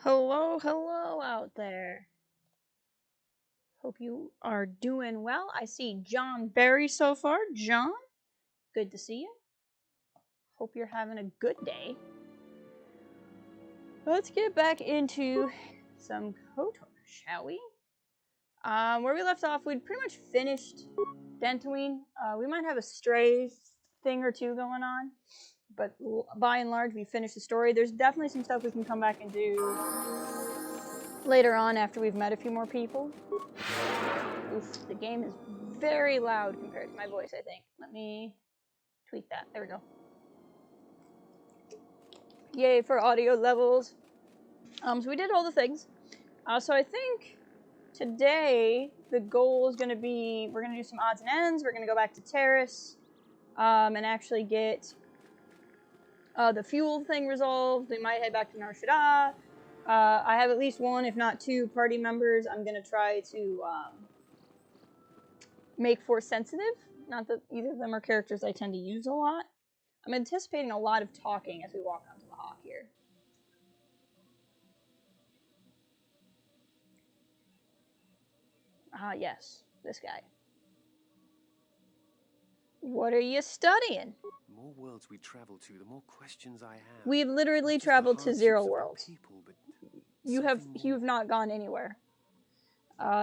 Hello, hello out there. Hope you are doing well. I see John Barry so far. John, good to see you. Hope you're having a good day. Let's get back into some KotOR, shall we? Where we left off, we'd pretty much finished Dantooine. We might have a stray thing or two going on, but by and large, we finished the story. There's definitely some stuff we can come back and do later on after we've met a few more people. Oof, the game is very loud compared to my voice, I think. Let me tweak that. There we go. Yay for audio levels. So we did all the things. So I think today the goal is going to be, we're going to do some odds and ends. We're going to go back to Terrace and actually get the fuel thing resolved. We might head back to Nar Shaddaa. I have at least one, if not two, party members I'm going to try to make Force sensitive. Not that either of them are characters I tend to use a lot. I'm anticipating a lot of talking as we walk onto the Hawk here. Yes, this guy. What are you studying? The more worlds we travel to, the more questions I have. We've literally traveled to 0 worlds. You've not gone anywhere.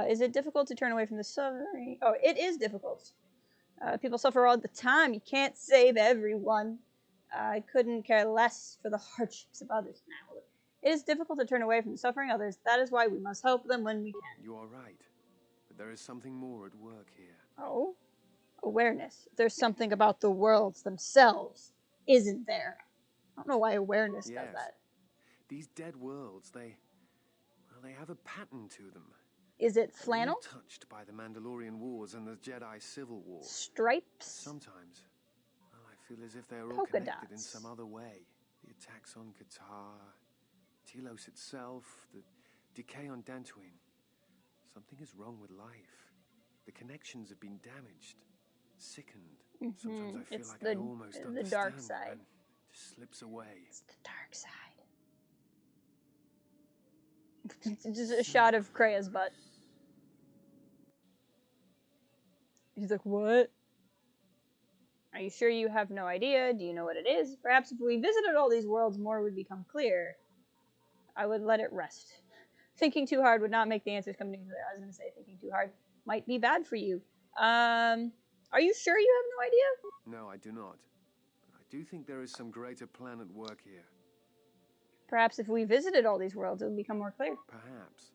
Is it difficult to turn away from the suffering? Oh, it is difficult. People suffer all the time. You can't save everyone. I couldn't care less for the hardships of others now. It is difficult to turn away from the suffering of others. That is why we must help them when we can. You are right. But there is something more at work here. Oh? Awareness. There's something about the worlds themselves, isn't there? I don't know why awareness does that. These dead worlds, they have a pattern to them. Is it flannel? They're touched by the Mandalorian Wars and the Jedi Civil War. Stripes? Sometimes, well, I feel as if they are all Polka connected dots. in some other way. The attacks on KotOR, Telos itself, the decay on Dantooine. Something is wrong with life. The connections have been damaged, sickened. Sometimes I feel like I almost understand. The dark side. And it just slips away. It's the dark side. Just a shot of Krea's butt. He's like, what? Are you sure you have no idea? Do you know what it is? Perhaps if we visited all these worlds, more would become clear. I would let it rest. Thinking too hard would not make the answers come to clear. I was going to say thinking too hard might be bad for you. Are you sure you have no idea? No, I do not. But I do think there is some greater plan at work here. Perhaps if we visited all these worlds, it would become more clear. Perhaps.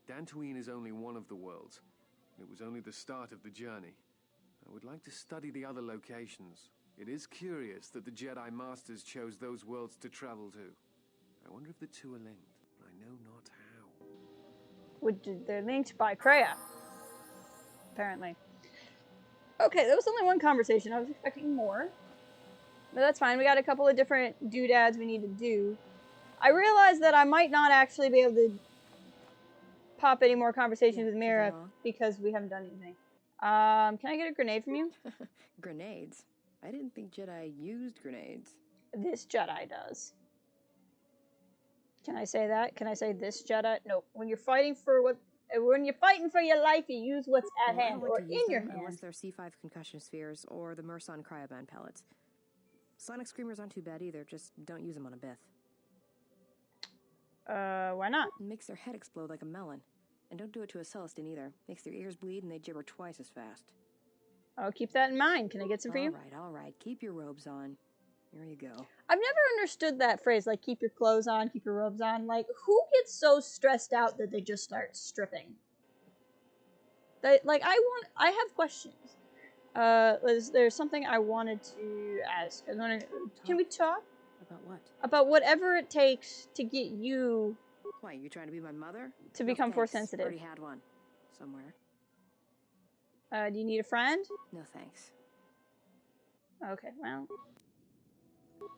Dantooine is only one of the worlds. It was only the start of the journey. I would like to study the other locations. It is curious that the Jedi Masters chose those worlds to travel to. I wonder if the two are linked, but I know not how. They're linked by Krea. Apparently. Okay, that was only one conversation. I was expecting more. But that's fine. We got a couple of different doodads we need to do. I realized that I might not actually be able to pop any more conversations with Mira because we haven't done anything. Can I get a grenade from you? Grenades? I didn't think Jedi used grenades. This Jedi does. Can I say that? Can I say this Jedi? No. When you're fighting for your life, you use what's at hand or in your hand. Unless they're C5 concussion spheres or the Merson cryoban pellets. Sonic screamers aren't too bad either. Just don't use them on a Bith. Why not? It makes their head explode like a melon. And don't do it to a Celestine either. Makes their ears bleed and they gibber twice as fast. I'll keep that in mind. Can I get some for you? All right. Keep your robes on. Here you go. I've never understood that phrase, like, keep your clothes on, keep your robes on. Like, who gets so stressed out that they just start stripping? I have questions. There's something I wanted to ask. Can we talk? About what? About whatever it takes to get you... Why, you trying to be my mother? To become Force sensitive. Already had one. Somewhere. Do you need a friend? No thanks. Okay, well...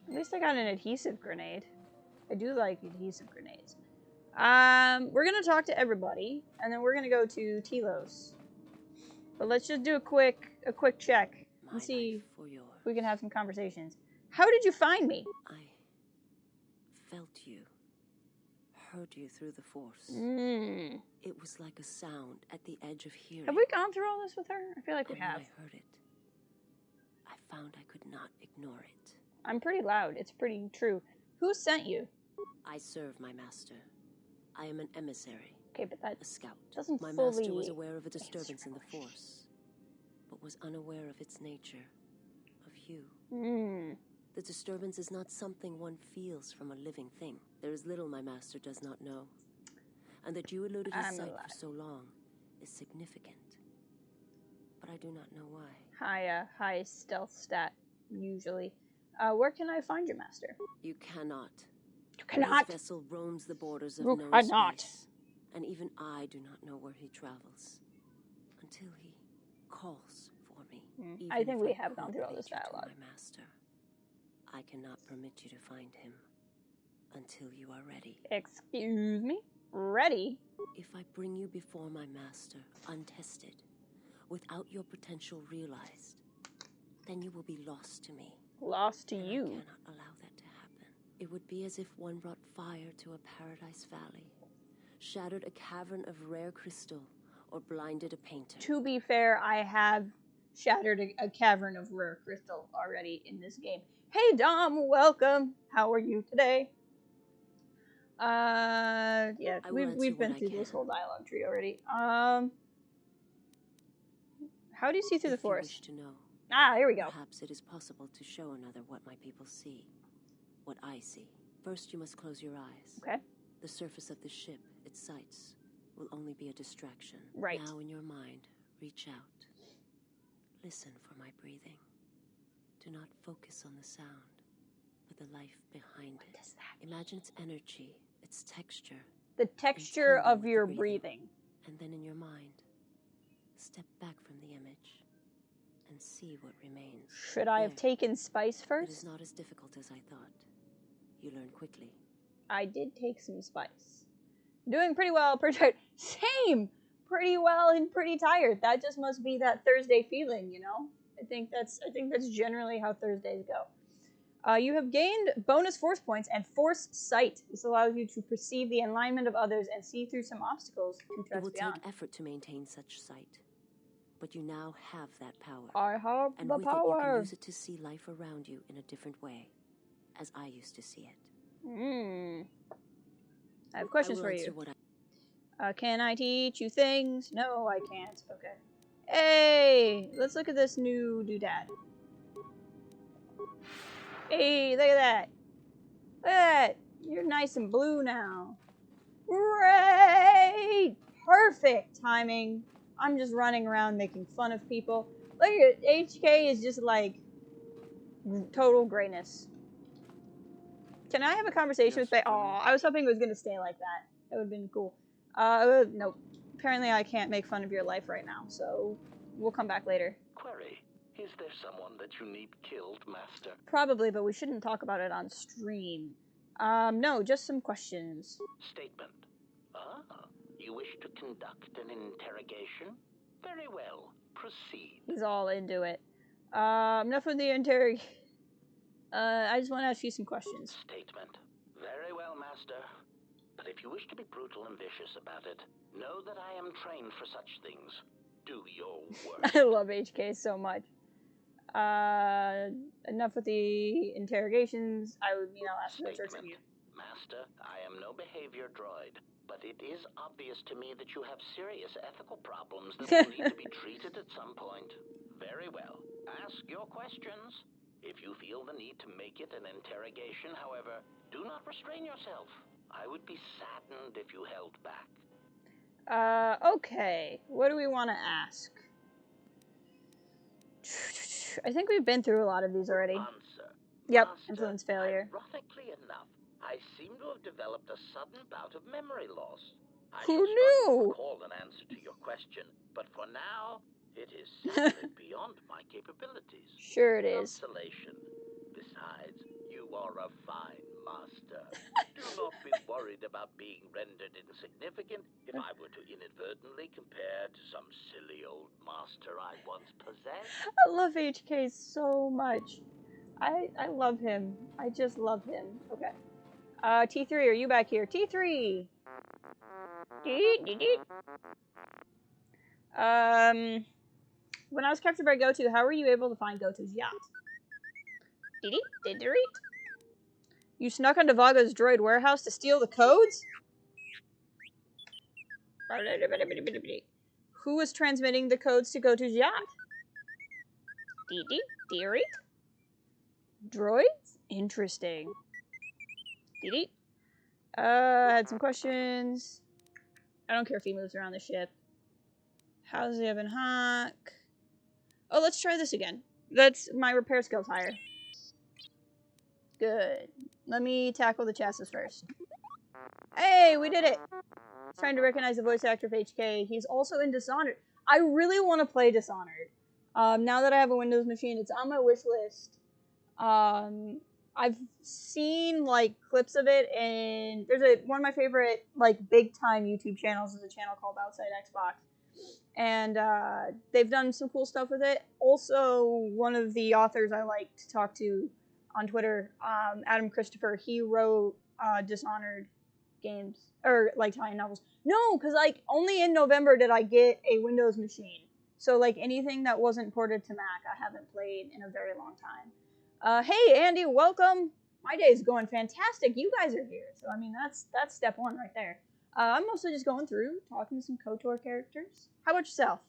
At least I got an adhesive grenade. I do like adhesive grenades. We're gonna talk to everybody, and then we're gonna go to Telos. But let's just do a quick check and see if we can have some conversations. How did you find me? I felt you. heard you through the Force. It was like a sound at the edge of hearing. Have we gone through all this with her? I feel like we And have. when I heard it, I found I could not ignore it. I'm pretty loud. It's pretty true. Who sent you? I serve my master. I am an emissary. Okay, but that a scout. doesn't My fully master was aware of a disturbance in the question. Force, but was unaware of its nature, of you. The disturbance is not something one feels from a living thing. There is little my master does not know. And that you eluded his sight for so long is significant. But I do not know why. High stealth stat, usually. Where can I find your master? You cannot. You cannot? His vessel roams the borders of You known cannot. space. And even I do not know where he travels. Until he calls for me. I think Even we if have could gone through all lead this you to dialogue. my master, I cannot permit you to find him until you are ready. Excuse me? Ready? If I bring you before my master, untested, without your potential realized, then you will be lost to me. Lost to And you? I cannot allow that to happen. It would be as if one brought fire to a paradise valley, shattered a cavern of rare crystal, or blinded a painter. To be fair, I have shattered a cavern of rare crystal already in this game. Hey Dom, welcome. How are you today? Yeah, we've been through this whole dialogue tree already. How do you see through the forest? If you wish to know, Here we go. perhaps it is possible to show another what my people see, what I see. First, you must close your eyes. Okay. The surface of the ship, its sights, will only be a distraction. Right. Now in your mind, reach out. Listen for my breathing. Do not focus on the sound, but the life behind it. What is that? Imagine its energy, its texture. The texture and tandem of with the your breathing. And then in your mind, step back from the image and see what remains. Should I have taken spice It is first? not as difficult as I thought. You learn quickly. I did take some spice. Doing pretty well, pretty tired. Same! Pretty well and pretty tired. That just must be that Thursday feeling, you know? I think that's generally how Thursdays go. You have gained bonus force points and force sight. This allows you to perceive the alignment of others and see through some obstacles to It threats will beyond. take effort to maintain such sight, but you now have that power. I have And the with it, you power. can use it to see life around you in a different way, as I used to see it. I have questions I will for answer you. what Can I teach you things? No, I can't. Okay. Hey, let's look at this new doodad. Hey, look at that. Look at that. You're nice and blue now. Great! Perfect timing. I'm just running around making fun of people. Look at it. HK is just like total grayness. Can I have a conversation with Bay? Oh, I was hoping it was going to stay like that. That would have been cool. Nope. Apparently I can't make fun of your life right now, so we'll come back later. Query. Is there someone that you need killed, Master? Probably, but we shouldn't talk about it on stream. No, just some questions. Statement. You wish to conduct an interrogation? Very well. Proceed. He's all into it. Enough of the interrogation. I just want to ask you some questions. Statement. Very well, Master. But if you wish to be brutal and vicious about it, know that I am trained for such things. Do your work. I love HK so much. Enough with the interrogations. I'll ask no search from you. Master, I am no behavior droid, but it is obvious to me that you have serious ethical problems that will need to be treated at some point. Very well. Ask your questions. If you feel the need to make it an interrogation, however, do not restrain yourself. I would be saddened if you held back. Okay. What do we want to ask? I think we've been through a lot of these already. Answer. Yep, Master, influence failure. Ironically enough, I seem to have developed a sudden bout of memory loss. I Who shall struggle to knew? recall an answer to your question, but for now, it is simply beyond my capabilities. Sure it is. Consolation. Besides, you are a fine master. Do not be worried about being rendered insignificant if I were to inadvertently compare to some silly old master I once possessed. I love HK so much. I love him. I just love him. Okay. T3, are you back here? T3! When I was captured by KotOR, how were you able to find KotOR's yacht? You snuck onto Vaga's droid warehouse to steal the codes? Who was transmitting the codes to KotOR's yacht? Droids? Interesting. I had some questions. I don't care if he moves around the ship. How's the Ebon Hawk? Oh, let's try this again. That's my repair skills higher. Good. Let me tackle the chassis first. Hey, we did it! Trying to recognize the voice actor of HK. He's also in Dishonored. I really want to play Dishonored. Now that I have a Windows machine, it's on my wish list. I've seen like clips of it, and there's one of my favorite like big time YouTube channels is a channel called Outside Xbox, and they've done some cool stuff with it. Also, one of the authors I like to talk to on Twitter, Adam Christopher, he wrote Dishonored games or like tie-in novels. No, because like only in November did I get a Windows machine, so like anything that wasn't ported to Mac, I haven't played in a very long time. Hey Andy, welcome. My day is going fantastic. You guys are here, so I mean that's step one right there. I'm mostly just going through talking to some KotOR characters. How about yourself?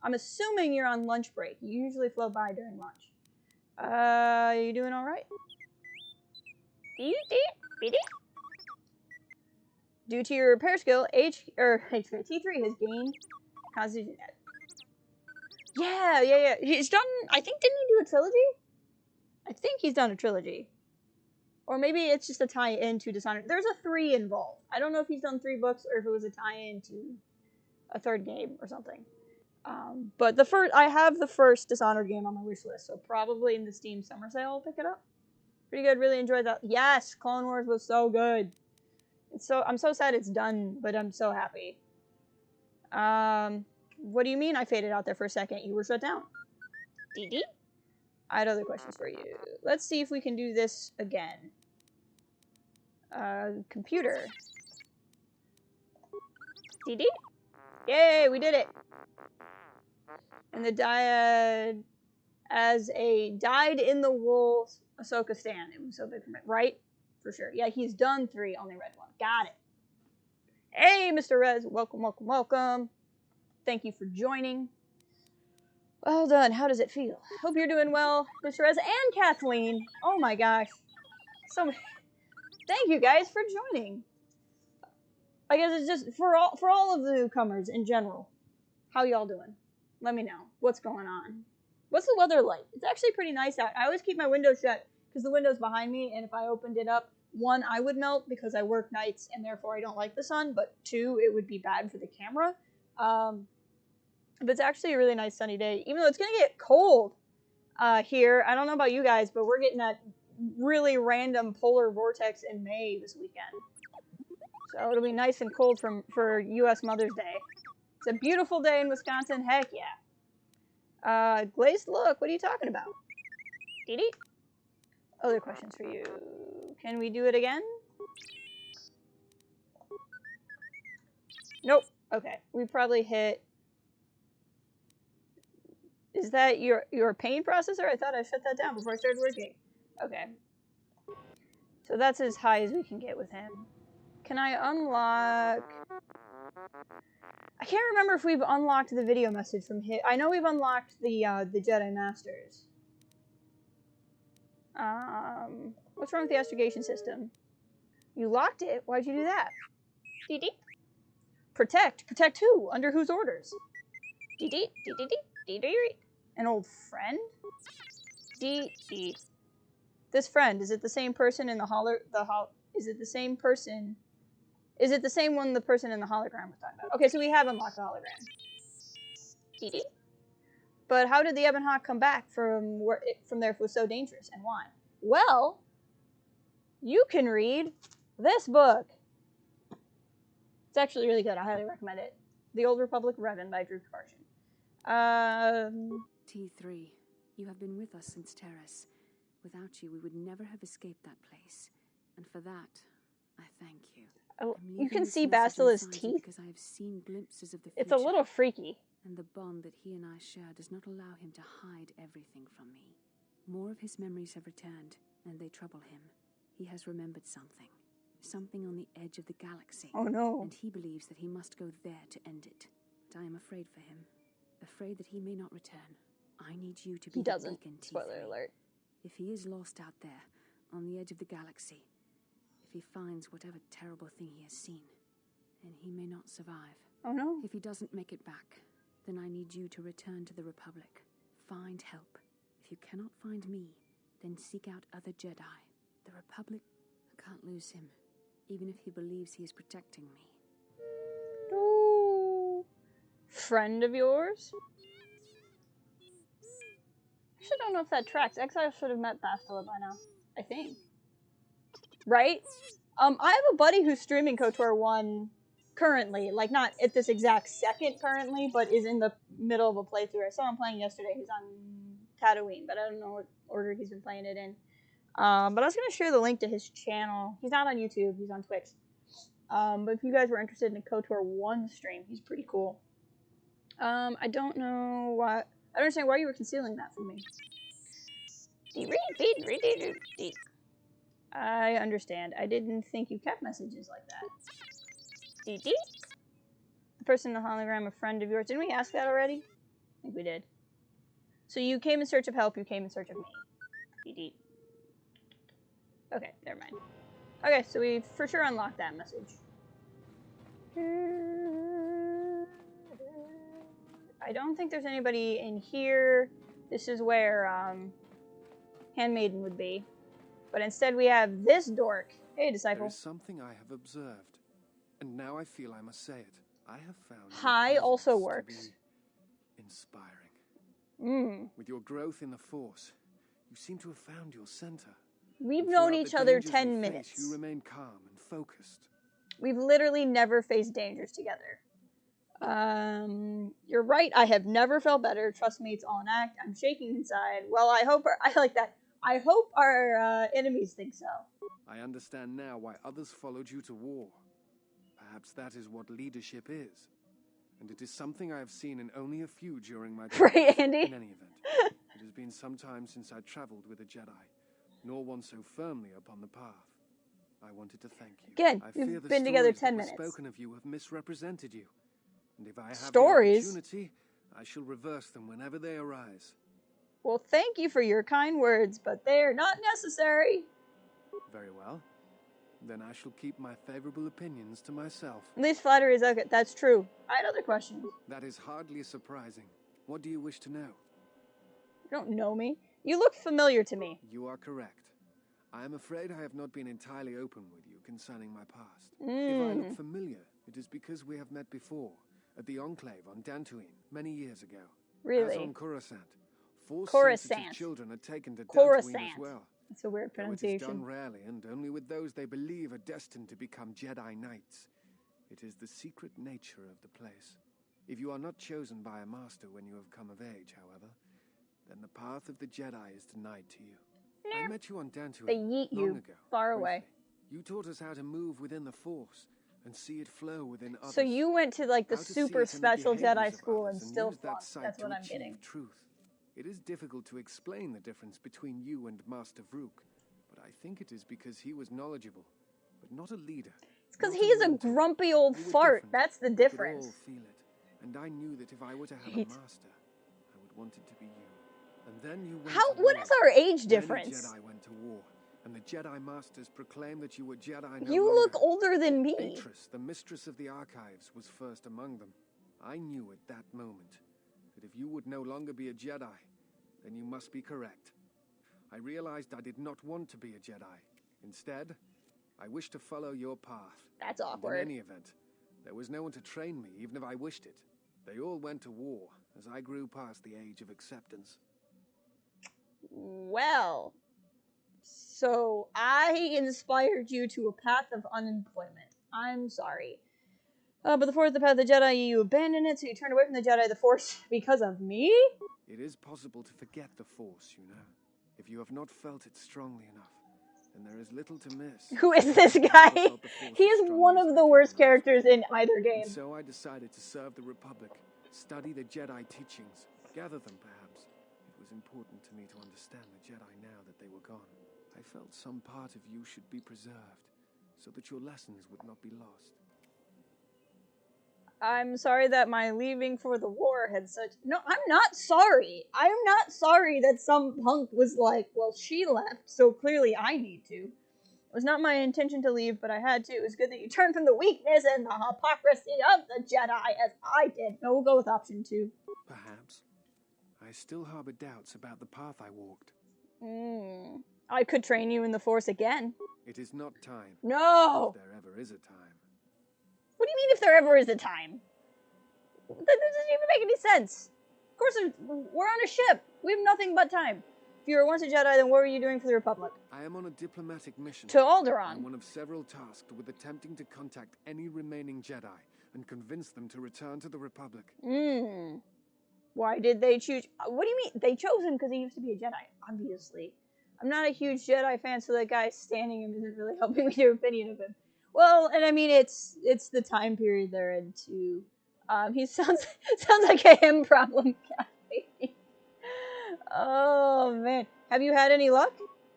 I'm assuming you're on lunch break. You usually flow by during lunch. You doing all right? Due to your repair skill, T3 has gained Constitution. Yeah. He's done. I think didn't he do a trilogy? I think he's done a trilogy. Or maybe it's just a tie-in to Dishonored. There's a 3 involved. I don't know if he's done 3 books or if it was a tie-in to a 3rd game or something. But I have the first Dishonored game on my wish list, so probably in the Steam summer sale I'll pick it up. Pretty good, really enjoyed that. Yes, Clone Wars was so good. I'm so sad it's done, but I'm so happy. What do you mean I faded out there for a second? You were shut down. I had other questions for you. Let's see if we can do this again. Computer. Yay, we did it! And the dyad as a dyed-in-the-wool Ahsoka stan. It was so big from it, right? For sure. Yeah, he's done 3, only read 1. Got it. Hey, Mr. Rez, welcome. Thank you for joining. Well done. How does it feel? Hope you're doing well, Mr. Rez and Kathleen. Oh my gosh. Thank you guys for joining. I guess it's just for all of the newcomers in general. How y'all doing? Let me know. What's going on? What's the weather like? It's actually pretty nice out. I always keep my window shut because the window's behind me, and if I opened it up, 1, I would melt because I work nights and therefore I don't like the sun, but 2, it would be bad for the camera. But it's actually a really nice sunny day, even though it's going to get cold here. I don't know about you guys, but we're getting that really random polar vortex in May this weekend. So it'll be nice and cold for U.S. Mother's Day. It's a beautiful day in Wisconsin. Heck yeah. Glazed look, what are you talking about? Other questions for you. Can we do it again? Nope. Okay. We probably hit... Is that your pain processor? I thought I shut that down before I started working. Okay. So that's as high as we can get with him. Can I unlock... I can't remember if we've unlocked the video message from him. I know we've unlocked the Jedi Masters. What's wrong with the astrogation system? You locked it? Why'd you do that? Protect? Protect who? Under whose orders? An old friend? This friend, is it the same person in is it the same person? Is it the same one the person in the hologram was talking about? Okay, so we have unlocked the hologram. But how did the Ebon Hawk come back from there if it was so dangerous, and why? Well, you can read this book. It's actually really good. I highly recommend it. The Old Republic Revan by Drew Karshan. T3, you have been with us since Terrace. Without you, we would never have escaped that place. And for that, I thank you. Oh, I'm you leaving can this see message Bastila's inside you teeth. because I have seen glimpses of the future. It's a little freaky. And the bond that he and I share does not allow him to hide everything from me. More of his memories have returned, and they trouble him. He has remembered something. Something on the edge of the galaxy. Oh no. And he believes that he must go there to end it. But I am afraid for him. Afraid that he may not return. I need you to be He the doesn't. beacon, T3. Spoiler alert. If he is lost out there, on the edge of the galaxy, if he finds whatever terrible thing he has seen, then he may not survive. Oh no. If he doesn't make it back, then I need you to return to the Republic. Find help. If you cannot find me, then seek out other Jedi. The Republic, I can't lose him, even if he believes he is protecting me. Ooh. Friend of yours? Actually, don't know if that tracks. Exile should have met Bastila by now. I think. Right? I have a buddy who's streaming KotOR 1 currently. Like, not at this exact second currently, but is in the middle of a playthrough. I saw him playing yesterday. He's on Tatooine, but I don't know what order he's been playing it in. But I was going to share the link to his channel. He's not on YouTube. He's on Twitch. But if you guys were interested in a KotOR 1 stream, he's pretty cool. I don't know why... I don't understand why you were concealing that from me. I understand. I didn't think you kept messages like that. The person in the hologram, a friend of yours. Didn't we ask that already? I think we did. So you came in search of help, you came in search of me. Okay, never mind. Okay, so we for sure unlocked that message. I don't think there's anybody in here. This is where Handmaiden would be. But instead we have this dork. Hey, disciple. There is something I have observed, and now I feel I must say it. I have found Hi your also presence works. to be inspiring. With your growth in the Force, you seem to have found your center. We've And known throughout each the other dangers 10 we face, minutes. you remain calm and focused. We've literally never faced dangers together. You're right. I have never felt better. Trust me, it's all an act. I'm shaking inside. Well, I like that. I hope our enemies think so. I understand now why others followed you to war. Perhaps that is what leadership is. And it is something I have seen in only a few during my travels. Right, Andy? In any event, it has been some time since I traveled with a Jedi, nor one so firmly upon the path. I wanted to thank you. Again, I fear we've the been together stories 10 that were minutes. spoken of you have misrepresented you. And if I have Stories? the opportunity, I shall reverse them whenever they arise. Well, thank you for your kind words, but they're not necessary. Very well. Then I shall keep my favorable opinions to myself. At least flattery is okay. That's true. I had other questions. That is hardly surprising. What do you wish to know? You don't know me. You look familiar to me. You are correct. I am afraid I have not been entirely open with you concerning my past. If I look familiar, it is because we have met before, at the Enclave on Dantooine, many years ago. Really? As on Coruscant. 4 Coruscant. sensitive children are taken to Dantooine Coruscant. as well. That's a weird Though it is pronunciation. done rarely, and only with those they believe are destined to become Jedi Knights. It is the secret nature of the place. If you are not chosen by a master when you have come of age, however, then the path of the Jedi is denied to you. I met you on Dantooine They yeet you long ago, far briefly. away. You taught us how to move within the Force and see it flow within others. So you went to like the How to see super it in the special behaviors Jedi of school and others still use that flunked. sight That's to what I'm achieve getting. truth. It is difficult to explain the difference between you and Master Vrook, but I think it is because he was knowledgeable, but not a leader. It's because not he's a mentor. grumpy old You were fart. different. That's the We could all difference. feel it, and I knew that if I were to have Right. a master, I would want it to be you. And then you went How? to What war. is our age Many difference? Jedi went to war, and the Jedi Masters proclaimed that you were Jedi no You longer. look older than me. Beatrice, the mistress of the archives, was first among them. I knew at that moment that if you would no longer be a Jedi, then you must be correct. I realized I did not want to be a Jedi. Instead, I wished to follow your path. That's And awkward. in any event, there was no one to train me, even if I wished it. They all went to war as I grew past the age of acceptance. Well, so I inspired you to a path of unemployment. I'm sorry. But the Force is the path of the Jedi. You abandoned it, so you turned away from the Jedi, the Force, because of me? It is possible to forget the Force, you know. If you have not felt it strongly enough, and there is little to miss. Who is this guy? He is one of the worst characters in either game. And so I decided to serve the Republic, study the Jedi teachings, gather them perhaps. It was important to me to understand the Jedi now that they were gone. I felt some part of you should be preserved, so that your lessons would not be lost. I'm sorry that my leaving for the war had such... No, I'm not sorry. I'm not sorry that some punk was like, well, she left, so clearly I need to. It was not my intention to leave, but I had to. It was good that you turned from the weakness and the hypocrisy of the Jedi, as I did. No, we'll go with option 2. Perhaps. I still harbor doubts about the path I walked. I could train you in the Force again. It is not time. No! If there ever is a time. What do you mean if there ever is a time? That doesn't even make any sense. Of course, we're on a ship. We have nothing but time. If you were once a Jedi, then what were you doing for the Republic? I am on a diplomatic mission. To Alderaan. I'm one of several tasked with attempting to contact any remaining Jedi and convince them to return to the Republic. Why did they choose... What do you mean? They chose him because he used to be a Jedi, obviously. I'm not a huge Jedi fan, so that guy standing him isn't really helping me your opinion of him. Well, and I mean, it's the time period they're in, too. He sounds like a him problem guy. Oh, man. Have you had any luck?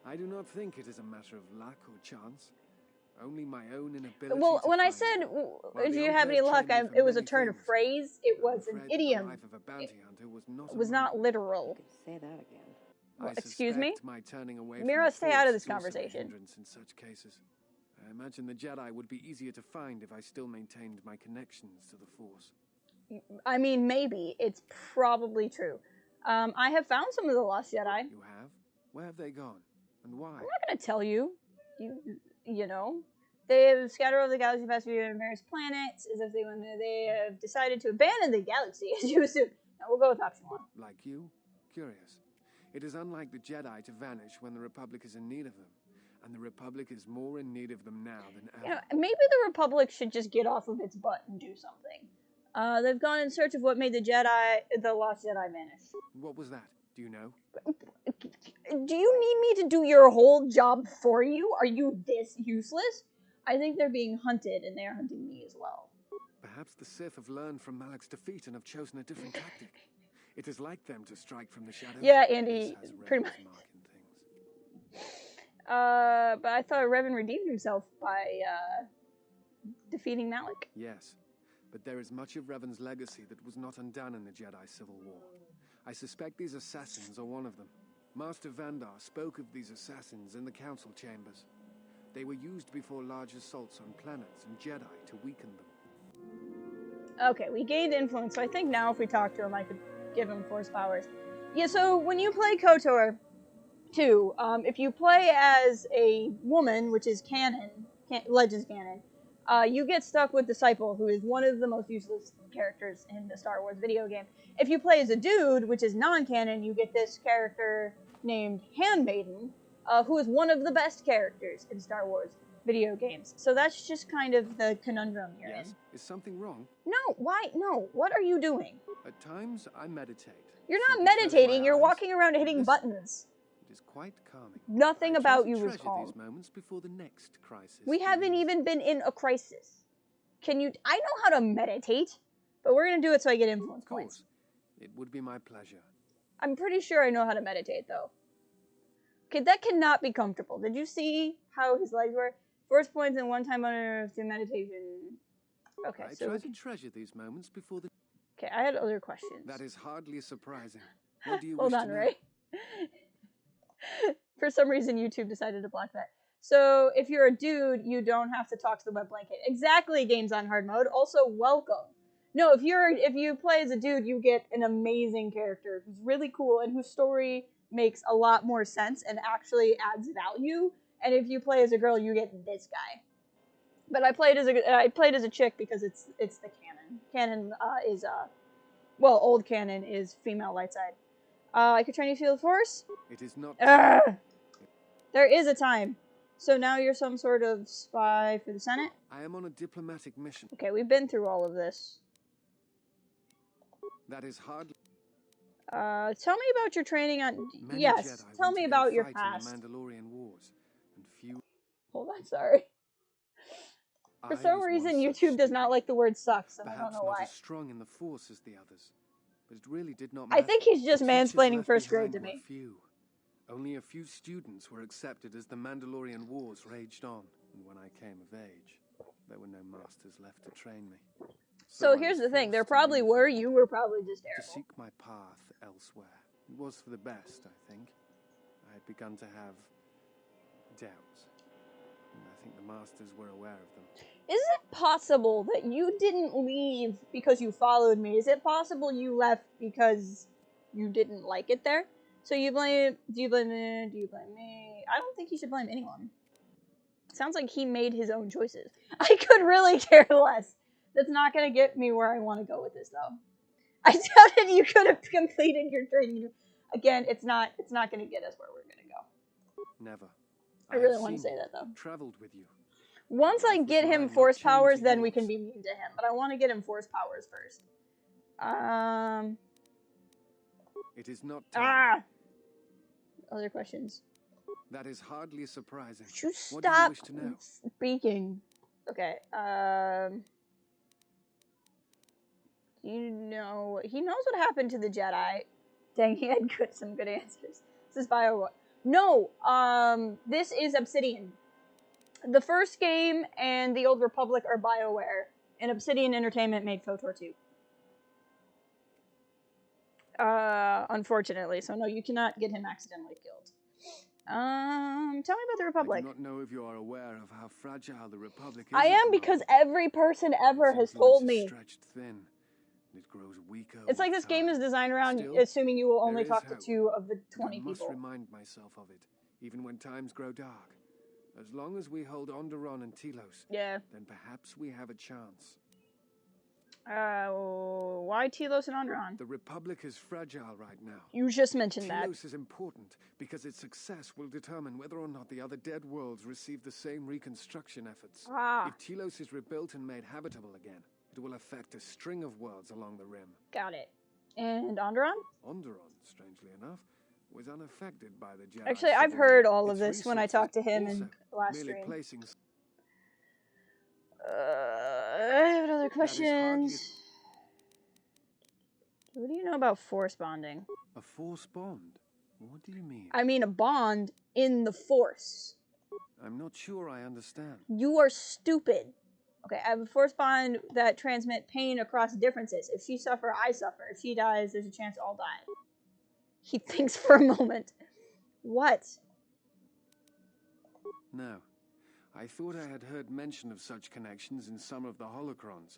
I do not think it is a matter of luck or chance. Only my own inability. Well, when I find said, it. do you have any luck, it was a turn of phrase. It was an idiom. It was not literal. You could say that again. Well, excuse me? My turning away Mira, from the stay out of Force this is also a conversation. hindrance in such cases. I imagine the Jedi would be easier to find if I still maintained my connections to the Force. I mean, maybe. It's probably true. I have found some of the Lost Jedi. You have? Where have they gone? And why? I'm not going to tell you. You know. They have scattered over the galaxy past few various planets, as if they have decided to abandon the galaxy, as you assume. Now, we'll go with option 1. Like you? Curious. It is unlike the Jedi to vanish when the Republic is in need of them. And the Republic is more in need of them now than ever. You know, maybe the Republic should just get off of its butt and do something. They've gone in search of what made the Lost Jedi vanish. What was that? Do you know? Do you need me to do your whole job for you? Are you this useless? I think they're being hunted, and they are hunting me as well. Perhaps the Sith have learned from Malak's defeat and have chosen a different tactic. It is like them to strike from the shadows. Yeah, Andy, pretty much. But I thought Revan redeemed himself by defeating Malak. Yes, but there is much of Revan's legacy that was not undone in the Jedi Civil War. I suspect these assassins are one of them. Master Vandar spoke of these assassins in the council chambers. They were used before large assaults on planets and Jedi to weaken them. Okay, we gained influence, so I think now if we talk to him, I could give him Force powers. Yeah, so when you play KotOR II, if you play as a woman, which is canon, Legends canon, you get stuck with Disciple, who is one of the most useless characters in the Star Wars video game. If you play as a dude, which is non-canon, you get this character named Handmaiden, who is one of the best characters in Star Wars video games. So that's just kind of the conundrum you're in. Is something wrong? No, why? No, what are you doing? At times, I meditate. You're not meditating, you're walking around hitting buttons. It is quite calming. Nothing about you is calm. These moments before the next crisis. We haven't even been in a crisis. I know how to meditate, but we're going to do it so I get influence points. It would be my pleasure. I'm pretty sure I know how to meditate, though. Okay, that cannot be comfortable. Did you see how his legs were? Force points and one time under through meditation. Okay, I try to treasure these moments before the... Okay, I had other questions. That is hardly surprising. What do you Hold wish on, to know? Ray. For some reason, YouTube decided to block that. So, if you're a dude, you don't have to talk to the wet blanket. Exactly, games on hard mode. Also, welcome. No, if you play as a dude, you get an amazing character who's really cool and whose story makes a lot more sense and actually adds value. And if you play as a girl, you get this guy. But I played as a chick because it's the canon. Canon is old canon is female light side. I could train you to feel the Force. It is not. There is a time. So now you're some sort of spy for the Senate? I am on a diplomatic mission. Okay, we've been through all of this. That is hardly. Tell me about your training on... Many yes, Jedi tell went me to about go your fight past. in the Mandalorian Wars, and few. Hold on, sorry. For some reason, YouTube does not like the word sucks, and I don't Perhaps know not why. as strong in the Force as the others, but it really did not I matter. think he's just The teachers mansplaining left first grade behind to were me. few. Only a few students were accepted as the Mandalorian Wars raged on, and when I came of age, there were no masters left to train me. So I here's was the thing, there forced to probably leave were, them, you were probably just to terrible. seek my path elsewhere. It was for the best, I think. I had begun to have doubts, and I think the masters were aware of them. Is it possible that you didn't leave because you followed me? Is it possible you left because you didn't like it there? So do you blame me? Do you blame me? I don't think you should blame anyone. Sounds like he made his own choices. I could really care less. That's not going to get me where I want to go with this, though. I doubted you could have completed your training. Again, it's not going to get us where we're going to go. Never. I really want to say that, though. Traveled with you. Once I get him force powers, then we can be mean to him. But I want to get him force powers first. It is not time. Other questions. That is hardly surprising. Would you What do you stop wish to know? speaking? Okay. You know, he knows what happened to the Jedi. Dang, he had some good answers. This is BioWare. No, this is Obsidian. The first game and the Old Republic are BioWare, and Obsidian Entertainment made KotOR II. Unfortunately, so no, you cannot get him accidentally killed. Tell me about the Republic. I do not know if you are aware of how fragile the Republic is. I am, because every person ever has told me. Stretched thin. It grows weaker. It's like this game is designed around assuming you will only talk to 2 of the 20 people. I must remind myself of it, even when times grow dark. As long as we hold Onderon and Telos, then perhaps we have a chance. Why Telos and Onderon? The Republic is fragile right now. You just mentioned that. Telos is important because its success will determine whether or not the other dead worlds receive the same reconstruction efforts. If Telos is rebuilt and made habitable again, it will affect a string of worlds along the rim. Got it. And Onderon? Onderon, strangely enough, was unaffected by the Jedi. Actually, I've heard all of this when I talked to him in last stream. I have another question. What do you know about force bonding? A force bond? What do you mean? I mean a bond in the force. I'm not sure I understand. You are stupid. Okay, I have a force bond that transmit pain across differences. If she suffer, I suffer. If she dies, there's a chance all die. He thinks for a moment. What? No. I thought I had heard mention of such connections in some of the holocrons,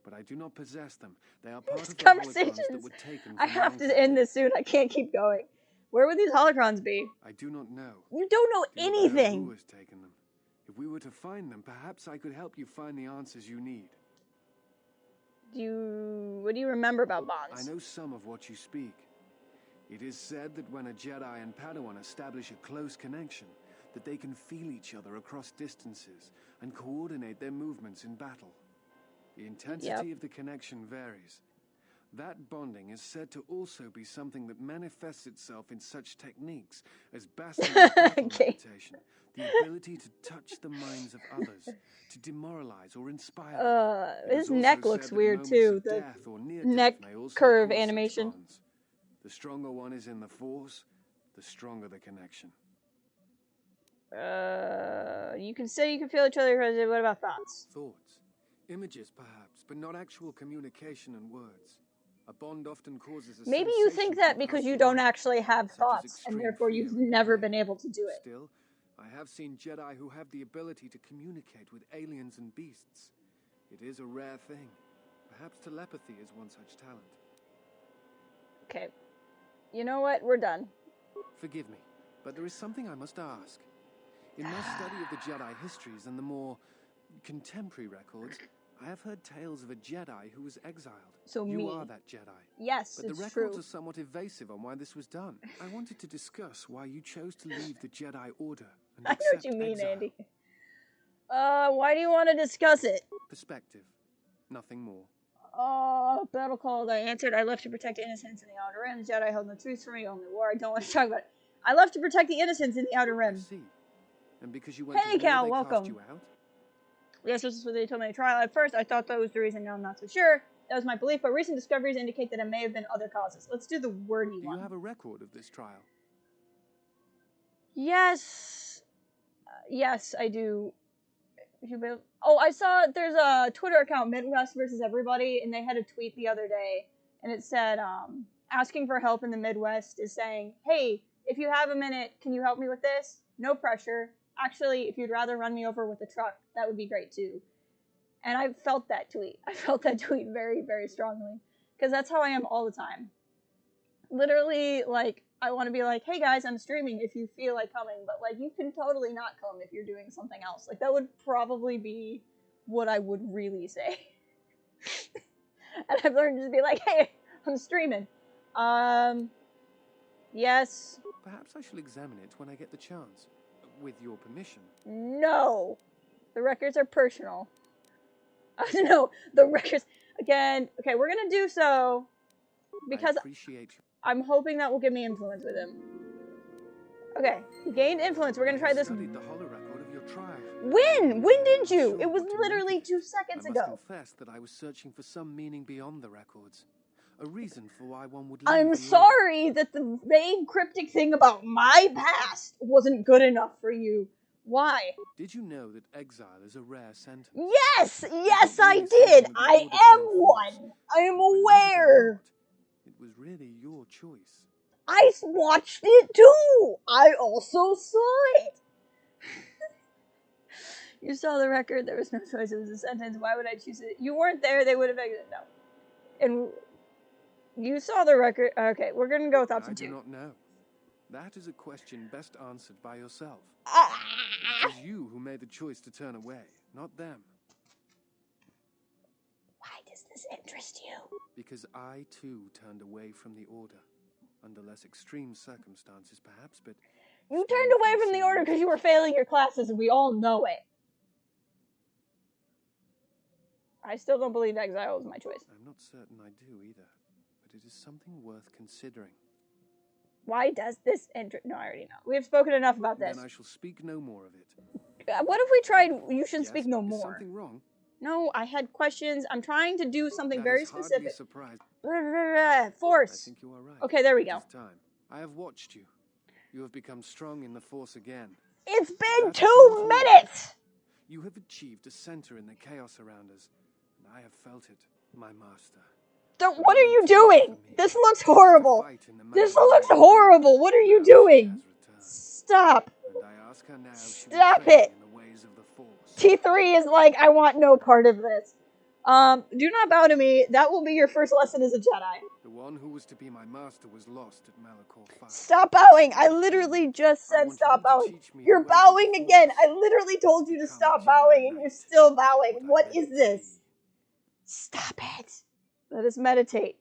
but I do not possess them. They are part of the holocrons that were taken from I have to end this soon. I can't keep going. Where would these holocrons be? I do not know. You don't know anything. Who has taken them? If we were to find them, perhaps I could help you find the answers you need. What do you remember about bonds? I know some of what you speak. It is said that when a Jedi and Padawan establish a close connection, that they can feel each other across distances and coordinate their movements in battle. The intensity of the connection varies. That bonding is said to also be something that manifests itself in such techniques as Bastard meditation, the ability to touch the minds of others, to demoralize or inspire them. His neck looks weird too. The neck curve animation. The stronger one is in the Force, the stronger the connection. You can say you can feel each other. What about thoughts? Thoughts. Images, perhaps, but not actual communication and words. A bond often causes a Maybe you think that because you don't actually have thoughts, and therefore you've never been able to do it. Still, I have seen Jedi who have the ability to communicate with aliens and beasts. It is a rare thing. Perhaps telepathy is one such talent. Okay. You know what? We're done. Forgive me, but there is something I must ask. In my study of the Jedi histories and the more contemporary records, I have heard tales of a Jedi who was exiled. So you are that Jedi. Yes, but the records are somewhat evasive on why this was done. I wanted to discuss why you chose to leave the Jedi Order and accept I know what you mean, exile. Andy. Why do you want to discuss it? Perspective. Nothing more. Battle called. I answered. I left to protect innocents in the Outer Rim. The Jedi held no truce for me, only war. I don't want to talk about it. I left to protect the innocents in the Outer Rim. I see. And because you went Hey, to war, Cal, they welcome. cast you out? Yes, this is what they told me at trial. At first, I thought that was the reason. Now I'm not so sure. That was my belief, but recent discoveries indicate that it may have been other causes. Let's do the wordy Do one. you have a record of this trial? Yes. Yes, I do. Oh, I saw there's a Twitter account, Midwest versus Everybody, and they had a tweet the other day, and it said, asking for help in the Midwest is saying, hey, if you have a minute, can you help me with this? No pressure. Actually, if you'd rather run me over with a truck, that would be great too. And I felt that tweet. I felt that tweet very, very strongly, because that's how I am all the time. Literally, like, I want to be like, hey guys, I'm streaming if you feel like coming, but like, you can totally not come if you're doing something else. Like, that would probably be what I would really say. And I've learned to be like, hey, I'm streaming. Yes. Perhaps I shall examine it when I get the chance. With your permission. No. The records are personal. No, the records, again, okay, we're gonna do so because I appreciate you. I'm hoping that will give me influence with him. Okay, gained influence. We're gonna try this. Studied the holorecord of your trial. When? When did you? Sure, It was what to literally make of 2 it. seconds I ago. must confess that I was searching for some meaning beyond the records. A reason for why one would leave I'm the sorry that the vague cryptic thing about my past wasn't good enough for you. Why? Did you know that exile is a rare sentence? Yes, It's not I really did. something that the I order can am enforce. one. I am Believe it or aware. not, it was really your choice. I watched it too. I also saw it. You saw the record. There was no choice. It was a sentence. Why would I choose it? You weren't there. They would have exited. No. And you saw the record. Okay, we're going to go with option I 2. do not know. That is a question best answered by yourself. Ah! It is you who made the choice to turn away, not them. Why does this interest you? Because I, too, turned away from the Order. Under less extreme circumstances, perhaps, but... You turned away from the Order because you were failing your classes, and we all know it. I still don't believe exile was my choice. I'm not certain I do, either. But it is something worth considering. Why does this interest... No, I already know. We have spoken enough about this. Then I shall speak no more of it. What if we tried you should Yes, speak no is more? something wrong? No, I had questions. I'm trying to do something That very is hardly specific. a surprise. Force. I think you are right. Okay, there we It go. is time. I have watched you. You have become strong in the Force again. It's been That's 2 not all. minutes! You have achieved a center in the chaos around us, and I have felt it, my master. What are you doing? This looks horrible. This looks horrible. What are you doing? Stop. And I ask her now if she will Stop train it. in the ways of the Force. T3 is like, I want no part of this. Do not bow to me. That will be your first lesson as a Jedi. The one who was to be my master was lost at Malachor 5. Stop bowing. I literally just said stop bowing. You're bowing again. I literally told you to stop bowing and you're still bowing. What is this? Stop it. Let us meditate.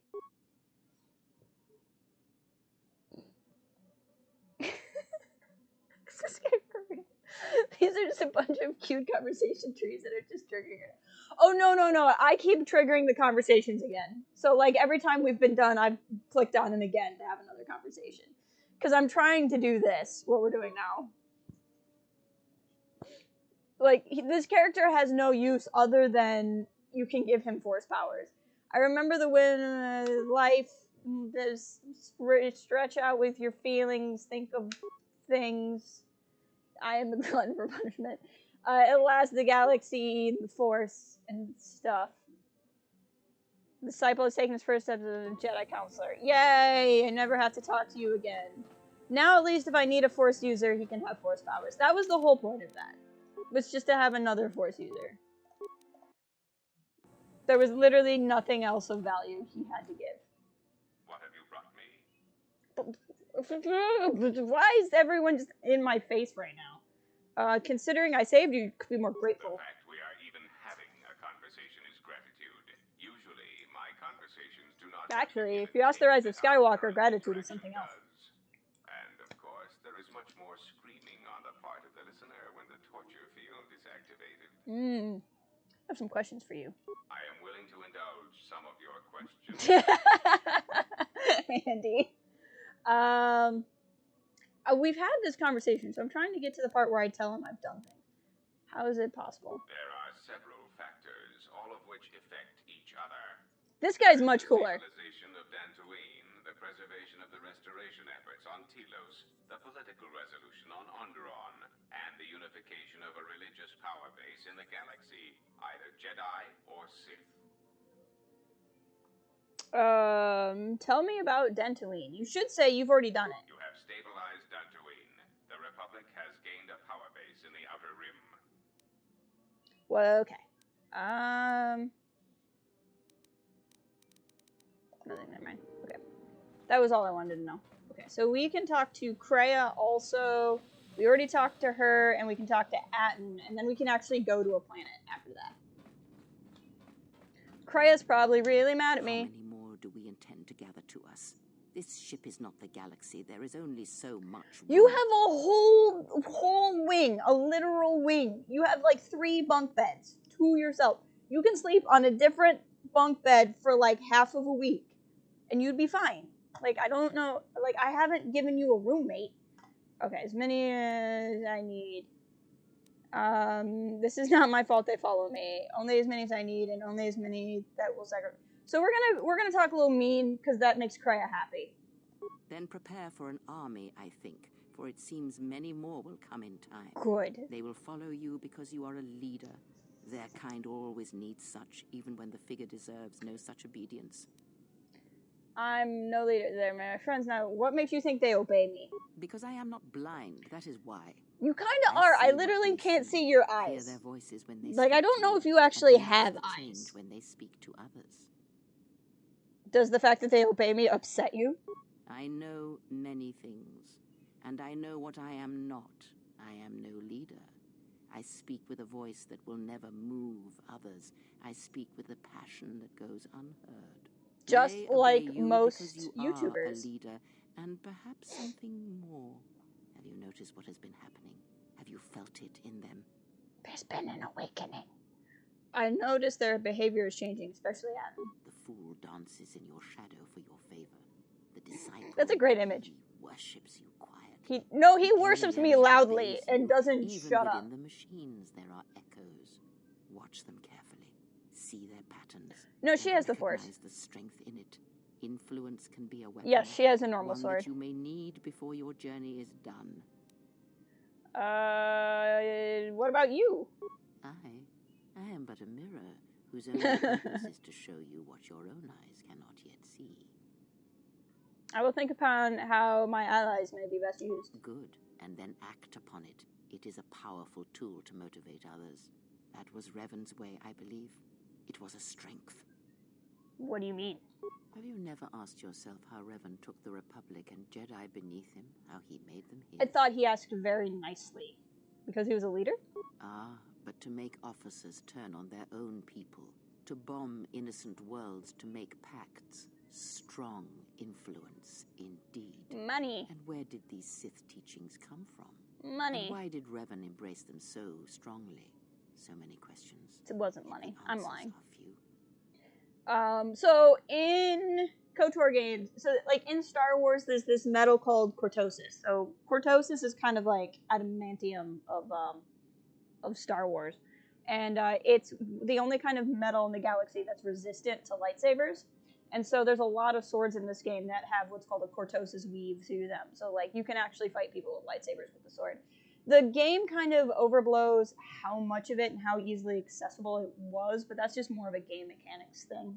These are just a bunch of cute conversation trees that are just triggering it. Oh, no. I keep triggering the conversations again. So, like, every time we've been done, I've clicked on them again to have another conversation. Because I'm trying to do this, what we're doing now. Like, this character has no use other than you can give him force powers. I remember the when life, there's stretch out with your feelings, think of things. I am a glutton for punishment. Outlast the galaxy, the Force, and stuff. The disciple has taken his first steps as a Jedi counselor. Yay! I never have to talk to you again. Now, at least, if I need a Force user, he can have Force powers. That was the whole point of that. Was just to have another Force user. There was literally nothing else of value he had to give. What have you brought me? Why is everyone just in my face right now? Considering I saved you, could be more grateful. The fact we are even having a conversation is gratitude. Usually, my conversations do not... Actually, if you ask the Rise of Skywalker, gratitude is something else. And, of course, there is much more screaming on the part of the listener when the torture field is activated. I have some questions for you. I am willing to indulge some of your questions. Andy. We've had this conversation, so I'm trying to get to the part where I tell him I've done things. How is it possible? There are several factors, all of which affect each other. This guy's much cooler. The stabilization of Dantooine, the preservation of the restoration efforts on Telos, the political resolution on Onderon, and the unification of a religious power base in the galaxy, either Jedi or Sith. Tell me about Dantooine. You should say you've already done it. You have stabilized Dantooine. The Republic has gained a power base in the Outer Rim. Well, okay. Nothing, never mind. Okay. That was all I wanted to know. Okay, so we can talk to Kreia also. We already talked to her, and we can talk to Atten, and then we can actually go to a planet after that. Kreia's probably really mad at me. How many more do we intend to gather to us? This ship is not the galaxy. There is only so much room. You have a whole wing, a literal wing. You have like 3 bunk beds to yourself. You can sleep on a different bunk bed for like half of a week, and you'd be fine. Like, I don't know. Like, I haven't given you a roommate. Okay, as many as I need. This is not my fault they follow me. Only as many as I need, and only as many that will sacrifice. So we're gonna talk a little mean, because that makes Kreia happy. Then prepare for an army, I think, for it seems many more will come in time. Good. They will follow you because you are a leader. Their kind always needs such, even when the figure deserves no such obedience. I'm no leader there, my friends. Now, what makes you think they obey me? Because I am not blind, that is why. You kind of are. I literally can't see your eyes. Hear their voices when they like, I don't know if you actually have eyes. When they speak to others. Does the fact that they obey me upset you? I know many things, and I know what I am not. I am no leader. I speak with a voice that will never move others. I speak with a passion that goes unheard. Just they like you most you YouTubers. Are a leader, and perhaps something more. Have you noticed what has been happening? Have you felt it in them? There's been an awakening. I noticed their behavior is changing, especially Adam. The fool dances in your shadow for your favor. The disciple. That's a great image. He worships you quietly. He worships me loudly and doesn't shut up. Even within the machines, there are echoes. Watch them carefully. See their patterns. No, she has the Force. Recognize the strength in it. Influence can be a weapon. Yes, she has a normal one sword. That you may need before your journey is done. What about you? I am but a mirror whose only purpose is to show you what your own eyes cannot yet see. I will think upon how my allies may be best used. Good, and then act upon it. It is a powerful tool to motivate others. That was Revan's way, I believe. It was a strength. What do you mean? Have you never asked yourself how Revan took the Republic and Jedi beneath him, how he made them his? I thought he asked very nicely. Because he was a leader? Ah, but to make officers turn on their own people, to bomb innocent worlds, to make pacts. Strong influence, indeed. Money. And where did these Sith teachings come from? Money. And why did Revan embrace them so strongly? So many questions. It wasn't money. I'm lying. Are few. So in KotOR games, so like in Star Wars, there's this metal called cortosis. So cortosis is kind of like adamantium of Star Wars, and it's the only kind of metal in the galaxy that's resistant to lightsabers. And so there's a lot of swords in this game that have what's called a cortosis weave through them. So like you can actually fight people with lightsabers with the sword. The game kind of overblows how much of it and how easily accessible it was, but that's just more of a game mechanics thing.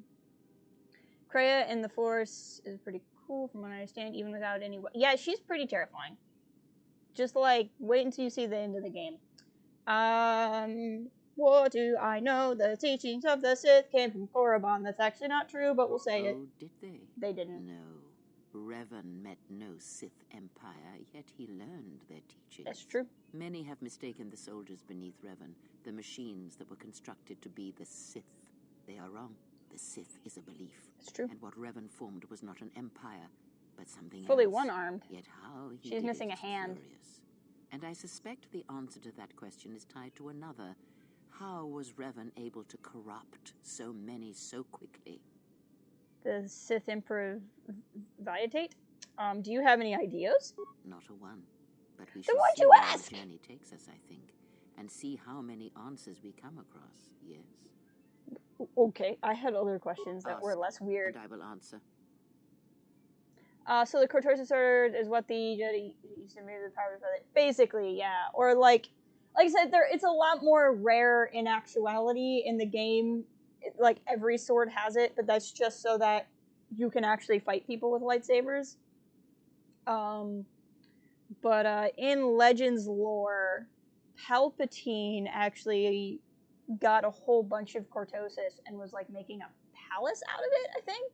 Kreia in the Force is pretty cool from what I understand, even without any... Yeah, she's pretty terrifying. Just, like, wait until you see the end of the game. What do I know? The teachings of the Sith came from Korriban. That's actually not true, but we'll say it. Oh, did they? They didn't. No. Revan met no Sith empire, yet he learned their teachings. That's true. Many have mistaken the soldiers beneath Revan, the machines that were constructed to be the Sith. They are wrong. The Sith is a belief. It's true. And what Revan formed was not an empire, but something fully else. one-armed. Yet how he She's did missing it a hand. Curious. And I suspect the answer to that question is tied to another. How was Revan able to corrupt so many so quickly? The Sith Emperor Viatate? Do you have any ideas? Not a one. But we Then shall why'd see you where ask? the journey takes us, I think, and see how many answers we come across, yes? Okay, I had other questions that were Ask, less weird. and I will answer. So the KotOR II is what the Jedi used to move the power of it. Basically, yeah. Or like I said, it's a lot more rare in actuality in the game. Like every sword has it, but that's just so that you can actually fight people with lightsabers. But in Legends lore, Palpatine actually got a whole bunch of cortosis and was like making a palace out of it, I think.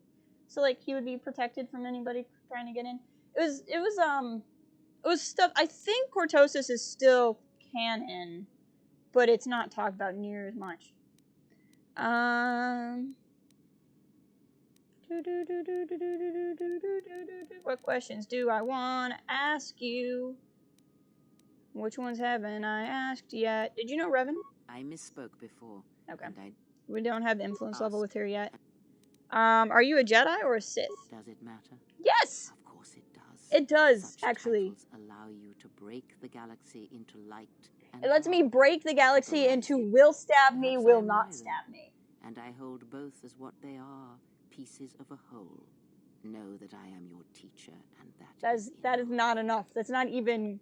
So like he would be protected from anybody trying to get in. It was stuff. I think cortosis is still canon, but it's not talked about near as much. What questions do I want to ask you? Which ones haven't I asked yet? Did you know Revan? I misspoke before. Okay. And We don't have influence level Ask. with her yet. Are you a Jedi or a Sith? Does it matter? Yes! Of course it does. It does, Such actually. titles allow you to break the galaxy into light and It lets me dark, break the galaxy categorize into it. will stab me, Perhaps will I'm not neither. stab me. And I hold both as what they are, pieces of a whole. Know that I am your teacher, and That is not enough. That's not even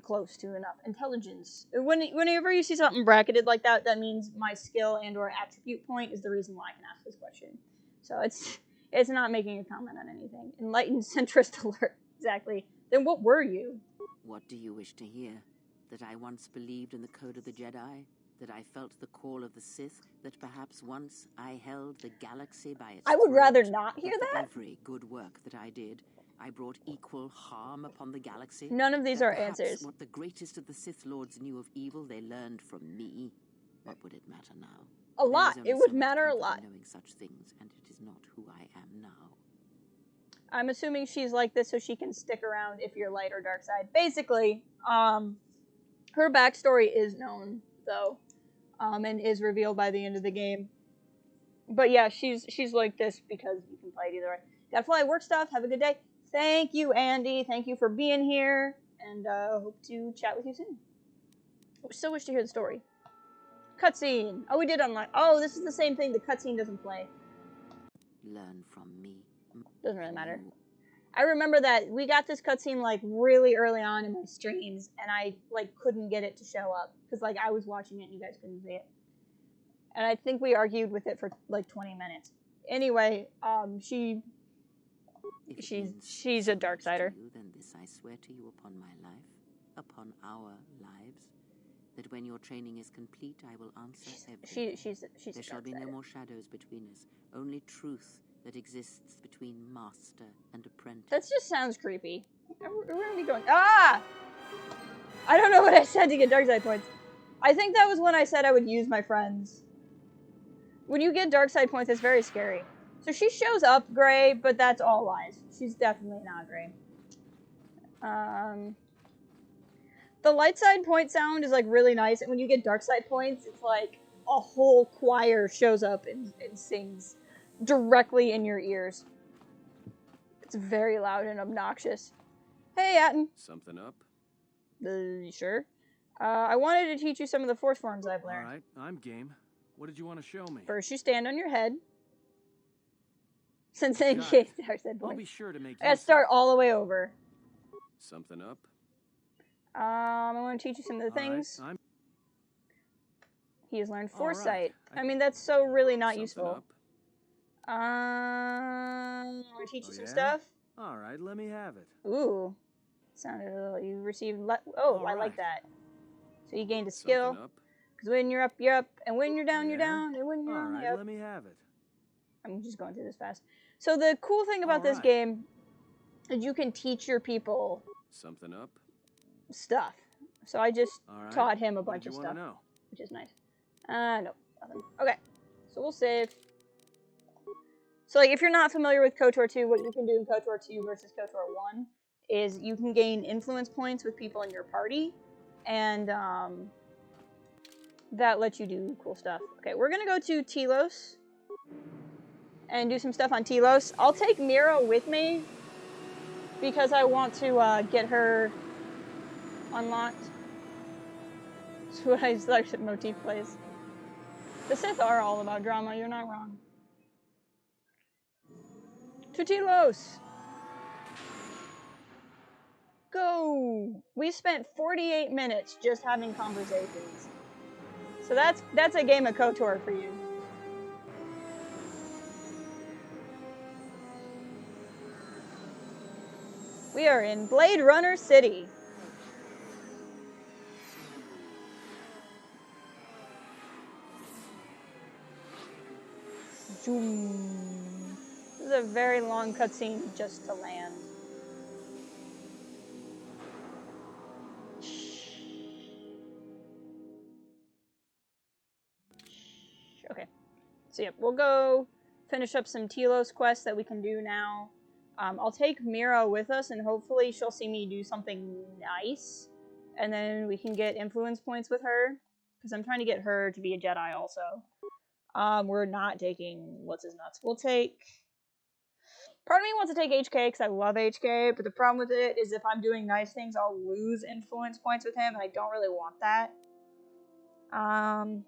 close to enough. Intelligence. Whenever you see something bracketed like that, that means my skill and or attribute point is the reason why I can ask this question. So it's not making a comment on anything. Enlightened centrist alert. Exactly. Then what were you? What do you wish to hear? That I once believed in the code of the Jedi? That I felt the call of the Sith? That perhaps once I held the galaxy by its I would throat? rather not hear For that. every good work that I did, I brought equal harm upon the galaxy? None of these That are perhaps answers. What the greatest of the Sith Lords knew of evil, they learned from me? What would it matter now? A lot. There is only It would so much matter a comfort in lot. knowing such things, and it is not who I am now. I'm assuming she's like this so she can stick around if you're light or dark side. Basically, her backstory is known though, and is revealed by the end of the game. But yeah, she's like this because you can play it either way. Gotta fly, work stuff. Have a good day. Thank you, Andy. Thank you for being here, and hope to chat with you soon. Still wish to hear the story. Cutscene. Oh, we did unlock. Oh, this is the same thing. The cutscene doesn't play. Learn from me. Doesn't really matter. I remember that we got this cutscene like really early on in my streams, and I like couldn't get it to show up because like I was watching it and you guys couldn't see it. And I think we argued with it for like 20 minutes. Anyway, she's a dark sider. Then this I swear to you upon my life, upon our lives, that when your training is complete, I will answer everything. She's There shall be no more shadows between us, only truth that exists between master and apprentice. That just sounds creepy. We're gonna be going. Ah! I don't know what I said to get dark side points. I think that was when I said I would use my friends. When you get dark side points, it's very scary. So she shows up gray, but that's all lies. She's definitely not gray. The light side point sound is like really nice, and when you get dark side points, it's like a whole choir shows up and sings directly in your ears. It's very loud and obnoxious. Hey, Atten. Something up? Sure. I wanted to teach you some of the force forms I've learned. All right, I'm game. What did you want to show me? First, you stand on your head. Since then, Got it. I'll be sure to make I gotta start all the way over. Something up? I want to teach you some of the things. Right, He has learned All foresight. right. I mean, that's so really not Something useful. up? I want to teach you Oh, some yeah? stuff. All right, let me have it. Ooh. Sounded a little. You received. I All like right. that. So you gained a skill. Something up? Because when you're up, you're up. And when you're down, Oh, you're yeah? down. And when you're All on, right, you're up. let me have it. I'm just going through this fast. So the cool thing about All this right. game is you can teach your people Something up? stuff. So I just All right. taught him a What bunch did of you stuff, want to know? which is nice. No, nothing. Okay, so we'll save. So like, if you're not familiar with KotOR 2, what you can do in KotOR 2 versus KotOR 1 is you can gain influence points with people in your party, and that lets you do cool stuff. Okay, we're gonna go to Telos and do some stuff on Telos. I'll take Mira with me because I want to get her unlocked. That's what I like motif plays. The Sith are all about drama, you're not wrong. Tutilos! Go! We spent 48 minutes just having conversations. So that's a game of KotOR for you. We are in Blade Runner City. Zoom. This is a very long cutscene just to land. Okay. So yep, we'll go finish up some Telos quests that we can do now. I'll take Mira with us, and hopefully she'll see me do something nice. And then we can get influence points with her. Because I'm trying to get her to be a Jedi also. We're not taking what's-his-nuts. We'll take... Part of me wants to take HK because I love HK, but the problem with it is if I'm doing nice things, I'll lose influence points with him, and I don't really want that. No,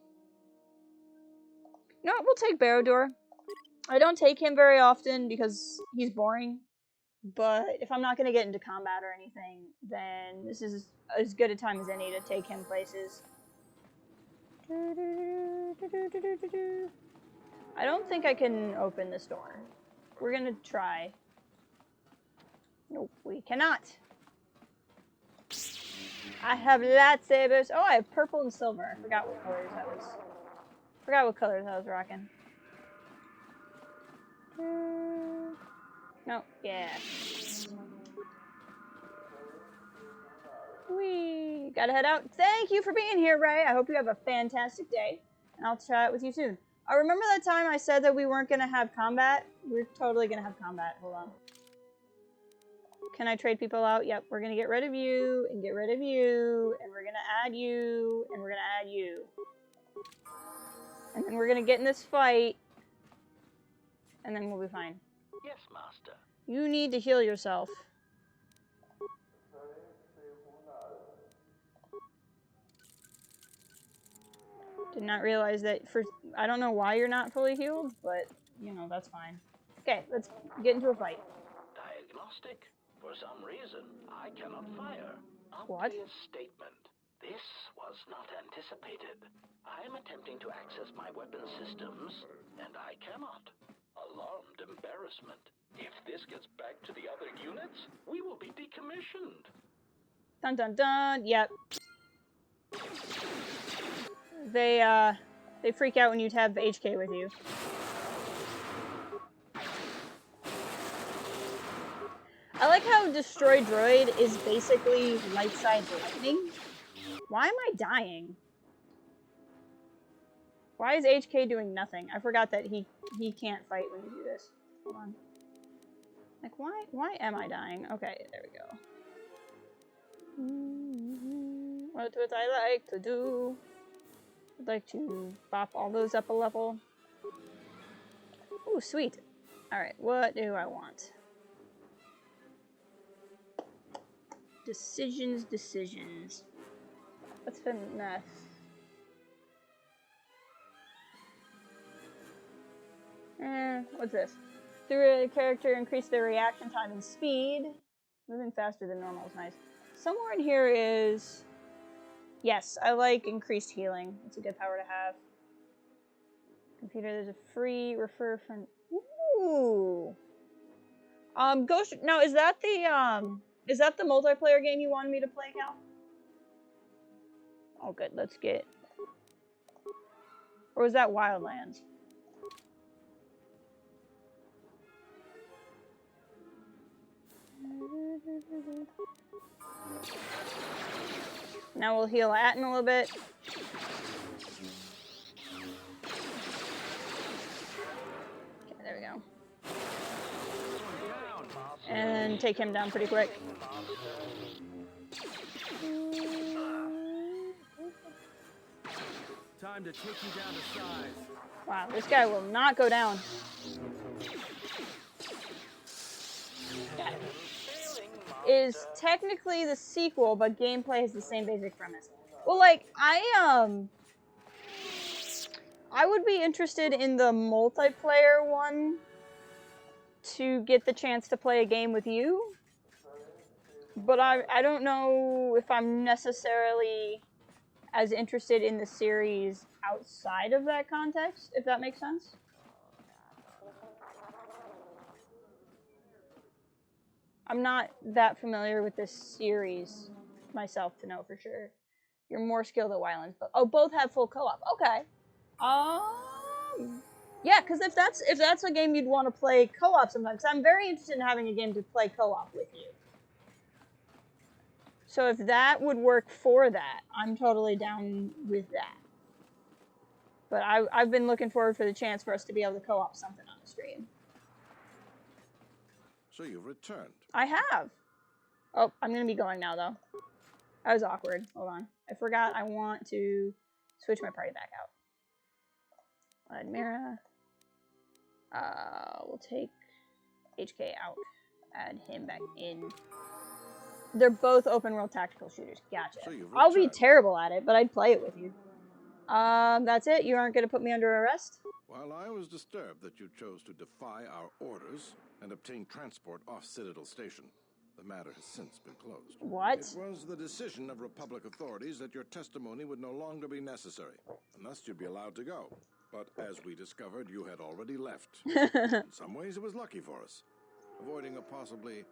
we'll take Barad-dûr. I don't take him very often because he's boring, but if I'm not going to get into combat or anything, then this is as good a time as any to take him places. I don't think I can open this door. We're going to try. Nope, we cannot. I have lightsabers. Oh, I have purple and silver. I forgot what colors I was rocking. No, yeah. We gotta head out. Thank you for being here, Ray. I hope you have a fantastic day, and I'll chat with you soon. I remember that time I said that we weren't gonna have combat? We're totally gonna have combat. Hold on. Can I trade people out? Yep, we're gonna get rid of you, and get rid of you, and we're gonna add you, and we're gonna add you. And then we're gonna get in this fight, and then we'll be fine. Yes, Master. You need to heal yourself. Did not realize that I don't know why you're not fully healed, but, you know, that's fine. Okay, let's get into a fight. Diagnostic. For some reason, I cannot fire. What? Obvious statement. This was not anticipated. I am attempting to access my weapon systems, and I cannot. Alarmed embarrassment. If this gets back to the other units, we will be decommissioned. Dun dun dun, yep. They freak out when you have HK with you. I like how Destroy Droid is basically light-side lightning. Why am I dying? Why is HK doing nothing? I forgot that he can't fight when you do this. Hold on. Like, why am I dying? Okay, there we go. What would I like to do? I'd like to bop all those up a level. Ooh, sweet. Alright, what do I want? Decisions. What's finesse? What's this? Through a character, increase their reaction time and speed. Moving faster than normal is nice. Somewhere in here is... Yes, I like increased healing. It's a good power to have. Computer, there's a free refer from... Ooh! Ghost... Now, is that the multiplayer game you wanted me to play, Cal? Oh, good. Let's get... Or was that Wildlands? Now we'll heal Atten a little bit. Okay, there we go. And then take him down pretty quick. Time to take you down to size. Wow, this guy will not go down. Got it. is technically the sequel, but gameplay has the same basic premise. Well, like, I would be interested in the multiplayer one to get the chance to play a game with you, but I don't know if I'm necessarily as interested in the series outside of that context, if that makes sense. I'm not that familiar with this series myself to know for sure. You're more skilled at Wildlands, but both have full co-op. Okay. Yeah, because if that's a game you'd want to play co-op sometimes, I'm very interested in having a game to play co-op with you. So if that would work for that, I'm totally down with that. But I've been looking forward for the chance for us to be able to co-op something on the stream. So you've returned. I have. Oh, I'm going to be going now, though. That was awkward. Hold on. I forgot I want to switch my party back out. Admira. We'll take HK out. Add him back in. They're both open world tactical shooters. Gotcha. So I'll be terrible at it, but I'd play it with you. That's it? You aren't going to put me under arrest? Well, I was disturbed that you chose to defy our orders and obtain transport off Citadel Station. The matter has since been closed. What? It was the decision of Republic authorities that your testimony would no longer be necessary, and thus you'd be allowed to go. But as we discovered, you had already left. In some ways, it was lucky for us, avoiding a possibly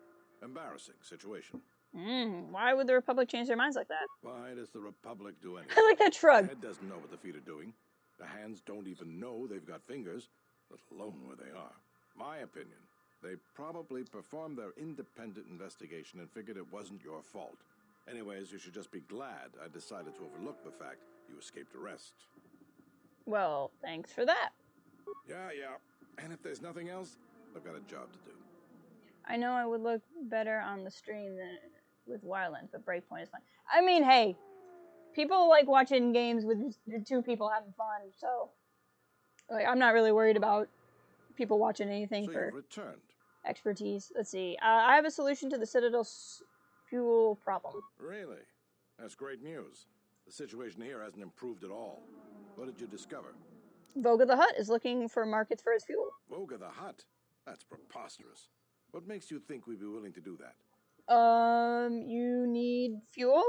embarrassing situation. Why would the Republic change their minds like that? Why does the Republic do anything? I like that shrug. The head doesn't know what the feet are doing. The hands don't even know they've got fingers, let alone where they are. My opinion, they probably performed their independent investigation and figured it wasn't your fault. Anyways, you should just be glad I decided to overlook the fact you escaped arrest. Well, thanks for that. Yeah. And if there's nothing else, I've got a job to do. I know I would look better on the stream than with Wildlands, but Breakpoint is fun. I mean, hey, people like watching games with two people having fun, so like, I'm not really worried about people watching anything so for you've returned. Expertise. Let's see. I have a solution to the Citadel's fuel problem. Really? That's great news. The situation here hasn't improved at all. What did you discover? Voga the Hutt is looking for markets for his fuel. Voga the Hutt? That's preposterous. What makes you think we'd be willing to do that? You need fuel?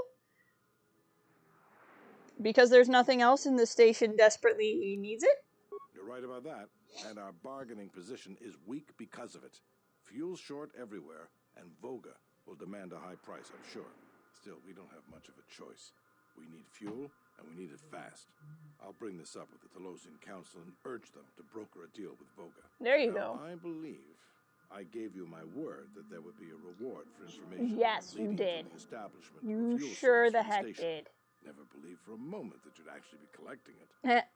Because there's nothing else and the station desperately needs it? You're right about that. And our bargaining position is weak because of it. Fuel's short everywhere, and Voga will demand a high price, I'm sure. Still, we don't have much of a choice. We need fuel, and we need it fast. I'll bring this up with the Telosian Council and urge them to broker a deal with Voga. There you go. I believe I gave you my word that there would be a reward for information. Yes, you did. The establishment you of fuel sure the the heck station. did. Never believed for a moment that you'd actually be collecting it.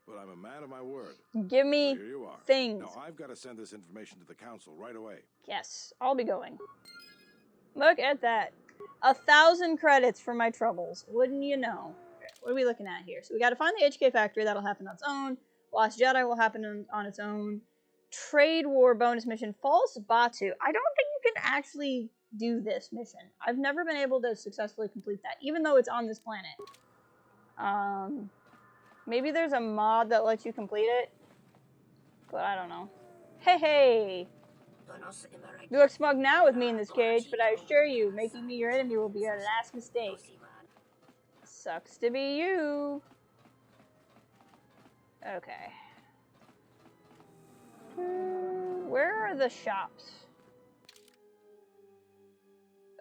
But I'm a man of my word. Give me so here you are. things. Now I've got to send this information to the council right away. Yes, I'll be going. Look at that. 1,000 credits for my troubles. Wouldn't you know? What are we looking at here? So we got to find the HK factory. That'll happen on its own. Lost Jedi will happen on its own. Trade war bonus mission. False Batu. I don't think you can actually do this mission. I've never been able to successfully complete that, even though it's on this planet. Maybe there's a mod that lets you complete it, but I don't know. Hey! You look smug now with me in this cage, but I assure you, making me your enemy will be your last mistake. Sucks to be you. Okay. Where are the shops?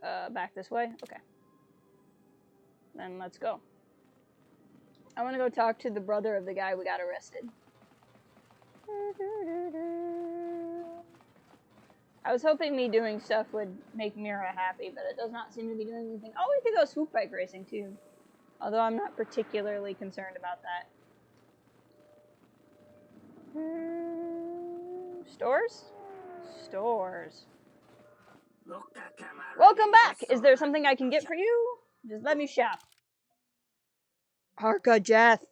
Back this way? Okay. Then let's go. I want to go talk to the brother of the guy we got arrested. I was hoping me doing stuff would make Mira happy, but it does not seem to be doing anything. Oh, we could go swoop bike racing too. Although I'm not particularly concerned about that. Stores? Stores. Welcome back! Is there something I can get for you? Just let me shop. Arcajeth.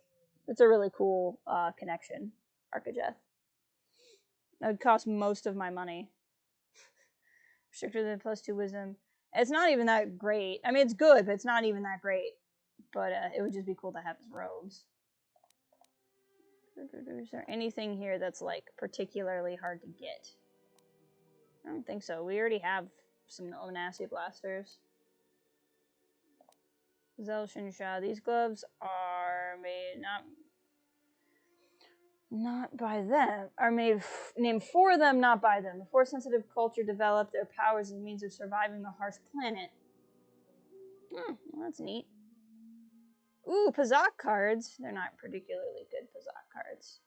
That's a really cool connection. Arcajeth. That would cost most of my money. Restricted than +2 wisdom It's not even that great. I mean, it's good, but it's not even that great. But it would just be cool to have his robes. Is there anything here that's, like, particularly hard to get? I don't think so. We already have some nasty blasters. Zelshinsha. These gloves are made not by them. Are made named for them, not by them. The Force-sensitive culture developed their powers as a means of surviving the harsh planet. Well, that's neat. Ooh, Pazak cards. They're not particularly good Pazak cards.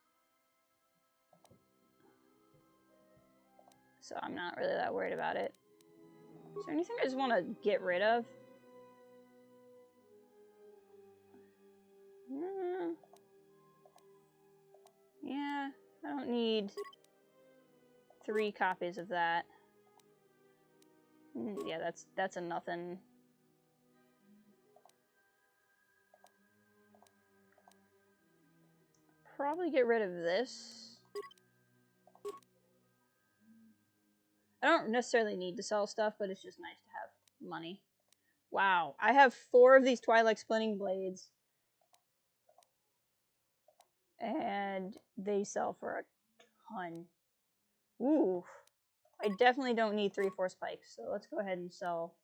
So I'm not really that worried about it. Is there anything I just want to get rid of? Yeah, I don't need 3 copies of that. Yeah, that's a nothing. Probably get rid of this. I don't necessarily need to sell stuff, but it's just nice to have money. Wow, I have 4 of these Twilight Splitting Blades. And they sell for a ton. Ooh. I definitely don't need 3 Force Spikes, so let's go ahead and sell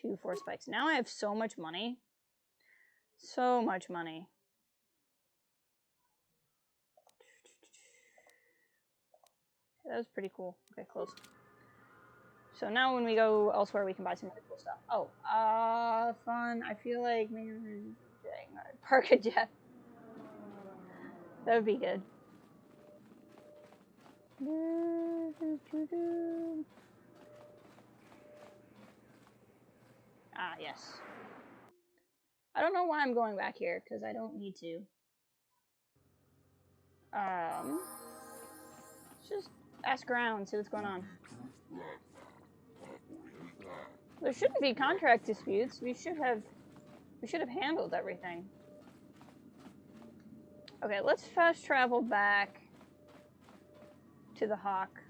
2 Force Spikes. Now I have so much money. So much money. That was pretty cool. Okay, close. So now when we go elsewhere, we can buy some other cool stuff. Oh, fun. I feel like maybe park a jet. That would be good. Ah, yes. I don't know why I'm going back here, because I don't need to. Let's just ask around, see what's going on. There shouldn't be contract disputes. We should have handled everything. Okay, let's fast travel back to the Hawk.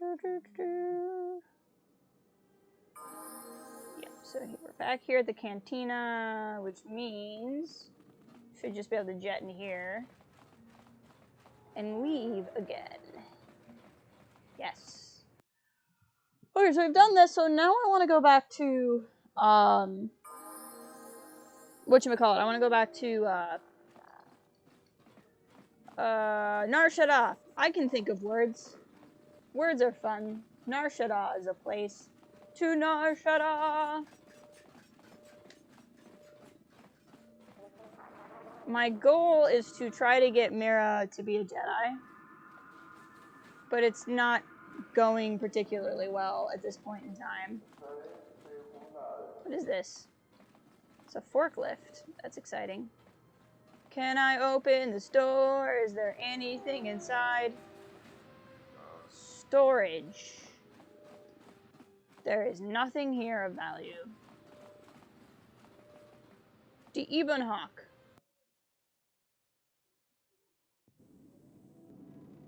Yep, so we're back here at the cantina, which means should just be able to jet in here and leave again. Yes. Okay, so we've done this, so now I want to go back to whatchamacallit, I want to go back to Nar Shaddaa. I can think of words. Words are fun. Nar Shaddaa is a place. To Nar Shaddaa. My goal is to try to get Mira to be a Jedi. But it's not going particularly well at this point in time. What is this? It's a forklift. That's exciting. Can I open the store? Is there anything inside? Storage. There is nothing here of value. Die Ebenhawk.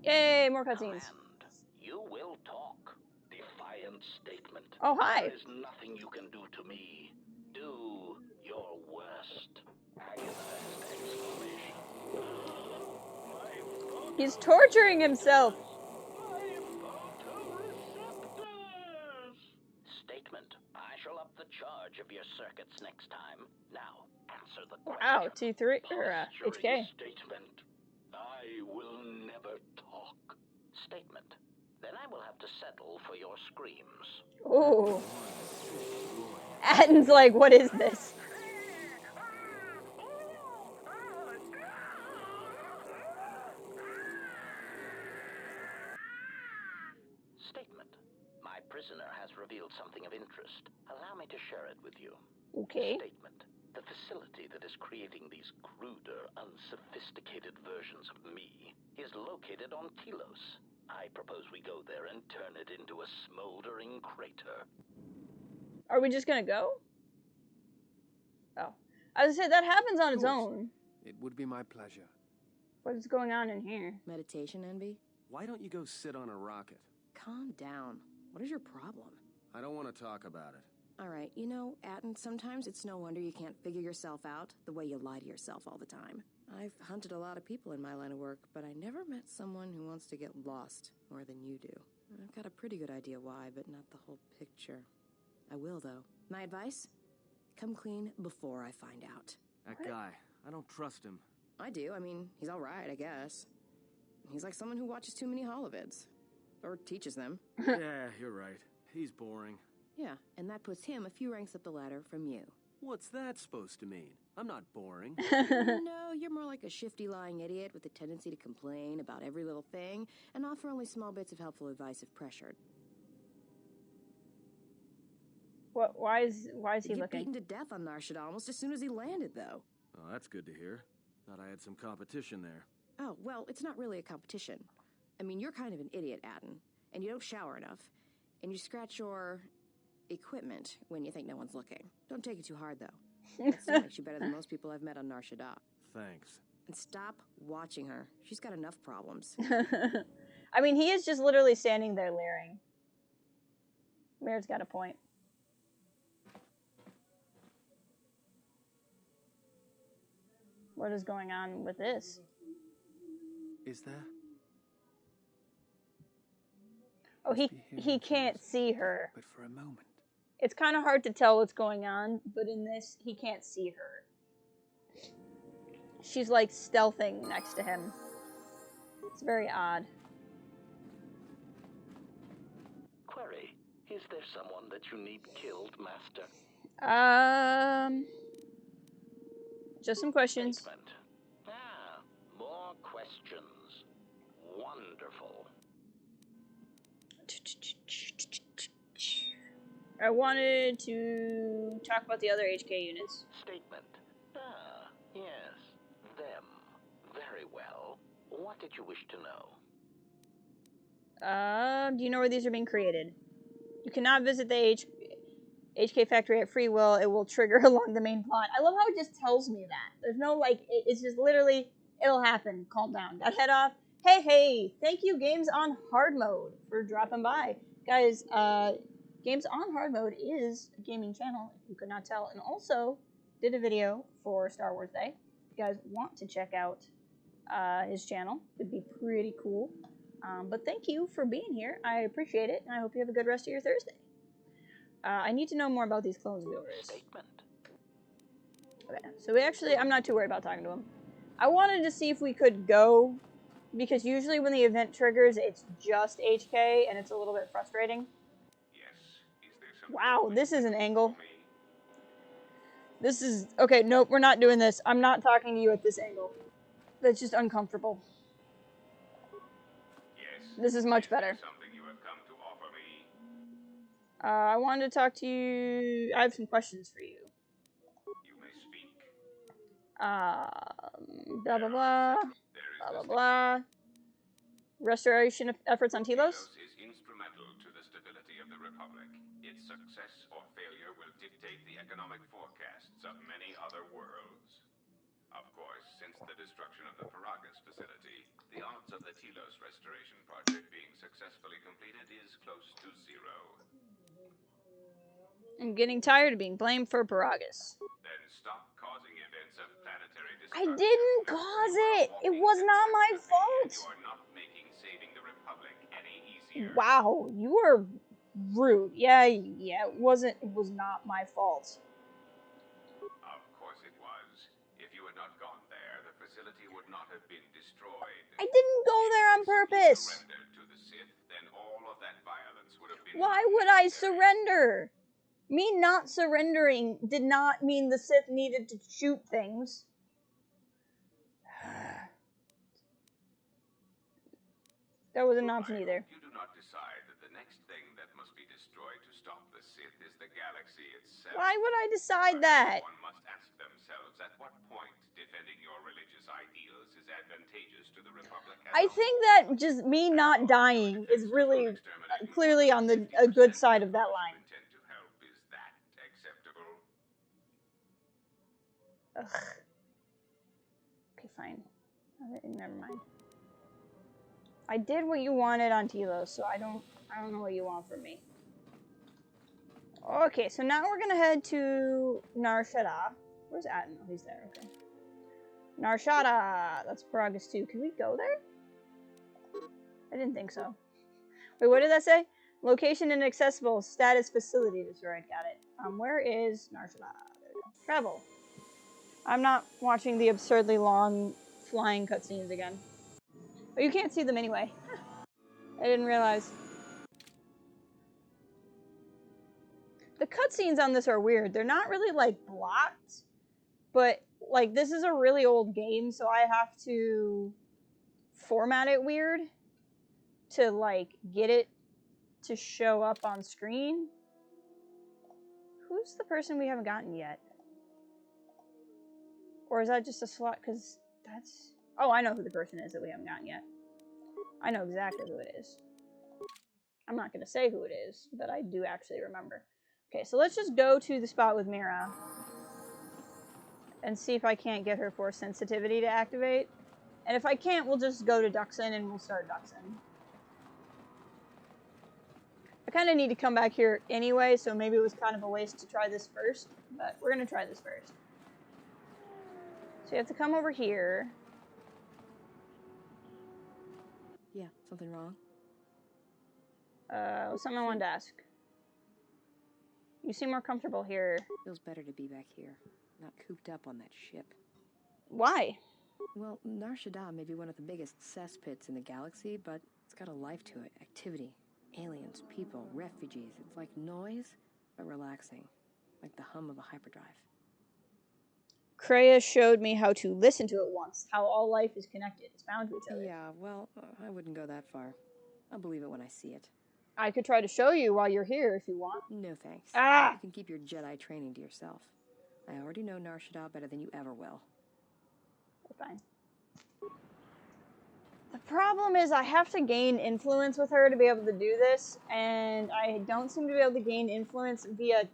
Yay, more cutscenes. You will talk. Defiant statement. Oh, hi. There is nothing you can do to me. Do your worst. Agonized exclamation. He's torturing himself. Statement. I shall up the charge of your circuits next time. Now, answer the question. Wow, 2-3 HK. Statement. I will never talk. Statement. Then I will have to settle for your screams. Ooh. Atten's like, what is this? Statement. My prisoner has revealed something of interest. Allow me to share it with you. Okay. Statement. The facility that is creating these cruder, unsophisticated versions of me is located on Telos. I propose we go there and turn it into a smoldering crater. Are we just gonna go? Oh. As I said, that happens on its own. It would be my pleasure. What is going on in here? Meditation envy? Why don't you go sit on a rocket? Calm down. What is your problem? I don't want to talk about it. All right, you know, Atten, sometimes it's no wonder you can't figure yourself out the way you lie to yourself all the time. I've hunted a lot of people in my line of work, but I never met someone who wants to get lost more than you do. I've got a pretty good idea why, but not the whole picture. I will, though. My advice? Come clean before I find out. That guy, I don't trust him. I do. I mean, he's all right, I guess. He's like someone who watches too many holovids. Or teaches them. Yeah, you're right. He's boring. Yeah, and that puts him a few ranks up the ladder from you. What's that supposed to mean? I'm not boring. No, you're more like a shifty, lying idiot with a tendency to complain about every little thing and offer only small bits of helpful advice if pressured. What? Why is he Get looking? beaten to death on Nar Shaddaa almost as soon as he landed, though. Oh, that's good to hear. Thought I had some competition there. Oh, well, it's not really a competition. I mean, you're kind of an idiot, Atten, and you don't shower enough, and you scratch your equipment when you think no one's looking. Don't take it too hard, though. That still makes you better than most people I've met on Nar Shaddaa. Thanks. And stop watching her. She's got enough problems. I mean, he is just literally standing there leering. Mir's got a point. What is going on with this? Is there? Oh, he can't see her. But for a moment. It's kind of hard to tell what's going on, but in this, he can't see her. She's like stealthing next to him. It's very odd. Query, is there someone that you need killed, Master? Just some questions. Statement. Ah, more questions. Wonderful. I wanted to talk about the other HK units. Statement. Ah, yes. Them. Very well. What did you wish to know? Do you know where these are being created? You cannot visit the HK factory at free will. It will trigger along the main plot. I love how it just tells me that. There's no, like, it's just literally, it'll happen. Calm down. Gotta head off. Hey, thank you, Games on Hard Mode, for dropping by. Guys, Games on Hard Mode is a gaming channel, if you could not tell, and also did a video for Star Wars Day. If you guys want to check out his channel, it'd be pretty cool. But thank you for being here. I appreciate it, and I hope you have a good rest of your Thursday. I need to know more about these clones of yours. Statement. Okay, so I'm not too worried about talking to him. I wanted to see if we could go, because usually when the event triggers, it's just HK, and it's a little bit frustrating. Wow, this is an angle. This is... Okay, nope, we're not doing this. I'm not talking to you at this angle. That's just uncomfortable. This is much better. I wanted to talk to you... I have some questions for you. Blah, blah, blah. Blah, blah, blah. Restoration efforts on Telos? Is instrumental to the stability of the Republic. Its success or failure will dictate the economic forecasts of many other worlds. Of course, since the destruction of the Paragus facility, the odds of the Telos restoration project being successfully completed is close to zero. I'm getting tired of being blamed for Paragus. Then stop causing events of planetary I destruction. didn't cause it! It was not my fault! You are not making saving the Republic any easier. Wow, you are rude. Yeah, it was not my fault. Of course it was. If you had not gone there, the facility would not have been destroyed. I didn't go there on purpose! Surrendered to the Sith, then all of that violence would have been... Why would I surrender? Me not surrendering did not mean the Sith needed to shoot things. That wasn't an option either. You do not decide that the next thing that must be destroyed to stop the Sith is the galaxy itself. Why would I decide that? One must ask themselves at what point defending your religious ideals is advantageous to the Republic. I think that just me not dying is really clearly on a good side of that line. Intent to help, is that acceptable? Ugh. Okay, fine. Never mind. I did what you wanted on Telos, so I don't know what you want from me. Okay, so now we're gonna head to Nar Shaddaa. Where's Atten? Oh, he's there, okay. Nar Shaddaa! That's Paragus 2. Can we go there? I didn't think so. Wait, what did that say? Location inaccessible. Status facility. That's right, got it. Where is Nar Shaddaa? There we go. Travel. I'm not watching the absurdly long flying cutscenes again. Oh, you can't see them anyway. I didn't realize. The cutscenes on this are weird. They're not really, like, blocked. But, like, this is a really old game, so I have to format it weird to, like, get it to show up on screen. Who's the person we haven't gotten yet? Or is that just a slot? Because that's... Oh, I know who the person is that we haven't gotten yet. I know exactly who it is. I'm not going to say who it is, but I do actually remember. Okay, so let's just go to the spot with Mira and see if I can't get her force sensitivity to activate. And if I can't, we'll just go to Duxn and we'll start Duxn. I kind of need to come back here anyway, so maybe it was kind of a waste to try this first, but we're going to try this first. So you have to come over here. Yeah, something wrong? Something I wanted to ask. You seem more comfortable here. Feels better to be back here, not cooped up on that ship. Why? Well, Nar Shaddaa may be one of the biggest cesspits in the galaxy, but it's got a life to it. Activity. Aliens, people, refugees. It's like noise, but relaxing. Like the hum of a hyperdrive. Kreia showed me how to listen to it once. How all life is connected. It's bound to each other. Yeah, well, I wouldn't go that far. I'll believe it when I see it. I could try to show you while you're here if you want. No thanks. Ah! You can keep your Jedi training to yourself. I already know Nar Shaddaa better than you ever will. Fine. The problem is I have to gain influence with her to be able to do this, and I don't seem to be able to gain influence via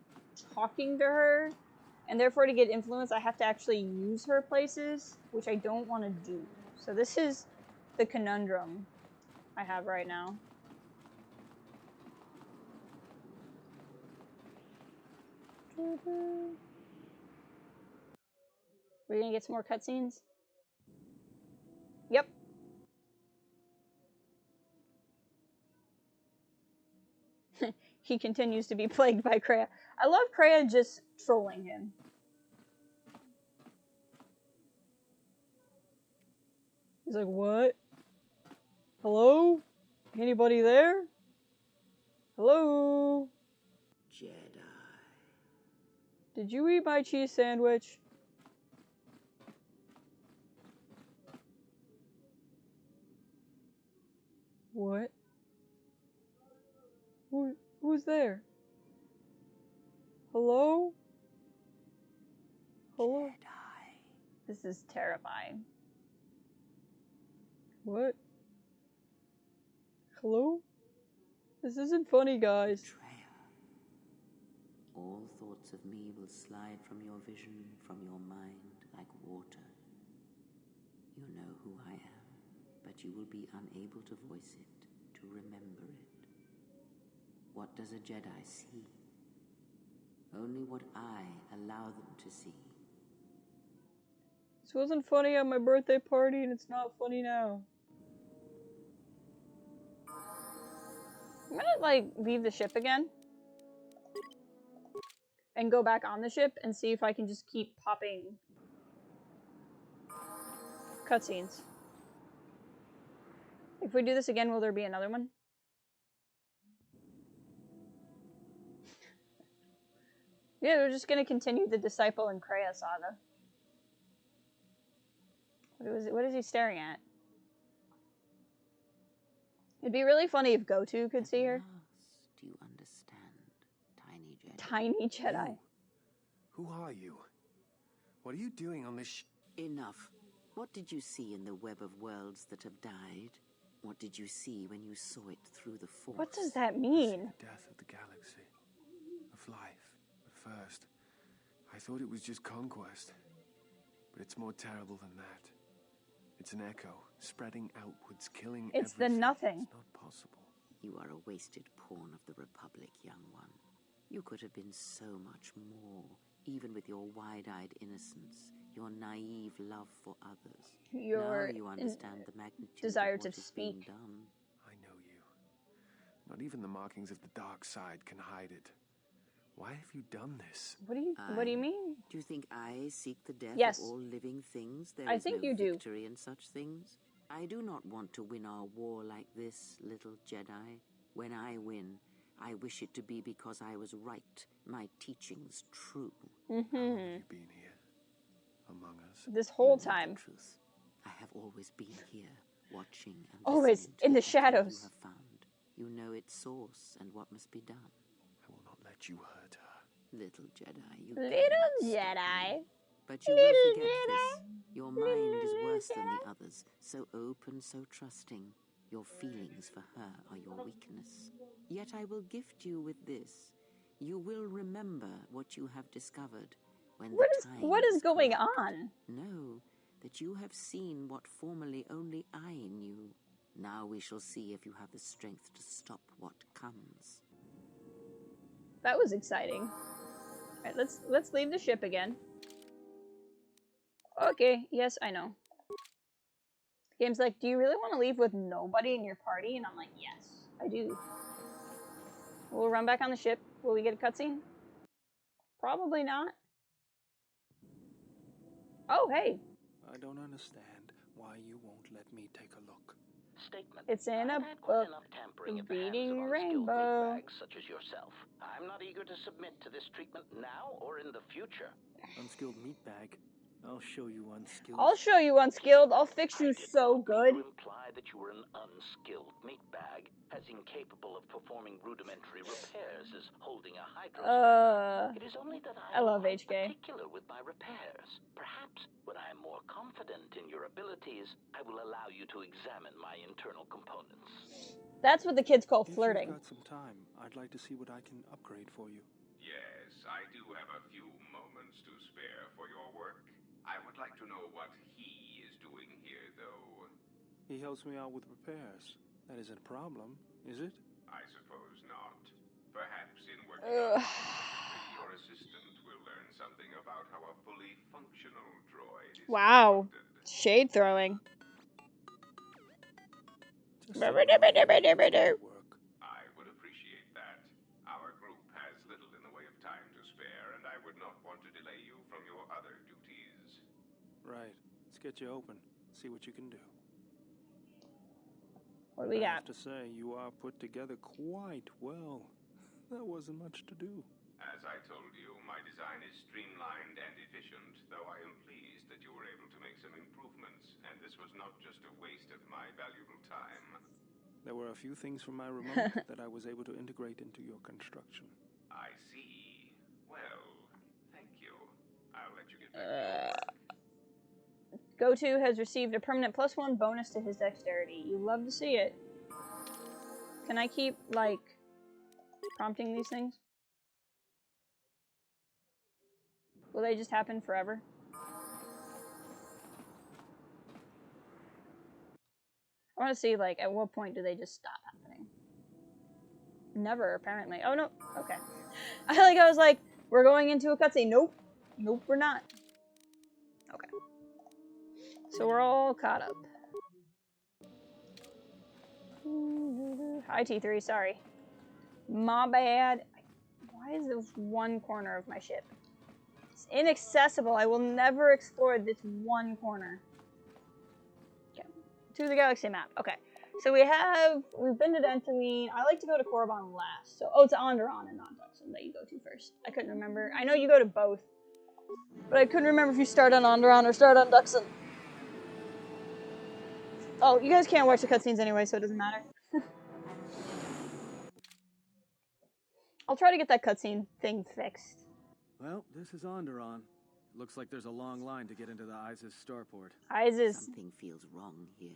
talking to her, and therefore to get influence I have to actually use her places, which I don't want to do. So this is the conundrum I have right now. We're gonna get some more cutscenes? Yep. He continues to be plagued by Kreia. I love Kreia just trolling him. He's like, what? Hello? Anybody there? Hello? Jedi. Did you eat my cheese sandwich? What? Who's there? Hello? Hello? Jedi. This is terrifying. What? Hello? This isn't funny, guys. Betrayal. All thoughts of me will slide from your vision, from your mind, like water. You know who I am, but you will be unable to voice it, to remember it. What does a Jedi see? Only what I allow them to see. This wasn't funny at my birthday party, and it's not funny now. I'm gonna, like, leave the ship again. And go back on the ship and see if I can just keep popping cutscenes. If we do this again, will there be another one? Yeah, we're just gonna continue the Disciple and Kreia saga. What is he staring at? It'd be really funny if Gotu could see her. Do you understand, tiny Jedi? Tiny Jedi. Who are you? What are you doing on this Enough. What did you see in the web of worlds that have died? What did you see when you saw it through the Force? What does that mean? The death of the galaxy. Of life. At first, I thought it was just conquest. But it's more terrible than that. It's an echo, spreading outwards, killing It's everything. the nothing. It's not possible. You are a wasted pawn of the Republic, young one. You could have been so much more, even with your wide-eyed innocence, your naive love for others. Your now you understand the magnitude desire of what to is being speak. done. I know you. Not even the markings of the dark side can hide it. Why have you done this? What do you mean? Do you think I seek the death Yes. of all living things? There I is think no you do. victory in such things. I do not want to win our war like this, little Jedi. When I win, I wish it to be because I was right, my teachings true. How long have you been here? Among us? This whole You know time. the truth. I have always been here, watching and Always listening to in the everything shadows. you have found. You know its source and what must be done. I will not let you hurt her. Little Jedi, you Little cannot stop Jedi. me. But you will forget this. Your mind is worse than the others, so open, so trusting. Your feelings for her are your weakness. Yet I will gift you with this. You will remember what you have discovered when the time What is going correct. on? Know that you have seen what formerly only I knew. Now we shall see if you have the strength to stop what comes. That was exciting. Alright, let's leave the ship again. Okay, yes, I know. The game's like, do you really want to leave with nobody in your party? And I'm like, yes, I do. We'll run back on the ship. Will we get a cutscene? Probably not. Oh, hey. I don't understand why you won't let me take a look. Statement. It's in a I've had quite book. enough tampering at the Reading hands of unskilled Rainbow. meatbags such as yourself. I'm not eager to submit to this treatment now or in the future. Unskilled meatbag. I'll show you unskilled. I'll show you unskilled. I'll fix you so good. To imply that you were an unskilled meatbag, as incapable of performing rudimentary repairs as holding a hydroscope. It is only that I love HK. particular with my repairs. Perhaps when I am more confident in your abilities, I will allow you to examine my internal components. That's what the kids call If flirting. you've got some time, I'd like to see what I can upgrade for you. Yes, I do have a few moments to spare for your work. I would like to know what he is doing here, though. He helps me out with repairs. That isn't a problem, is it? I suppose not. Perhaps in working out your assistant will learn something about how a fully functional droid is Wow. constructed. Shade throwing. Just so you know, work. I would appreciate that. Our group has little in the way of time to spare, and I would not want to delay you from your other duties. Right. Let's get you open. See what you can do. What do we I got? have to say, you are put together quite well. There wasn't much to do. As I told you, my design is streamlined and efficient, though I am pleased that you were able to make some improvements, and this was not just a waste of my valuable time. There were a few things from my remote that I was able to integrate into your construction. I see. Well, thank you. I'll let you get back to your work. KotOR has received a permanent +1 bonus to his dexterity. You love to see it. Can I keep, like, prompting these things? Will they just happen forever? I want to see, like, at what point do they just stop happening? Never, apparently. Oh, no. Okay. I was like, we're going into a cutscene. Nope. Nope, we're not. Okay. So we're all caught up. Hi, T3, sorry. My bad. Why is this one corner of my ship? It's inaccessible. I will never explore this one corner. Okay. To the galaxy map. Okay. So we've been to Dantooine. I like to go to Korriban last. So, it's Onderon and not Duxn that you go to first. I couldn't remember. I know you go to both. But I couldn't remember if you start on Onderon or start on Duxn. Oh, you guys can't watch the cutscenes anyway, so it doesn't matter. I'll try to get that cutscene thing fixed. Well, this is Onderon. Looks like there's a long line to get into the Isis starport. Isis. Something feels wrong here.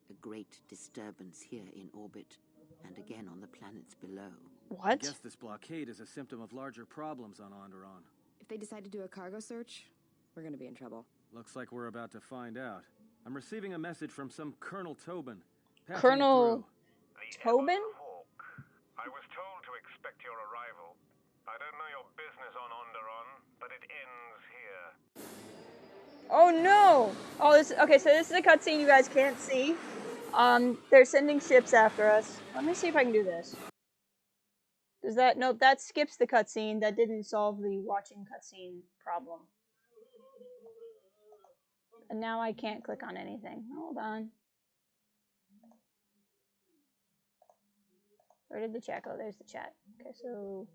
A great disturbance here in orbit, and again on the planets below. What? I guess this blockade is a symptom of larger problems on Onderon. If they decide to do a cargo search, we're gonna be in trouble. Looks like we're about to find out. I'm receiving a message from some Colonel Tobin. Passing Colonel Tobin? Hawk. I was told to expect your arrival. I don't know your business on Onderon, but it ends here. Oh no! Oh, this okay. So this is a cutscene you guys can't see. They're sending ships after us. Let me see if I can do this. Does that? Nope. That skips the cutscene. That didn't solve the watching cutscene problem. And now I can't click on anything. Hold on. Where did the chat go? There's the chat. Okay, so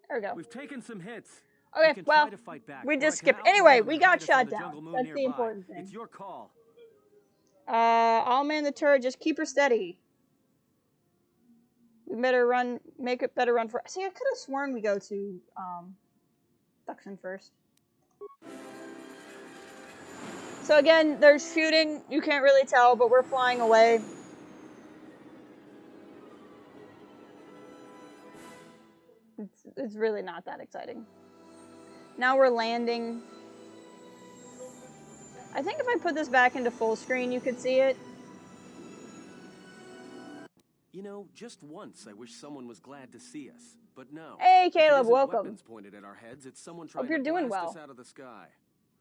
there we go. We've taken some hits. Okay, well, we just skipped. Anyway, we got shot down. That's the important thing. It's your call. I'll man the turret. Just keep her steady. We better run. Make it better run for. See, I could have sworn we go to Duxn first. So again, there's shooting. You can't really tell, but we're flying away. It's really not that exciting. Now we're landing. I think if I put this back into full screen, you could see it. You know, just once I wish someone was glad to see us, but no. Hey, Caleb, welcome. Weapons pointed at our heads. It's someone trying Hope you're to doing blast well. us out of the sky.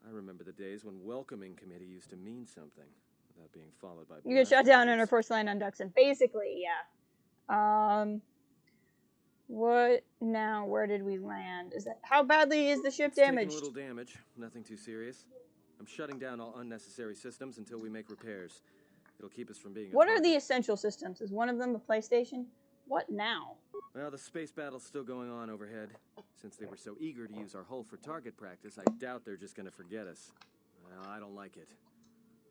I remember the days when welcoming committee used to mean something, without being followed by. You get shot down in our first land on Duxn. Basically, yeah. What now? Where did we land? Is that how badly is the ship damaged? A little damage, nothing too serious. I'm shutting down all unnecessary systems until we make repairs. It'll keep us from being. What are the essential systems? Is one of them the PlayStation? What now? Well, the space battle's still going on overhead. Since they were so eager to use our hull for target practice, I doubt they're just gonna forget us. Well, I don't like it.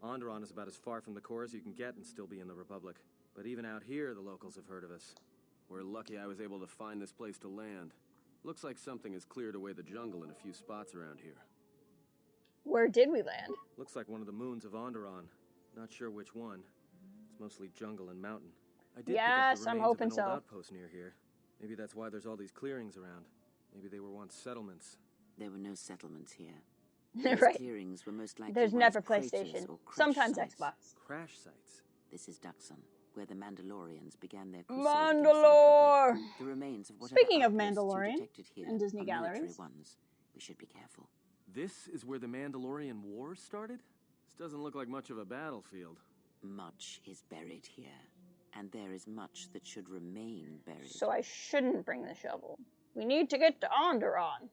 Onderon is about as far from the core as you can get and still be in the Republic. But even out here, the locals have heard of us. We're lucky I was able to find this place to land. Looks like something has cleared away the jungle in a few spots around here. Where did we land? Looks like one of the moons of Onderon. Not sure which one. It's mostly jungle and mountain. I did pick up the remains of an old outpost near here. Maybe that's why there's all these clearings around. Maybe they were once settlements. There were no settlements here. Right. Clearings were most likely There's never PlayStation. Sometimes sites. Xbox. Crash sites. This is Duxn, where the Mandalorians began their crusade Mandalore! against the remains of whatever Speaking of outposts you Mandalorian detected here and Disney are galleries. military ones. We should be careful. This is where the Mandalorian Wars started? This doesn't look like much of a battlefield. Much is buried here, and there is much that should remain buried. So I shouldn't bring the shovel. We need to get to Onderon.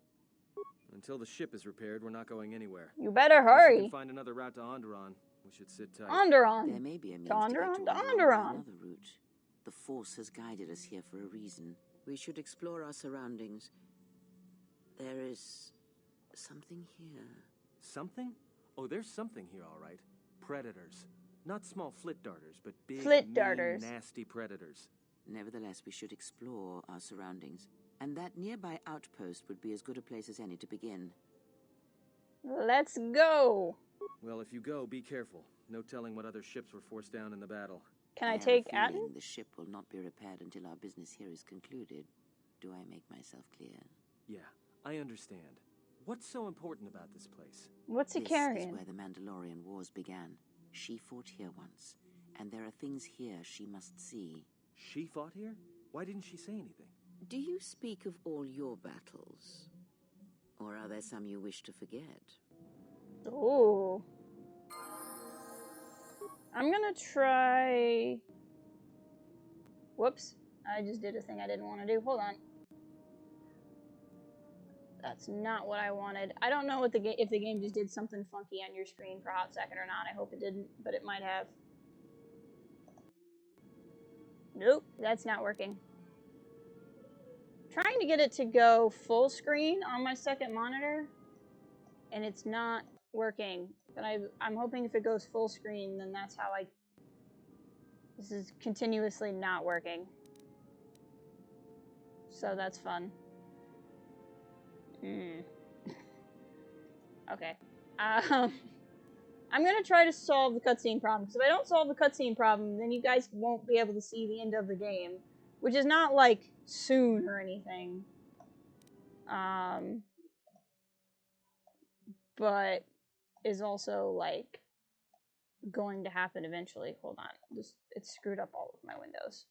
Until the ship is repaired, we're not going anywhere. You better If we hurry. can find another route to Onderon. We should sit tight. Onderon. There may be a means to to get Onderon. to To Onderon by Onderon. another route. The Force has guided us here for a reason. We should explore our surroundings. There is something here. Something? Oh, there's something here, all right. Predators. Not small flit darters, but big, Flit mean, darters. nasty predators. Nevertheless, we should explore our surroundings. And that nearby outpost would be as good a place as any to begin. Let's go. Well, if you go, be careful. No telling what other ships were forced down in the battle. Can I have a take feeling Atten? the ship will not be repaired until our business here is concluded. Do I make myself clear? Yeah, I understand. What's so important about this place? What's he This carrying? is where the Mandalorian Wars began. She fought here once, and there are things here she must see. She fought here? Why didn't she say anything? Do you speak of all your battles? Or are there some you wish to forget? Ooh. I'm gonna try... Whoops. I just did a thing I didn't want to do. Hold on. That's not what I wanted. I don't know what if the game just did something funky on your screen for a hot second or not. I hope it didn't, but it might have. Nope, that's not working. Trying to get it to go full screen on my second monitor, and it's not working. But I'm hoping if it goes full screen, then that's how I... This is continuously not working. So that's fun. Okay. I'm gonna try to solve the cutscene problem, because if I don't solve the cutscene problem, then you guys won't be able to see the end of the game, which is not like soon or anything. But is also like going to happen eventually. Hold on. It screwed up all of my windows.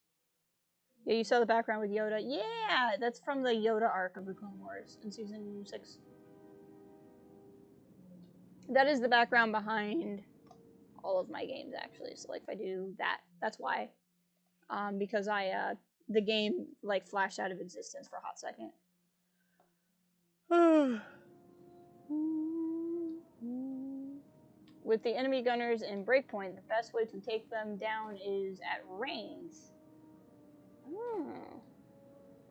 Yeah, you saw the background with Yoda. Yeah, that's from the Yoda arc of the Clone Wars in season 6. That is the background behind all of my games, actually. So, like, if I do that, that's why. Because the game, like, flashed out of existence for a hot second. With the enemy gunners in Breakpoint, the best way to take them down is at range.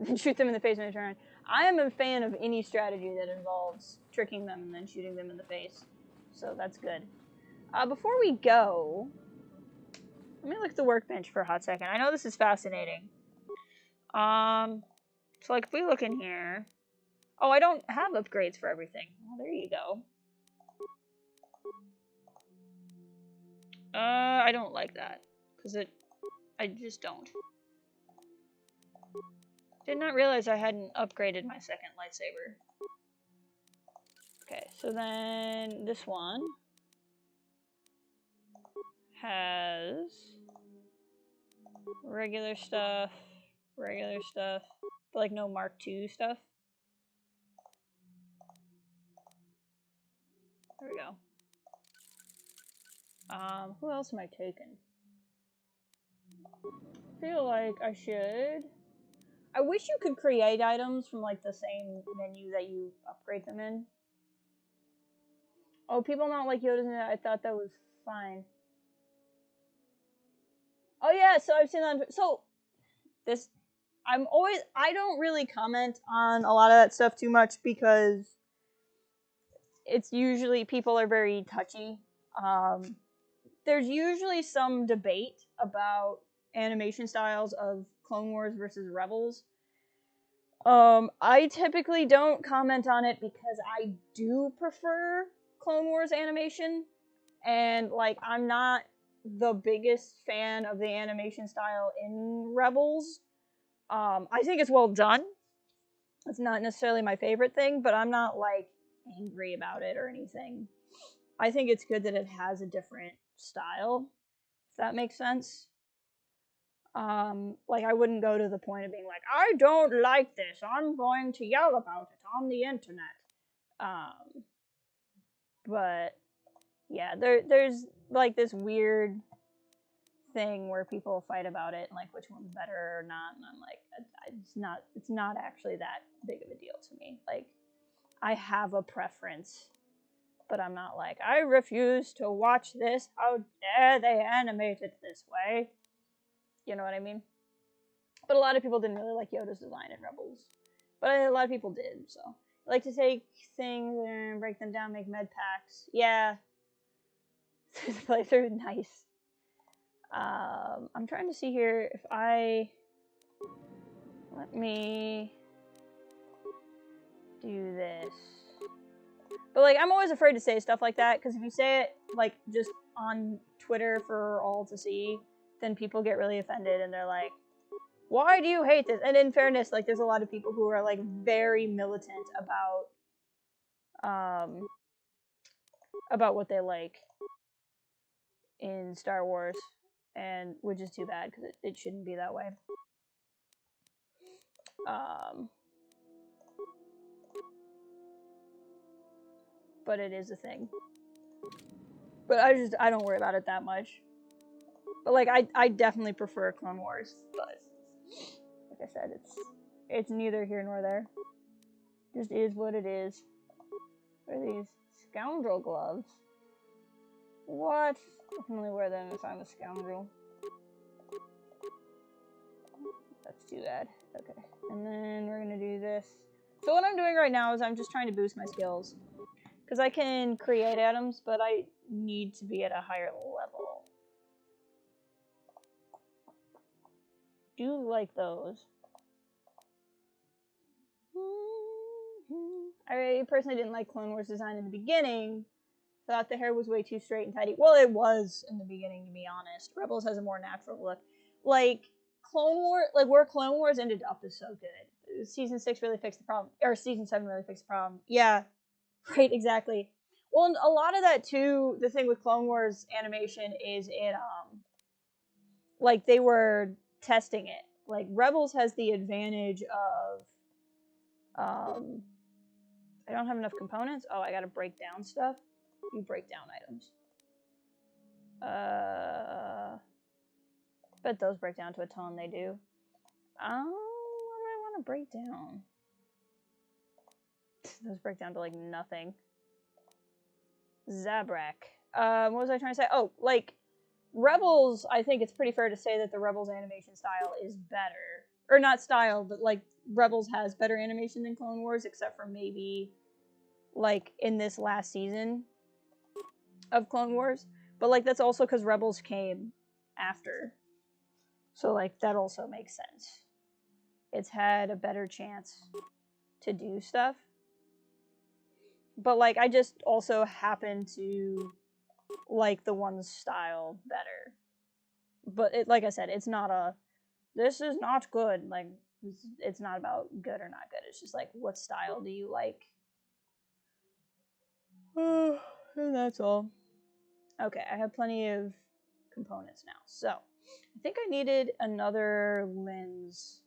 Then shoot them in the face when they turn around. I am a fan of any strategy that involves tricking them and then shooting them in the face. So that's good. Before we go, let me look at the workbench for a hot second. I know this is fascinating. So like if we look in here, oh, I don't have upgrades for everything. Well, there you go. I don't like that because I just don't. Did not realize I hadn't upgraded my second lightsaber. Okay, so then this one has regular stuff, but like no Mark II stuff. There we go. Who else am I taking? I feel like I should. I wish you could create items from like the same menu that you upgrade them in. Oh, people not like Yoda's in it. I thought that was fine. Oh yeah, so I've seen that. So this, I don't really comment on a lot of that stuff too much because it's usually people are very touchy. There's usually some debate about animation styles of Clone Wars versus Rebels. I typically don't comment on it because I do prefer Clone Wars animation, and like I'm not the biggest fan of the animation style in Rebels. I think it's well done. It's not necessarily my favorite thing, but I'm not like angry about it or anything. I think it's good that it has a different style, if that makes sense. Like I wouldn't go to the point of being like, I don't like this, I'm going to yell about it on the internet. But yeah, there's like this weird thing where people fight about it and like which one's better or not, and I'm like, it's not actually that big of a deal to me. Like I have a preference, but I'm not like, I refuse to watch this, how dare they animate it this way. You know what I mean? But a lot of people didn't really like Yoda's design in Rebels. But a lot of people did, so. I like to take things and break them down, make med packs. Yeah. This place are nice. I'm trying to see here if let me do this. But like, I'm always afraid to say stuff like that, because if you say it like just on Twitter for all to see, then people get really offended and they're like, why do you hate this? And in fairness, like there's a lot of people who are like very militant about what they like in Star Wars, and which is too bad because it shouldn't be that way. But it is a thing. But I don't worry about it that much. But like I definitely prefer Clone Wars, but like I said, it's neither here nor there. Just is what it is. What are these? Scoundrel gloves? What? I can only wear them if I'm a scoundrel. That's too bad. Okay. And then we're gonna do this. So what I'm doing right now is I'm just trying to boost my skills. Because I can create items, but I need to be at a higher level. Do like those. I personally didn't like Clone Wars design in the beginning. Thought the hair was way too straight and tidy. Well, it was in the beginning, to be honest. Rebels has a more natural look. Like, where Clone Wars ended up is so good. Season 6 really fixed the problem. Or Season 7 really fixed the problem. Yeah, right, exactly. Well, and a lot of that too, the thing with Clone Wars animation is it like they were testing it. Like Rebels has the advantage of I don't have enough components. Oh, I gotta break down stuff. You break down items. Bet those break down to a ton. They do. What do I want to break down? Those break down to like nothing. Zabrak. What was I trying to say? Oh, like Rebels. I think it's pretty fair to say that the Rebels animation style is better, or not style, but like Rebels has better animation than Clone Wars, except for maybe like in this last season of Clone Wars. But like that's also because Rebels came after. So, like, that also makes sense. It's had a better chance to do stuff. But, like, I just also happen to like the one's style better. But, like I said, it's not a, this is not good. Like, it's not about good or not good. It's just, like, what style do you like? And that's all. Okay, I have plenty of components now. So, I think I needed another lens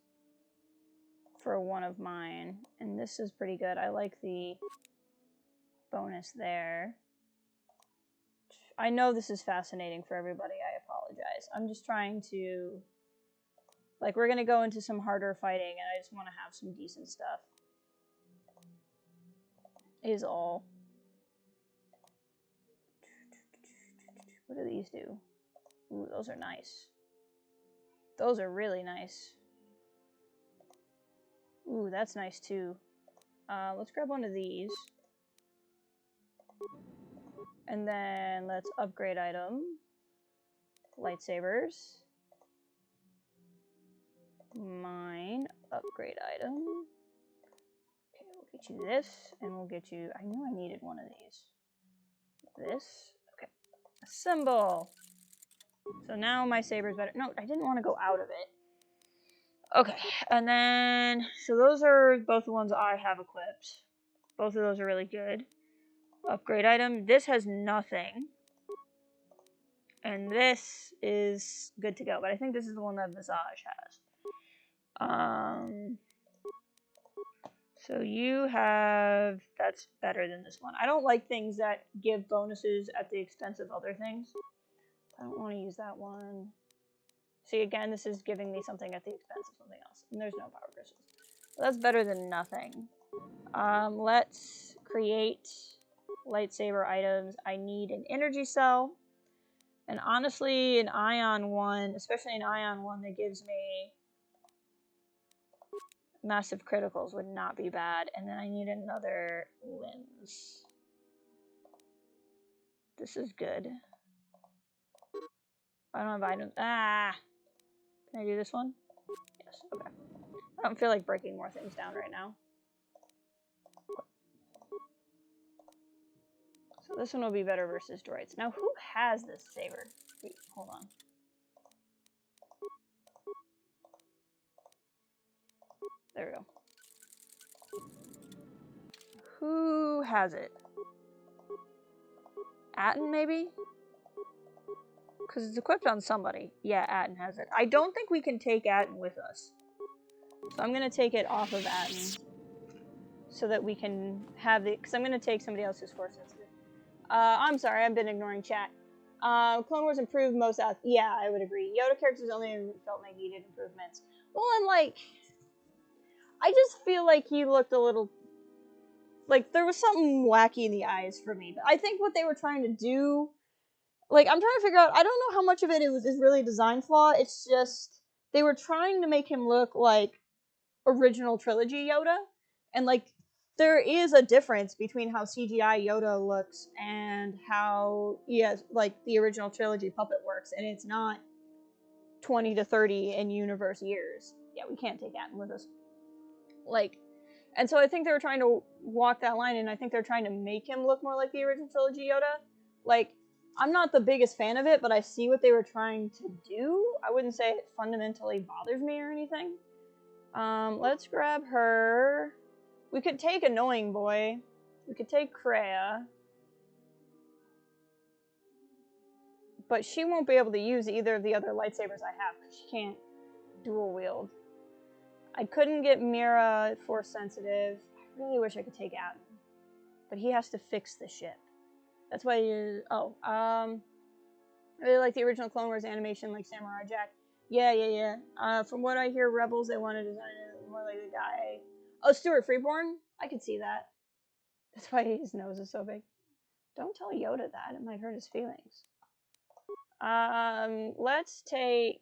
for one of mine, and this is pretty good. I like the bonus there. I know this is fascinating for everybody. I apologize. I'm just trying to, like, we're gonna go into some harder fighting, and I just want to have some decent stuff. Is all. What do these do? Ooh, those are nice. Those are really nice. Ooh, that's nice too. Let's grab one of these. And then let's upgrade item. Lightsabers. Mine. Upgrade item. Okay, we'll get you this, and we'll get you... I knew I needed one of these. This. Okay. Assemble! So now my saber's better. No, I didn't want to go out of it. Okay, and then... So those are both the ones I have equipped. Both of those are really good. Upgrade item. This has nothing. And this is good to go. But I think this is the one that Visage has. So you have... That's better than this one. I don't like things that give bonuses at the expense of other things. I don't want to use that one. See, again, this is giving me something at the expense of something else. And there's no power crystals. So that's better than nothing. Let's create lightsaber items. I need an energy cell. And honestly, an ion one, especially an ion one that gives me massive criticals would not be bad. And then I need another lens. This is good. I don't have items. Ah! Can I do this one? Yes, okay. I don't feel like breaking more things down right now. So this one will be better versus droids. Now, who has this saber? Wait, hold on. There we go. Who has it? Atten, maybe? Because it's equipped on somebody. Yeah, Atten has it. I don't think we can take Atten with us. So I'm going to take it off of Atten. So that we can have the... Because I'm going to take somebody else's force sensitive. I'm sorry, I've been ignoring chat. Clone Wars improved most out. Yeah, I would agree. Yoda characters only felt like needed improvements. Well, and like... I just feel like he looked a little... Like, there was something wacky in the eyes for me. But I think what they were trying to do... Like, I'm trying to figure out... I don't know how much of it is really a design flaw. It's just... They were trying to make him look like original trilogy Yoda. And, like, there is a difference between how CGI Yoda looks and how, like, the original trilogy puppet works. And it's not 20 to 30 in-universe years. Yeah, we can't take Atten with us. Like... And so I think they were trying to walk that line, and I think they're trying to make him look more like the original trilogy Yoda. Like, I'm not the biggest fan of it, but I see what they were trying to do. I wouldn't say it fundamentally bothers me or anything. Let's grab her. We could take Annoying Boy. We could take Kreia. But she won't be able to use either of the other lightsabers I have because she can't dual wield. I couldn't get Mira force sensitive. I really wish I could take Adam. But he has to fix the ship. That's why you... Oh, I really like the original Clone Wars animation, like Samurai Jack. Yeah. From what I hear, Rebels, they want to design it more like the guy... Oh, Stuart Freeborn? I could see that. That's why his nose is so big. Don't tell Yoda that. It might hurt his feelings. Let's take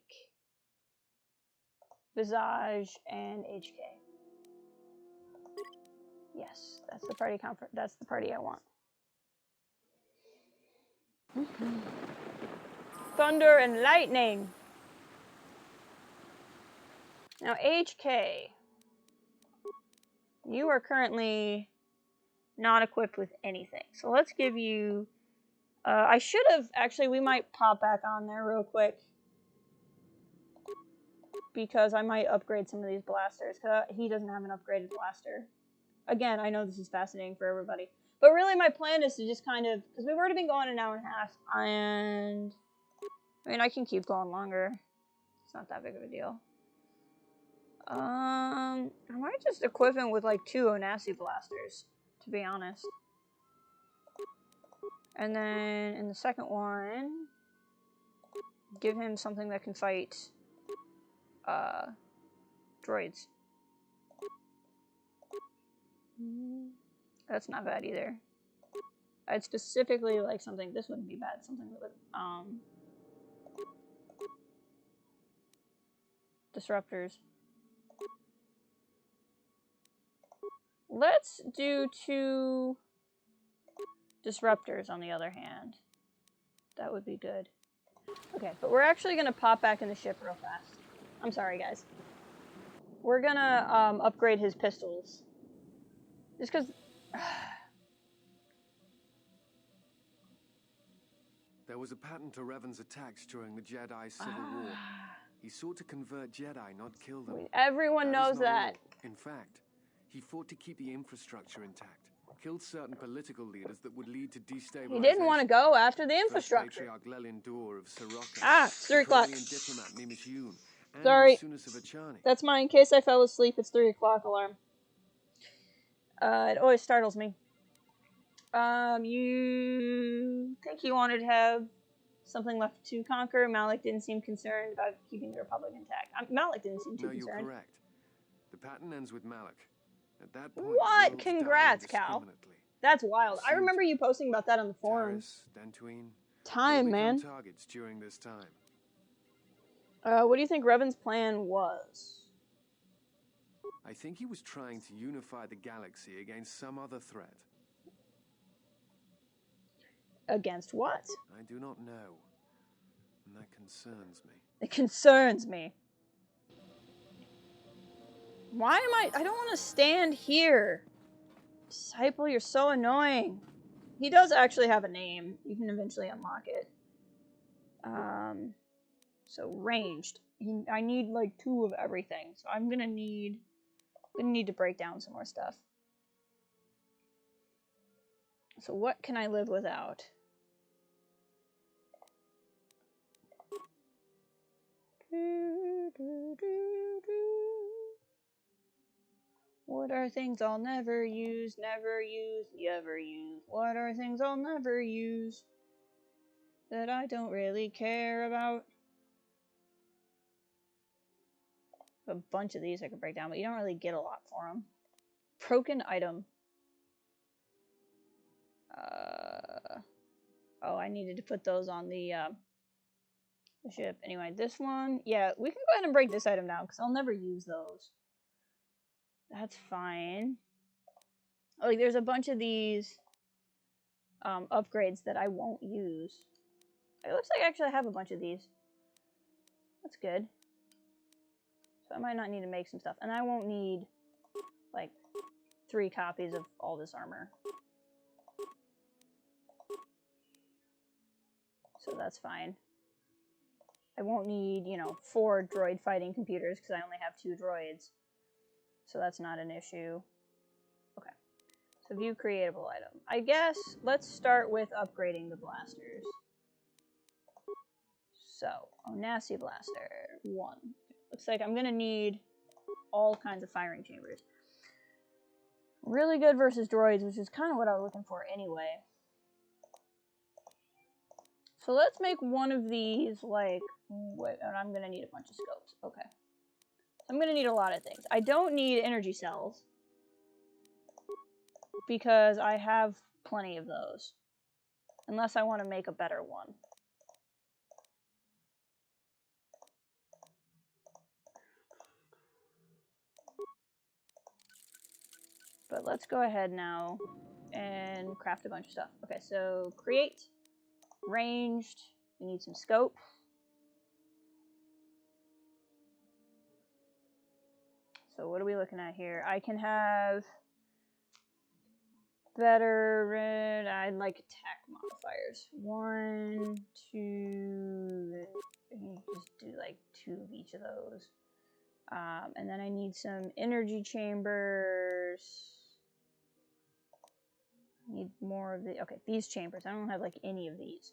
Visage and HK. Yes, that's the party that's the party I want. Thunder and lightning. Now HK, you are currently not equipped with anything. So let's give you I should have actually, we might pop back on there real quick because I might upgrade some of these blasters because he doesn't have an upgraded blaster. Again, I know this is fascinating for everybody. But really my plan is to just kind of... Because we've already been going an hour and a half. And... I mean, I can keep going longer. It's not that big of a deal. I might just equip him with like 2 Onasi blasters. To be honest. And then in the second one... Give him something that can fight... droids. That's not bad either. I'd specifically like something, this wouldn't be bad, something that would, disruptors. Let's do 2 disruptors on the other hand. That would be good. Okay, but we're actually gonna pop back in the ship real fast. I'm sorry, guys. We're gonna, upgrade his pistols. Just because... There was a pattern to Revan's attacks during the Jedi Civil War. He sought to convert Jedi, not kill them. Everyone knows that. In fact, he fought to keep the infrastructure intact. Killed certain political leaders that would lead to destabilization. He didn't want to go after the infrastructure. Patriarch Lelin Dur of Sirocco, it's 3 o'clock. Diplomat Mimish Yoon, and Sorry. Of That's mine. In case I fell asleep, it's 3 o'clock alarm. It always startles me. You think he wanted to have something left to conquer? Malik didn't seem concerned about keeping the Republic intact. Malik didn't seem too concerned. No, you're correct. The pattern ends with Malik. At that point, what? Congrats, Cal. That's wild. I remember you posting about that on the forums. Time, man. Targets during this time. What do you think Revan's plan was? I think he was trying to unify the galaxy against some other threat. Against what? I do not know. And that concerns me. It concerns me. Why am I don't want to stand here. Disciple, you're so annoying. He does actually have a name. You can eventually unlock it. So ranged. I need like 2 of everything. So I'm gonna need to break down some more stuff. So what can I live without? What are things I'll never use, ever use? What are things I'll never use that I don't really care about? A bunch of these I could break down, but you don't really get a lot for them. Broken item. Oh, I needed to put those on the ship. Anyway, this one, yeah, we can go ahead and break this item down because I'll never use those. That's fine. Like, there's a bunch of these upgrades that I won't use. It looks like I actually have a bunch of these. That's good. So I might not need to make some stuff. And I won't need, like, 3 copies of all this armor. So that's fine. I won't need, 4 droid fighting computers because I only have 2 droids. So that's not an issue. Okay. So view creatable item. I guess let's start with upgrading the blasters. So, Onasi Blaster, 1. Looks like I'm gonna need all kinds of firing chambers. Really good versus droids, which is kind of what I was looking for anyway. So let's make one of these, like, wait, and I'm gonna need a bunch of scopes. Okay. I'm gonna need a lot of things. I don't need energy cells, because I have plenty of those. Unless I want to make a better one. But let's go ahead now and craft a bunch of stuff. Okay, so create, ranged, we need some scope. So what are we looking at here? I can have better, I'd like attack modifiers. 1, 2, just do like 2 of each of those. And then I need some energy chambers. Need more of the, okay, these chambers. I don't have like any of these.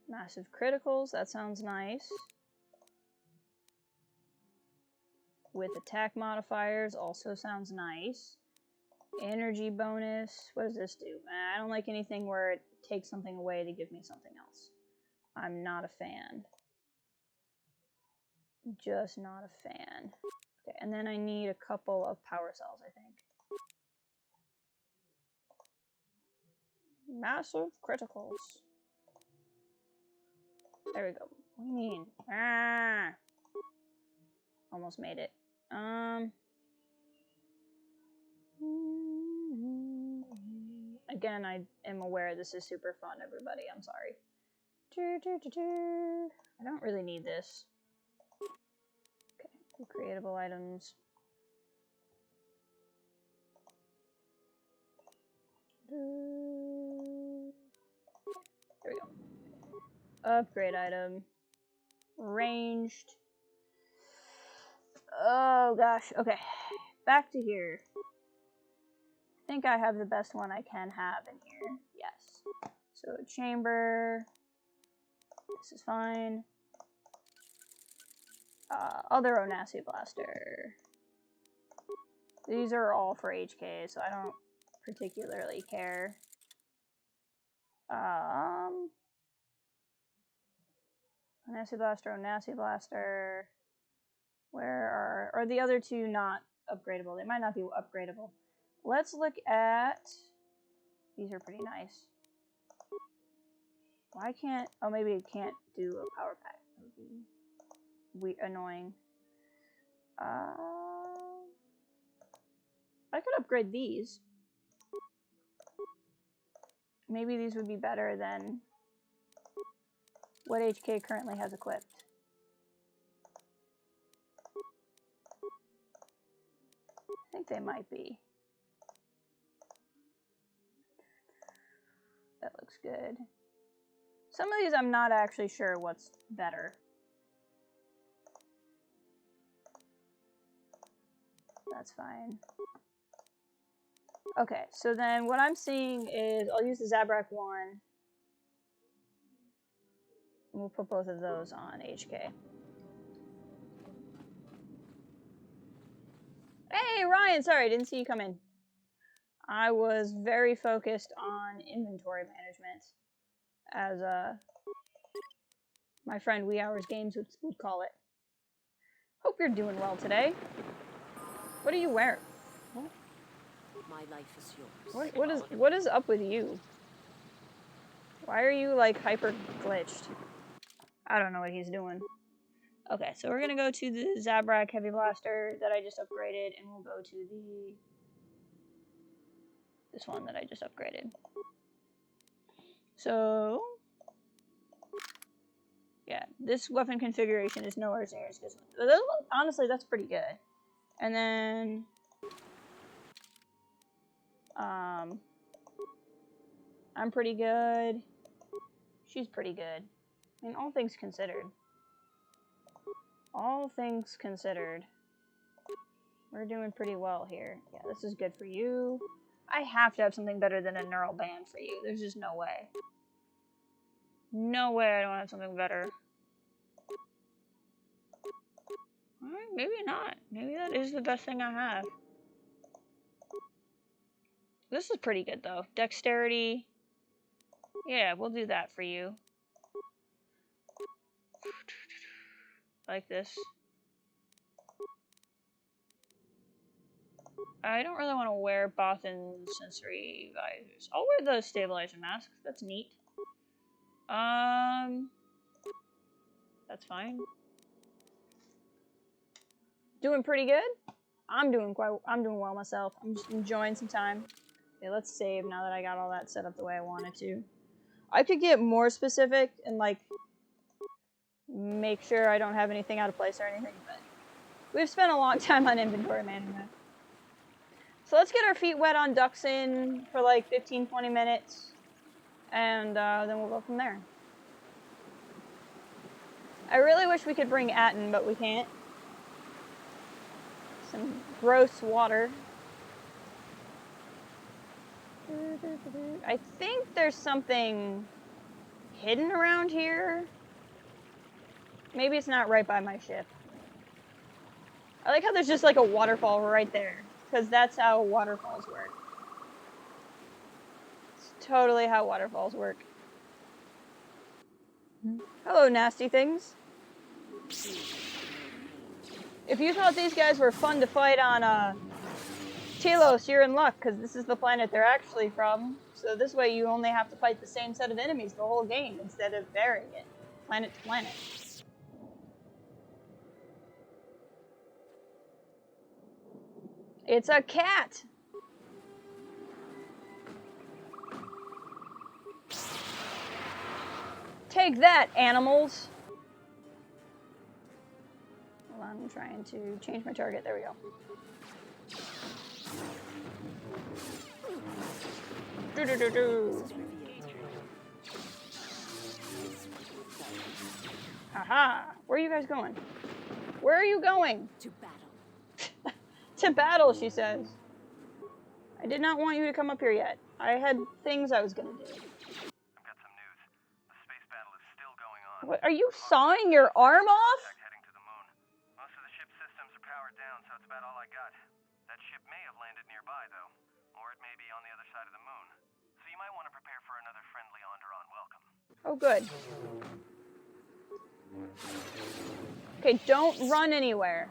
Massive criticals, that sounds nice. With attack modifiers, also sounds nice. Energy bonus, what does this do? I don't like anything where it takes something away to give me something else. I'm not a fan. Just not a fan. Okay, and then I need a couple of power cells, I think. Massive criticals. There we go. What do you mean? Ah! Almost made it. Again, I am aware this is super fun, everybody. I'm sorry. I don't really need this. Okay, creatable items. There we go. Upgrade item. Ranged. Oh gosh, okay. Back to here. I think I have the best one I can have in here. Yes. So chamber. This is fine. Other Onasi Blaster. These are all for HK, so I don't particularly care. Onasi Blaster. Where are the other two not upgradable? They might not be upgradable. Let's look at, these are pretty nice. Why can't, oh maybe it can't do a power pack. That would be annoying. I could upgrade these. Maybe these would be better than what HK currently has equipped. I think they might be. That looks good. Some of these I'm not actually sure what's better. That's fine. Okay, so then what I'm seeing is I'll use the Zabrak one. We'll put both of those on HK. Hey, Ryan! Sorry, I didn't see you come in. I was very focused on inventory management, as my friend Wee Hours Games would call it. Hope you're doing well today. What are you wearing? What? My life is yours. What is up with you? Why are you like hyper glitched? I don't know what he's doing. Okay, so we're gonna go to the Zabrak Heavy Blaster that I just upgraded, and we'll go to this one that I just upgraded. So yeah, this weapon configuration is nowhere near as good. Honestly, that's pretty good. And then I'm pretty good. She's pretty good. I mean, all things considered. All things considered. We're doing pretty well here. Yeah, this is good for you. I have to have something better than a neural band for you. There's just no way. No way I don't have something better. Alright, maybe not. Maybe that is the best thing I have. This is pretty good, though. Dexterity. Yeah, we'll do that for you. Like this. I don't really want to wear Bothan sensory visors. I'll wear the stabilizer mask. That's neat. That's fine. Doing pretty good. I'm doing well myself. I'm just enjoying some time. Okay, let's save now that I got all that set up the way I wanted to. I could get more specific and like make sure I don't have anything out of place or anything, but we've spent a long time on inventory management. So let's get our feet wet on Duxn for like 15-20 minutes, and then we'll go from there. I really wish we could bring Atten, but we can't. Some gross water. I think there's something hidden around here. Maybe it's not right by my ship. I like how there's just like a waterfall right there, because that's how waterfalls work. It's totally how waterfalls work. Hello, nasty things. If you thought these guys were fun to fight on Telos, you're in luck, because this is the planet they're actually from. So this way you only have to fight the same set of enemies the whole game, instead of varying it, planet to planet. It's a cat! Take that, animals! Hold on, I'm trying to change my target. There we go. Do-do-do-do. Haha! Where are you guys going? Where are you going? To battle. To battle, she says. I did not want you to come up here yet. I had things I was gonna do. I've got some news. The space battle is still going on. What, are you sawing your arm off? Heading to the moon. Most of the ship's systems are powered down, so it's about all I got. That ship may have landed nearby, though. Or it may be on the other side of the moon. So you might want to prepare for another friendly Onderon welcome. Oh, good. Okay, don't run anywhere.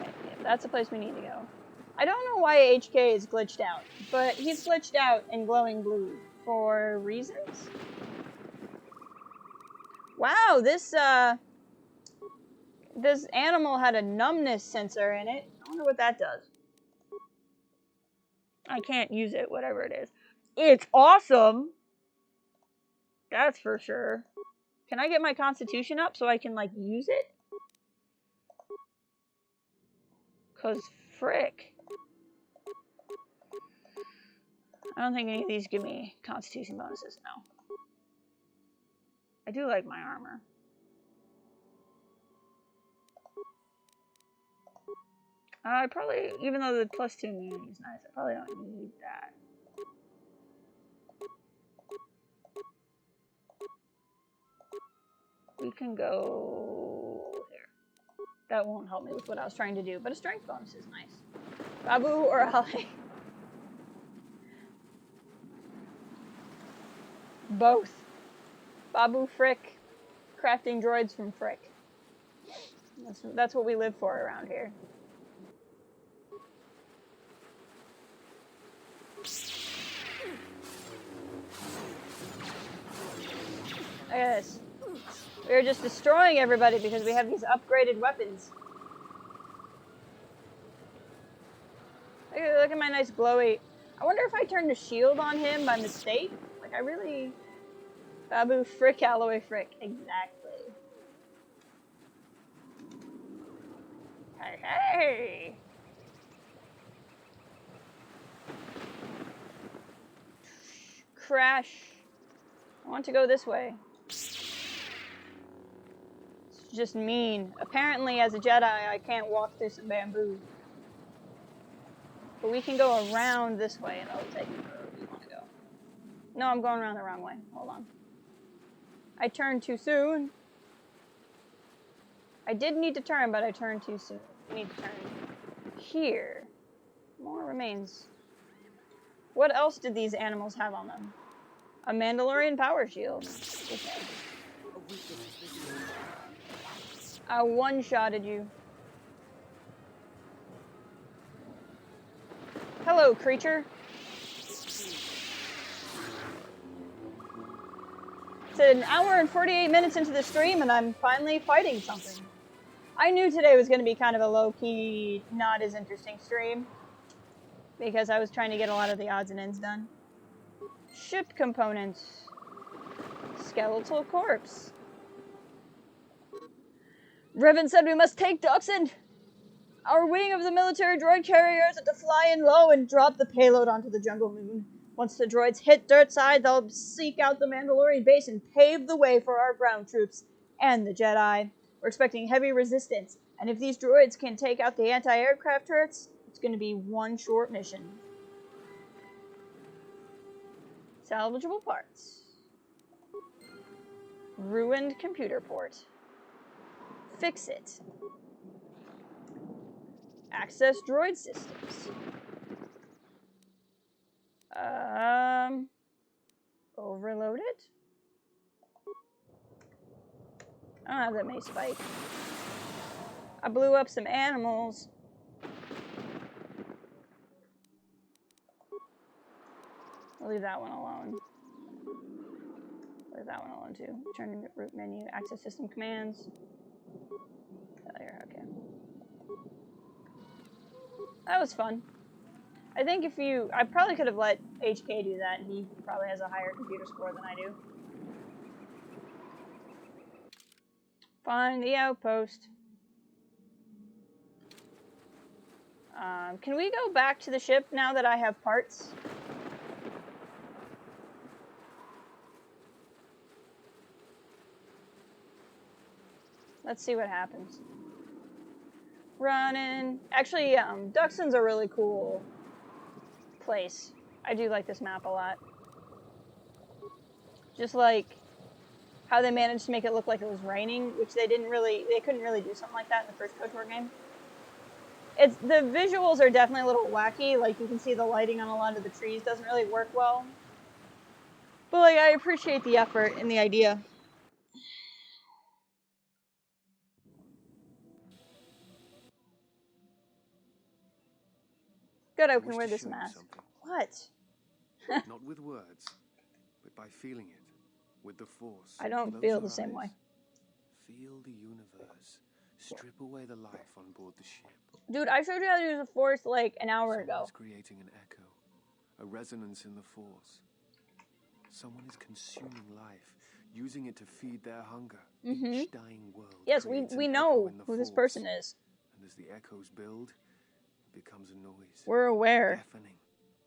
Okay, yeah, that's the place we need to go. I don't know why HK is glitched out, but he's glitched out in glowing blue for reasons. Wow, this animal had a numbness sensor in it. I wonder what that does. I can't use it, whatever it is. It's awesome! That's for sure. Can I get my constitution up so I can, like, use it? 'Cause frick. I don't think any of these give me constitution bonuses, no. I do like my armor. I probably, even though the +2 immunity is nice, I probably don't need that. We can go there. That won't help me with what I was trying to do, but a strength bonus is nice. Babu or Ali? Both. Babu Frick, crafting droids from Frick. That's what we live for around here. Look at this. We're just destroying everybody because we have these upgraded weapons. Look at my nice glowy. I wonder if I turned the shield on him by mistake. Like, I really... Babu Frick, Alloy Frick. Exactly. Hey, hey! Crash. I want to go this way. It's just mean. Apparently, as a Jedi, I can't walk through some bamboo. But we can go around this way and it'll take me wherever we want to go. No, I'm going around the wrong way. Hold on. I turned too soon. I did need to turn, but I turned too soon. We need to turn here. More remains. What else did these animals have on them? A Mandalorian power shield. Okay. I one-shotted you. Hello, creature. It's an hour and 48 minutes into the stream, and I'm finally fighting something. I knew today was going to be kind of a low-key, not as interesting stream, because I was trying to get a lot of the odds and ends done. Ship components. Skeletal corpse. Revan said we must take Duxn. Our wing of the military droid carriers are to fly in low and drop the payload onto the jungle moon. Once the droids hit dirt side, they'll seek out the Mandalorian base and pave the way for our ground troops and the Jedi. We're expecting heavy resistance, and if these droids can take out the anti-aircraft turrets, it's going to be one short mission. Salvageable parts. Ruined computer port. Fix it. Access droid systems. Overload it? I don't have that mace spike. I blew up some animals. I'll leave that one alone. Leave that one alone too. Turn to root menu, access system commands. Failure, okay. That was fun. I think I probably could have let HK do that, and he probably has a higher computer score than I do. Find the outpost. Can we go back to the ship now that I have parts? Let's see what happens. Running. Actually, Duxn's a really cool place. I do like this map a lot. Just like how they managed to make it look like it was raining, which they couldn't really do something like that in the first KotOR game. The visuals are definitely a little wacky. Like, you can see the lighting on a lot of the trees doesn't really work well. But like, I appreciate the effort and the idea. Good, I can wear this mask. What? Not with words, but by feeling it, with the Force. I don't feel the same way. Feel the universe. Strip away the life on board the ship. Dude, I showed you how to use the Force like an hour ago. Someone is creating an echo, a resonance in the Force. Someone is consuming life, using it to feed their hunger. Each dying world. Yes, we know who this person is. And as the echoes build, it becomes a noise. We're aware. Deafening,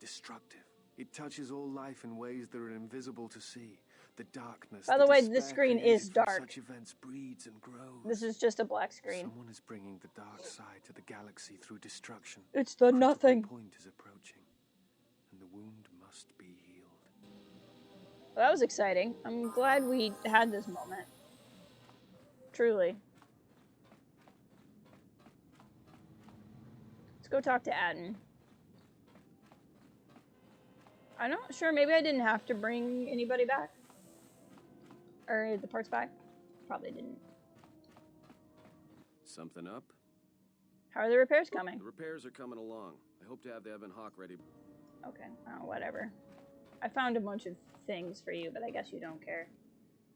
destructive. It touches all life in ways that are invisible to see. The darkness. By the way, the screen is dark. Such events breeds and grows. This is just a black screen. Someone is bringing the dark side to the galaxy through destruction. It's the nothing. The point is approaching, and the wound must be healed. Well, that was exciting. I'm glad we had this moment. Truly. Let's go talk to Aden. I'm not sure. Maybe I didn't have to bring anybody back. Or the parts back. Probably didn't. Something up? How are the repairs coming? The repairs are coming along. I hope to have the Evan Hawk ready. Okay. Oh, whatever. I found a bunch of things for you, but I guess you don't care.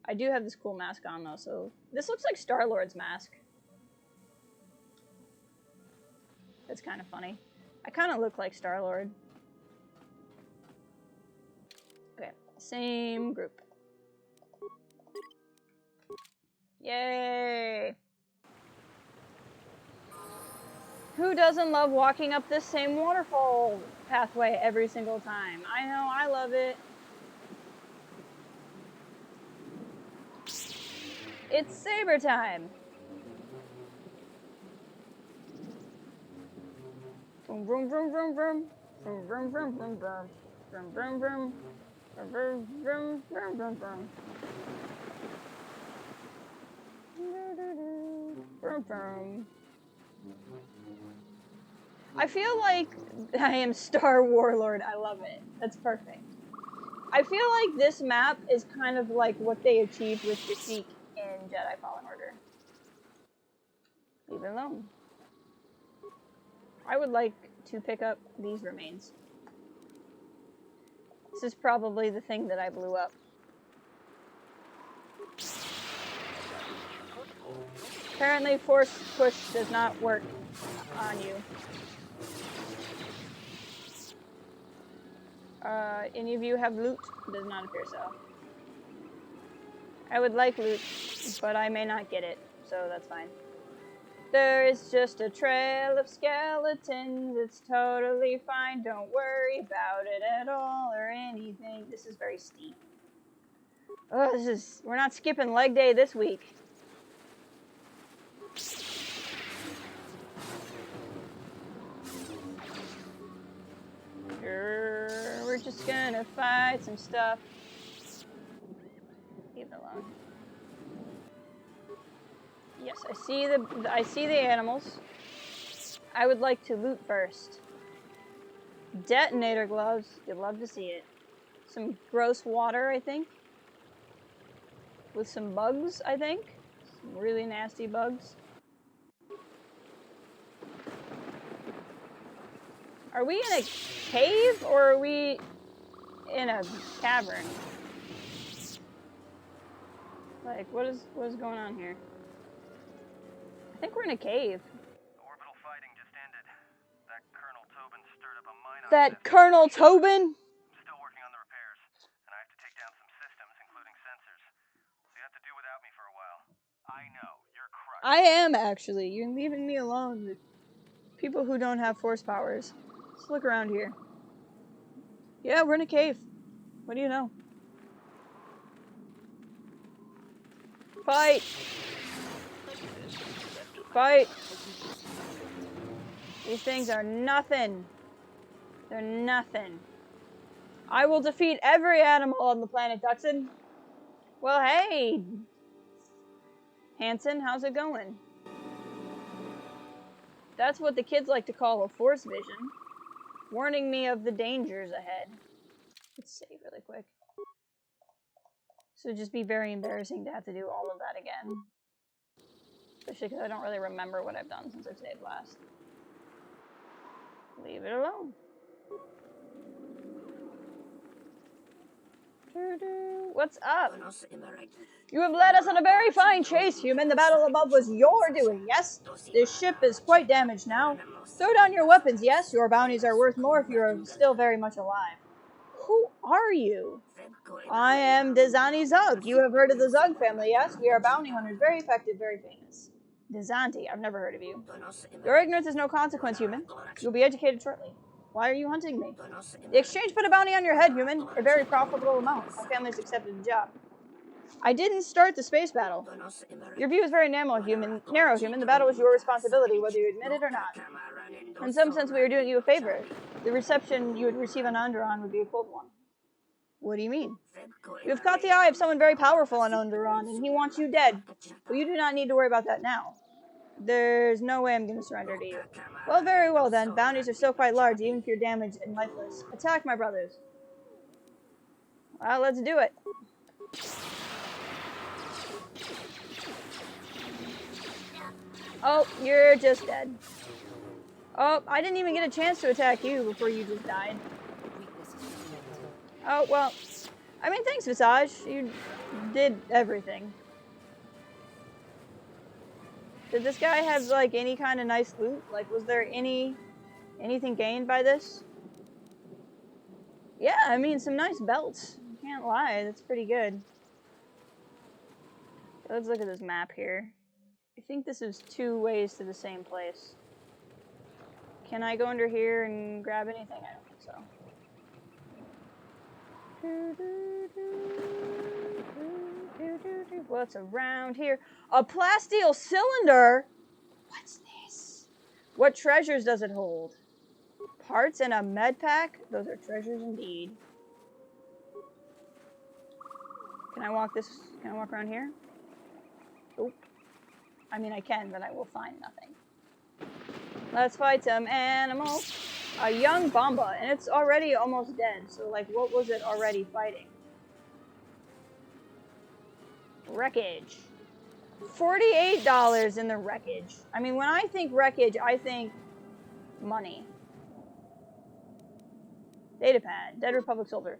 I do have this cool mask on, though, so... This looks like Star-Lord's mask. That's kind of funny. I kind of look like Star-Lord. Okay. Same group. Yay! Who doesn't love walking up this same waterfall pathway every single time? I know, I love it. It's saber time. Vroom, vroom, vroom, vroom, vroom. Vroom, vroom, vroom, vroom, vroom. Vroom, vroom, vroom. Vroom, vroom, vroom, vroom, vroom, vroom. Vroom, vroom. I feel like I am Star Warlord. I love it. That's perfect. I feel like this map is kind of like what they achieved with Duxn in Jedi Fallen Order. Leave it alone. I would like to pick up these remains. This is probably the thing that I blew up. Apparently force push does not work on you. Any of you have loot? Does not appear so. I would like loot, but I may not get it, so that's fine. There is just a trail of skeletons. It's totally fine. Don't worry about it at all or anything. This is very steep. Oh, we're not skipping leg day this week. We're just gonna fight some stuff. Leave it alone. Yes, I see the animals. I would like to loot first. Detonator gloves. You'd love to see it. Some gross water, I think. With some bugs, I think. Some really nasty bugs. Are we in a cave or are we in a cavern? Like, what is going on here? I think we're in a cave. Orbital fighting just ended. That Colonel Tobin stirred up a mine. That Colonel Tobin? I'm still working on the repairs, and I have to take down some systems, including sensors. So you have to do without me for a while. I know, you're crushed. I am, actually. You're leaving me alone with people who don't have force powers. Let's look around here. Yeah, we're in a cave. What do you know? Fight! Fight! These things are nothing. They're nothing. I will defeat every animal on the planet, Duxn. Well, hey! Hanson, how's it going? That's what the kids like to call a force vision. Warning me of the dangers ahead. Let's save really quick. So it'd just be very embarrassing to have to do all of that again. Especially because I don't really remember what I've done since I've saved last. Leave it alone. What's up? You have led us on a very fine chase, human. The battle above was your doing, yes? This ship is quite damaged now. Throw down your weapons, yes? Your bounties are worth more if you are still very much alive. Who are you? I am Dezani Zug. You have heard of the Zug family, yes? We are bounty hunters, very effective, very famous. Dezanti, I've never heard of you. Your ignorance is no consequence, human. You'll be educated shortly. Why are you hunting me? The exchange put a bounty on your head, human. A very profitable amount. My family's accepted the job. I didn't start the space battle. Your view is very narrow, human. The battle was your responsibility, whether you admit it or not. In some sense, we are doing you a favor. The reception you would receive on Onderon would be a cold one. What do you mean? You have caught the eye of someone very powerful on Onderon, and he wants you dead. But you do not need to worry about that now. There's no way I'm going to surrender to you. Well, very well then. Bounties are still quite large, even if you're damaged and lifeless. Attack, my brothers. Well, let's do it. Oh, you're just dead. Oh, I didn't even get a chance to attack you before you just died. Oh, well. I mean, thanks, Visage. You did everything. Did this guy have, like, any kind of nice loot? Like, was there anything gained by this? Yeah, I mean, some nice belts. Can't lie, that's pretty good. Let's look at this map here. I think this is 2 ways to the same place. Can I go under here and grab anything? I don't think so. What's around here? A plasteel cylinder? What's this? What treasures does it hold? Parts and a med pack? Those are treasures indeed. Can I walk around here? Nope. I mean, I can, but I will find nothing. Let's fight some animals. A young Bomba, and it's already almost dead. So, like, what was it already fighting? Wreckage. $48 in the wreckage. I mean, when I think wreckage, I think money. Datapad. Dead Republic soldier.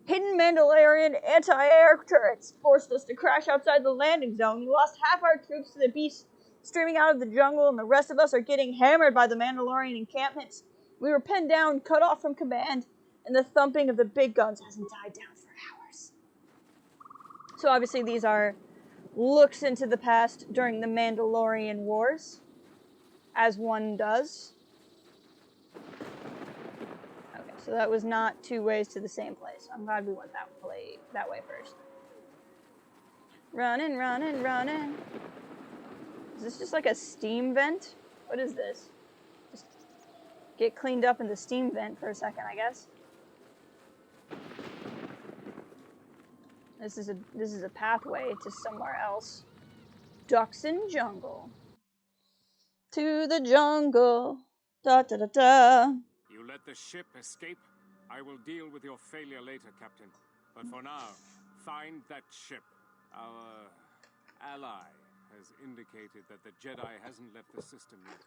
Hidden Mandalorian anti-air turrets forced us to crash outside the landing zone. We lost half our troops to the beast streaming out of the jungle, and the rest of us are getting hammered by the Mandalorian encampments. We were pinned down, cut off from command, and the thumping of the big guns hasn't died down for hours. So obviously these are looks into the past during the Mandalorian Wars, as one does. Okay, so that was not 2 ways to the same place. I'm glad we went that way first. Running, running, running. Is this just like a steam vent? What is this? Just get cleaned up in the steam vent for a second, I guess. This is a pathway to somewhere else. Duxn jungle. To the jungle. Da da da da. You let the ship escape? I will deal with your failure later, Captain. But for now, find that ship. Our ally has indicated that the Jedi hasn't left the system yet.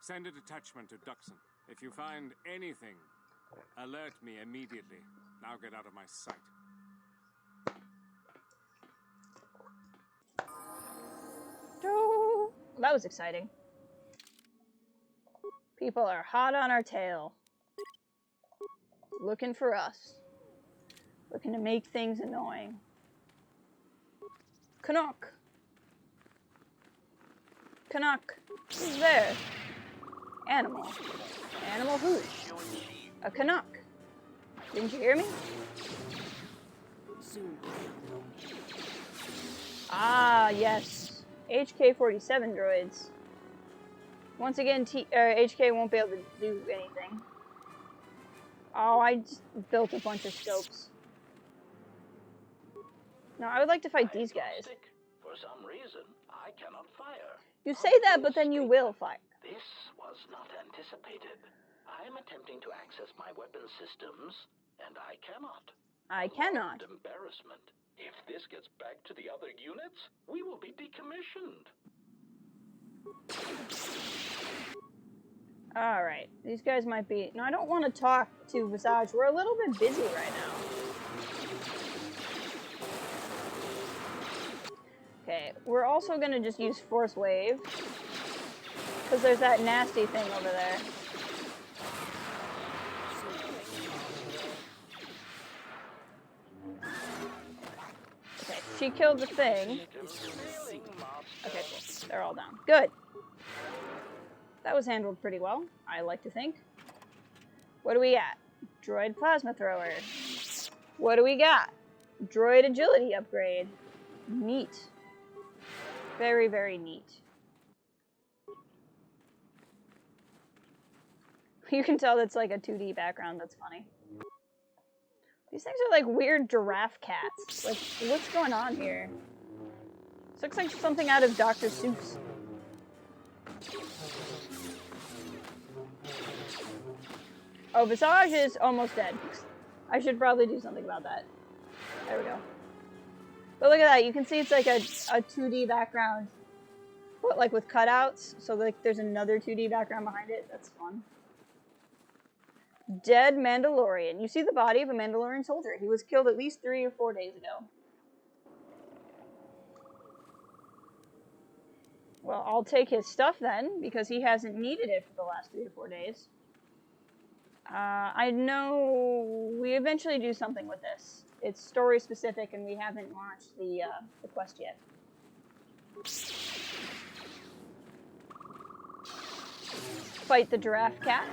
Send a detachment to Duxn. If you find anything, alert me immediately. Now get out of my sight. That was exciting. People are hot on our tail. Looking for us. Looking to make things annoying. Canuck. Canuck. Who's there? Animal. Animal who? A Canuck. Didn't you hear me? Ah, yes. HK-47 droids. Once again, HK won't be able to do anything. Oh, I just built a bunch of scopes. No, I would like to fight these guys. For some reason, I cannot fire. You say that, but then you will fire. This was not anticipated. I am attempting to access my weapon systems, and I cannot. I cannot. What embarrassment. If this gets back to the other units, we will be decommissioned. Alright, these guys might be... No, I don't want to talk to Visage. We're a little bit busy right now. Okay, we're also going to just use Force Wave. Because there's that nasty thing over there. Okay, she killed the thing. Okay, cool. They're all down. Good. That was handled pretty well, I like to think. What do we got? Droid plasma thrower. What do we got? Droid agility upgrade. Neat. Very, very neat. You can tell that's like a 2D background. That's funny. These things are like weird giraffe cats. Like, what's going on here? This looks like something out of Dr. Seuss. Oh, Visage is almost dead. I should probably do something about that. There we go. But look at that. You can see it's like a 2D background. But like with cutouts. So like there's another 2D background behind it. That's fun. Dead Mandalorian. You see the body of a Mandalorian soldier. He was killed at least 3 or 4 days ago. Well, I'll take his stuff then, because he hasn't needed it for the last 3 to 4 days. I know we eventually do something with this. It's story specific, and we haven't launched the quest yet. Fight the giraffe cat.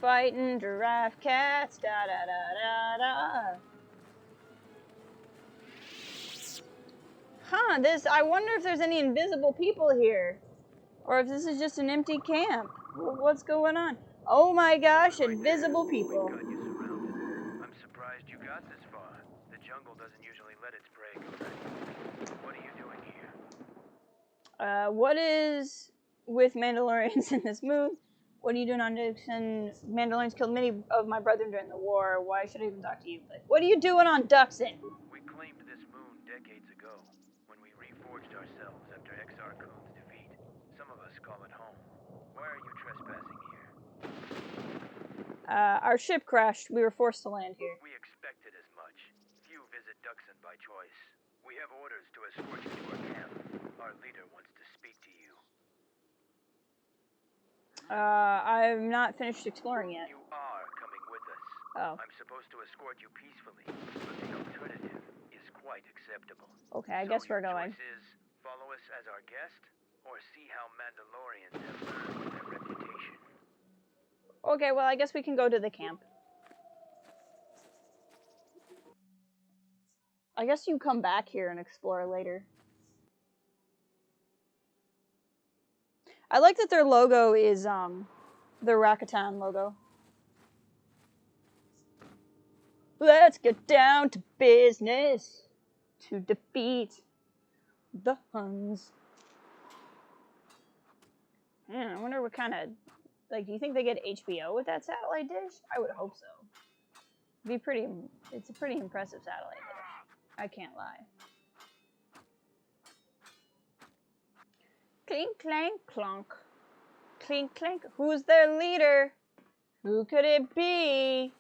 Fighting giraffe cats, da da da da da. Huh, I wonder if there's any invisible people here. Or if this is just an empty camp. What's going on? Oh my gosh, invisible people. Got you surrounded. I'm surprised you got this far. The jungle doesn't usually let its prey go ready. What are you doing here? What is with Mandalorians in this mood? What are you doing on Duxn? Mandalorians killed many of my brethren during the war. Why should I even talk to you? But what are you doing on Duxn? We claimed this moon decades ago, when we reforged ourselves after XR Kuhn's defeat. Some of us call it home. Why are you trespassing here? Our ship crashed. We were forced to land here. We expected as much. Few visit Duxn by choice. We have orders to escort you to our camp. Our leader wants to speak to you. I've not finished exploring yet. You are coming with us. Oh. I'm supposed to escort you peacefully, but the alternative is quite acceptable. Okay, I guess we're going. Choice is follow us as our guest, or see how Mandalorians have earned their reputation. Okay, well, I guess we can go to the camp. I guess you come back here and explore later. I like that their logo is, the Rakatan logo. Let's get down to business to defeat the Huns. Man, I wonder what kind of, like, do you think they get HBO with that satellite dish? I would hope so. It's a pretty impressive satellite dish. I can't lie. Clink, clank, clonk. Clink, clank. Who's their leader? Who could it be?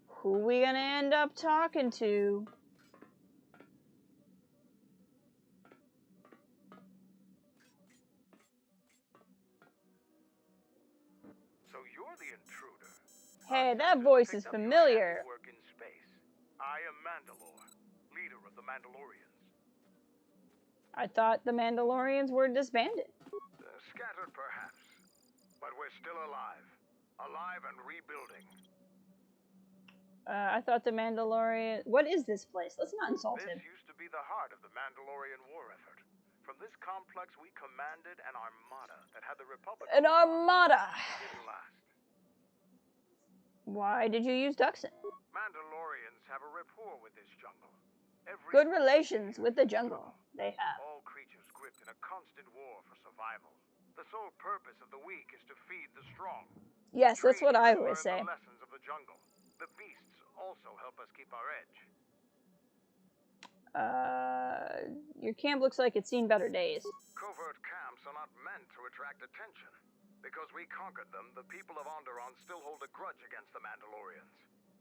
Who we gonna end up talking to? So you're the intruder. Hey, that voice is familiar. Work in space. I am Mandalore, leader of the Mandalorians. I thought the Mandalorians were disbanded. Scattered perhaps, but we're still alive. Alive and rebuilding. I thought the Mandalorian... What is this place? Let's not insult him. This used to be the heart of the Mandalorian war effort. From this complex, we commanded an armada that had the Republic... An armada! Didn't last. Why did you use Duxn? Mandalorians have a rapport with this jungle. Good relations with the jungle. They have. All creatures gripped in a constant war for survival. The sole purpose of the weak is to feed the strong. Yes, that's what I always say. The lessons of the jungle. The beasts also help us keep our edge. Your camp looks like it's seen better days. Covert camps are not meant to attract attention. Because we conquered them, the people of Onderon still hold a grudge against the Mandalorians.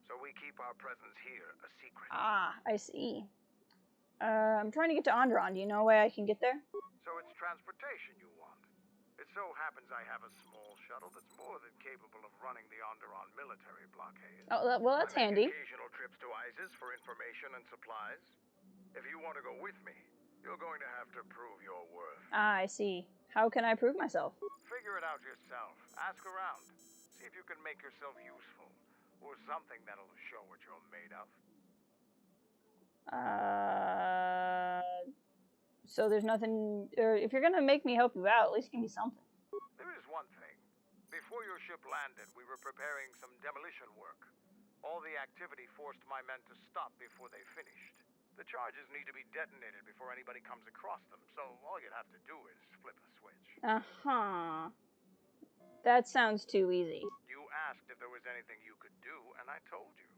So we keep our presence here a secret. Ah, I see. I'm trying to get to Onderon. Do you know a way I can get there? So it's transportation you want. It so happens I have a small shuttle that's more than capable of running the Onderon military blockade. Oh, well, that's handy. Occasional trips to ISIS for information and supplies. If you want to go with me, you're going to have to prove your worth. Ah, I see. How can I prove myself? Figure it out yourself. Ask around. See if you can make yourself useful. Or something that'll show what you're made of. So there's nothing, or if you're gonna make me help you out, at least give me something. There is one thing. Before your ship landed, we were preparing some demolition work. All the activity forced my men to stop before they finished. The charges need to be detonated before anybody comes across them, so all you'd have to do is flip a switch. Uh-huh. That sounds too easy. You asked if there was anything you could do, and I told you.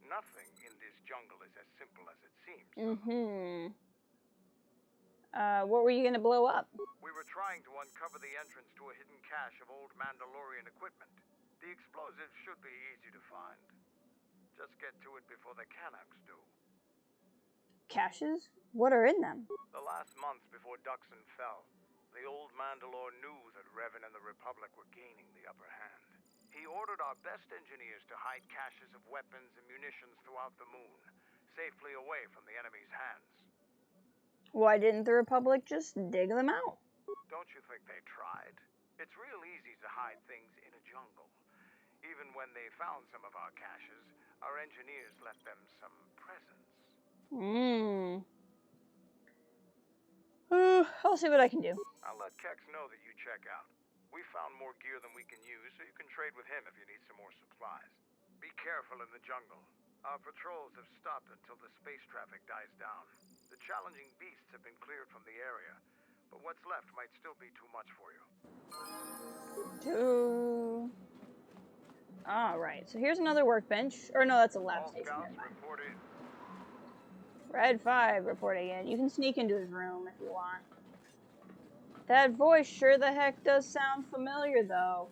Nothing in this jungle is as simple as it seems. Mm-hmm. What were you gonna blow up? We were trying to uncover the entrance to a hidden cache of old Mandalorian equipment. The explosives should be easy to find. Just get to it before the Kanaks do. Caches? What are in them? The last month before Duxn fell, the old Mandalore knew that Revan and the Republic were gaining the upper hand. He ordered our best engineers to hide caches of weapons and munitions throughout the moon, safely away from the enemy's hands. Why didn't the Republic just dig them out? Don't you think they tried? It's real easy to hide things in a jungle. Even when they found some of our caches, our engineers left them some presents. I'll see what I can do. I'll let Kex know that you check out. We found more gear than we can use, so you can trade with him if you need some more supplies. Be careful in the jungle. Our patrols have stopped until the space traffic dies down. The challenging beasts have been cleared from the area, but what's left might still be too much for you. Alright, so here's another workbench. Or no, that's a lab station. Red 5 reporting in. You can sneak into his room if you want. That voice sure the heck does sound familiar, though.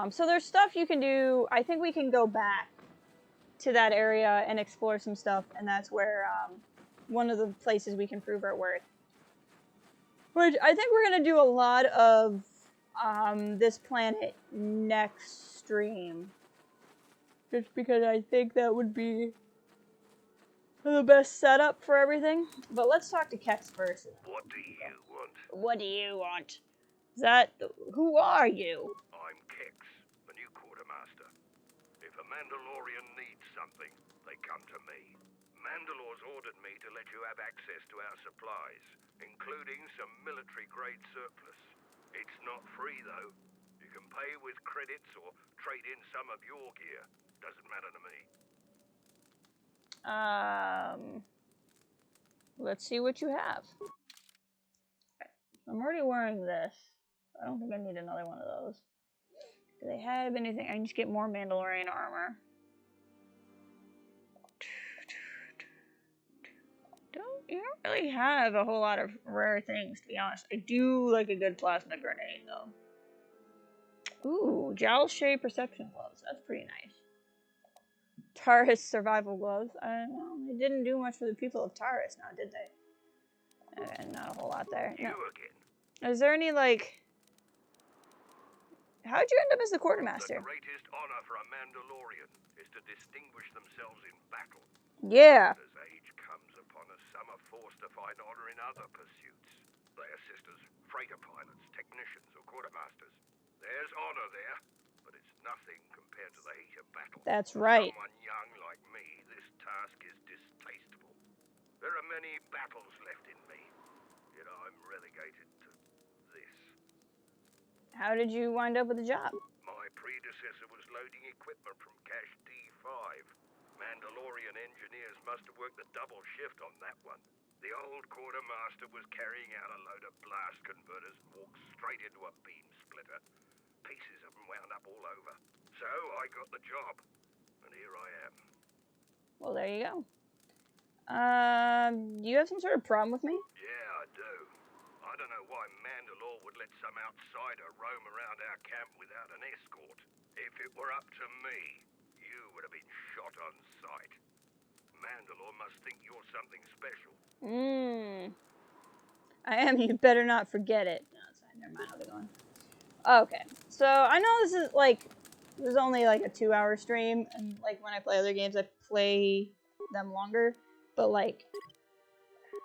So there's stuff you can do. I think we can go back to that area and explore some stuff, and that's where one of the places we can prove our worth. Which I think we're going to do a lot of this planet next stream. Just because I think that would be the best setup for everything. But let's talk to Kex first. What do you want? What do you want? Is that... Who are you? I'm Kex, the new quartermaster. If a Mandalorian needs something, they come to me. Mandalore's ordered me to let you have access to our supplies, including some military-grade surplus. It's not free, though. You can pay with credits or trade in some of your gear. Doesn't matter to me. Let's see what you have. I'm already wearing this. I don't think I need another one of those. Do they have anything? I need to get more Mandalorian armor. You don't really have a whole lot of rare things, to be honest. I do like a good plasma grenade, though. Ooh, jowl shade perception gloves. That's pretty nice. Taurus survival gloves. I don't know. They didn't do much for the people of Taurus now, did they? Not a whole lot there. No. Is there any, like... How'd you end up as the quartermaster? The greatest honor for a Mandalorian is to distinguish themselves in battle. Yeah. As age comes upon us, some are forced to find honor in other pursuits. They assist as freighter pilots, technicians, or quartermasters. There's honor there, but it's nothing compared to the heat of battle. That's right. For someone young like me, this task is distasteful. There are many battles left in me, yet I'm relegated to this. How did you wind up with the job? My predecessor was loading equipment from Cache D5. Mandalorian engineers must have worked a double shift on that one. The old quartermaster was carrying out a load of blast converters and walked straight into a beam splitter. Pieces of them wound up all over. So I got the job, and here I am. Well, there you go. Do you have some sort of problem with me? Yeah, I do. I don't know why Mandalore would let some outsider roam around our camp without an escort. If it were up to me, you would have been shot on sight. Mandalore must think you're something special. I am. You better not forget it. No, it's fine. Never mind. I'll be going. Okay. So, I know this is, like, this is only, like, a 2-hour stream. And, like, when I play other games, I play them longer. But, like,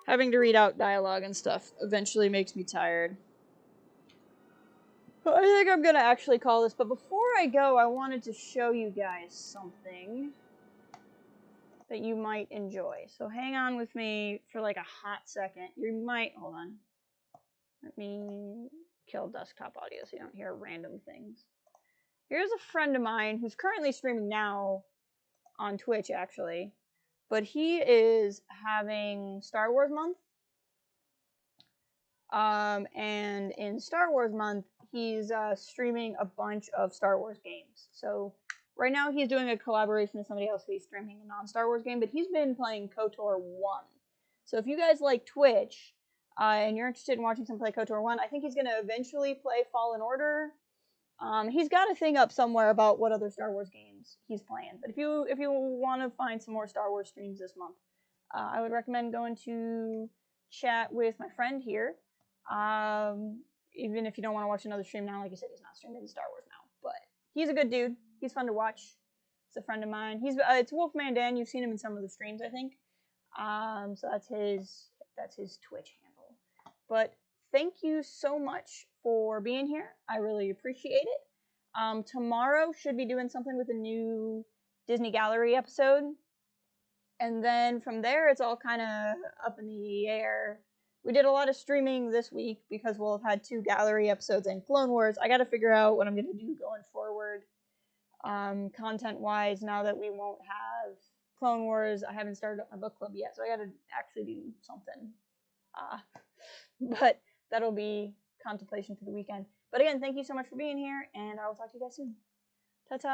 having to read out dialogue and stuff eventually makes me tired. I think I'm gonna actually call this. But before I go, I wanted to show you guys something that you might enjoy. So hang on with me for like a hot second. You might, hold on. Let me kill desktop audio so you don't hear random things. Here's a friend of mine who's currently streaming now on Twitch, actually. But he is having Star Wars Month. And in Star Wars Month, he's streaming a bunch of Star Wars games. So right now he's doing a collaboration with somebody else who's streaming a non-Star Wars game, but he's been playing KotOR 1. So if you guys like Twitch, and you're interested in watching someone play KotOR 1, I think he's going to eventually play Fallen Order. He's got a thing up somewhere about what other Star Wars games he's playing. But if you want to find some more Star Wars streams this month, I would recommend going to chat with my friend here. Even if you don't want to watch another stream now, like I said, he's not streaming Star Wars now. But he's a good dude. He's fun to watch. He's a friend of mine. It's Wolfman Dan. You've seen him in some of the streams, I think. So that's his Twitch handle. But thank you so much for being here. I really appreciate it. Tomorrow should be doing something with a new Disney Gallery episode. And then from there, it's all kind of up in the air. we did a lot of streaming this week because we'll have had 2 gallery episodes and Clone Wars. I got to figure out what I'm going to do going forward, content-wise, now that we won't have Clone Wars. I haven't started my book club yet, so I got to actually do something. But that'll be contemplation for the weekend. But again, thank you so much for being here, and I will talk to you guys soon. Ta-ta!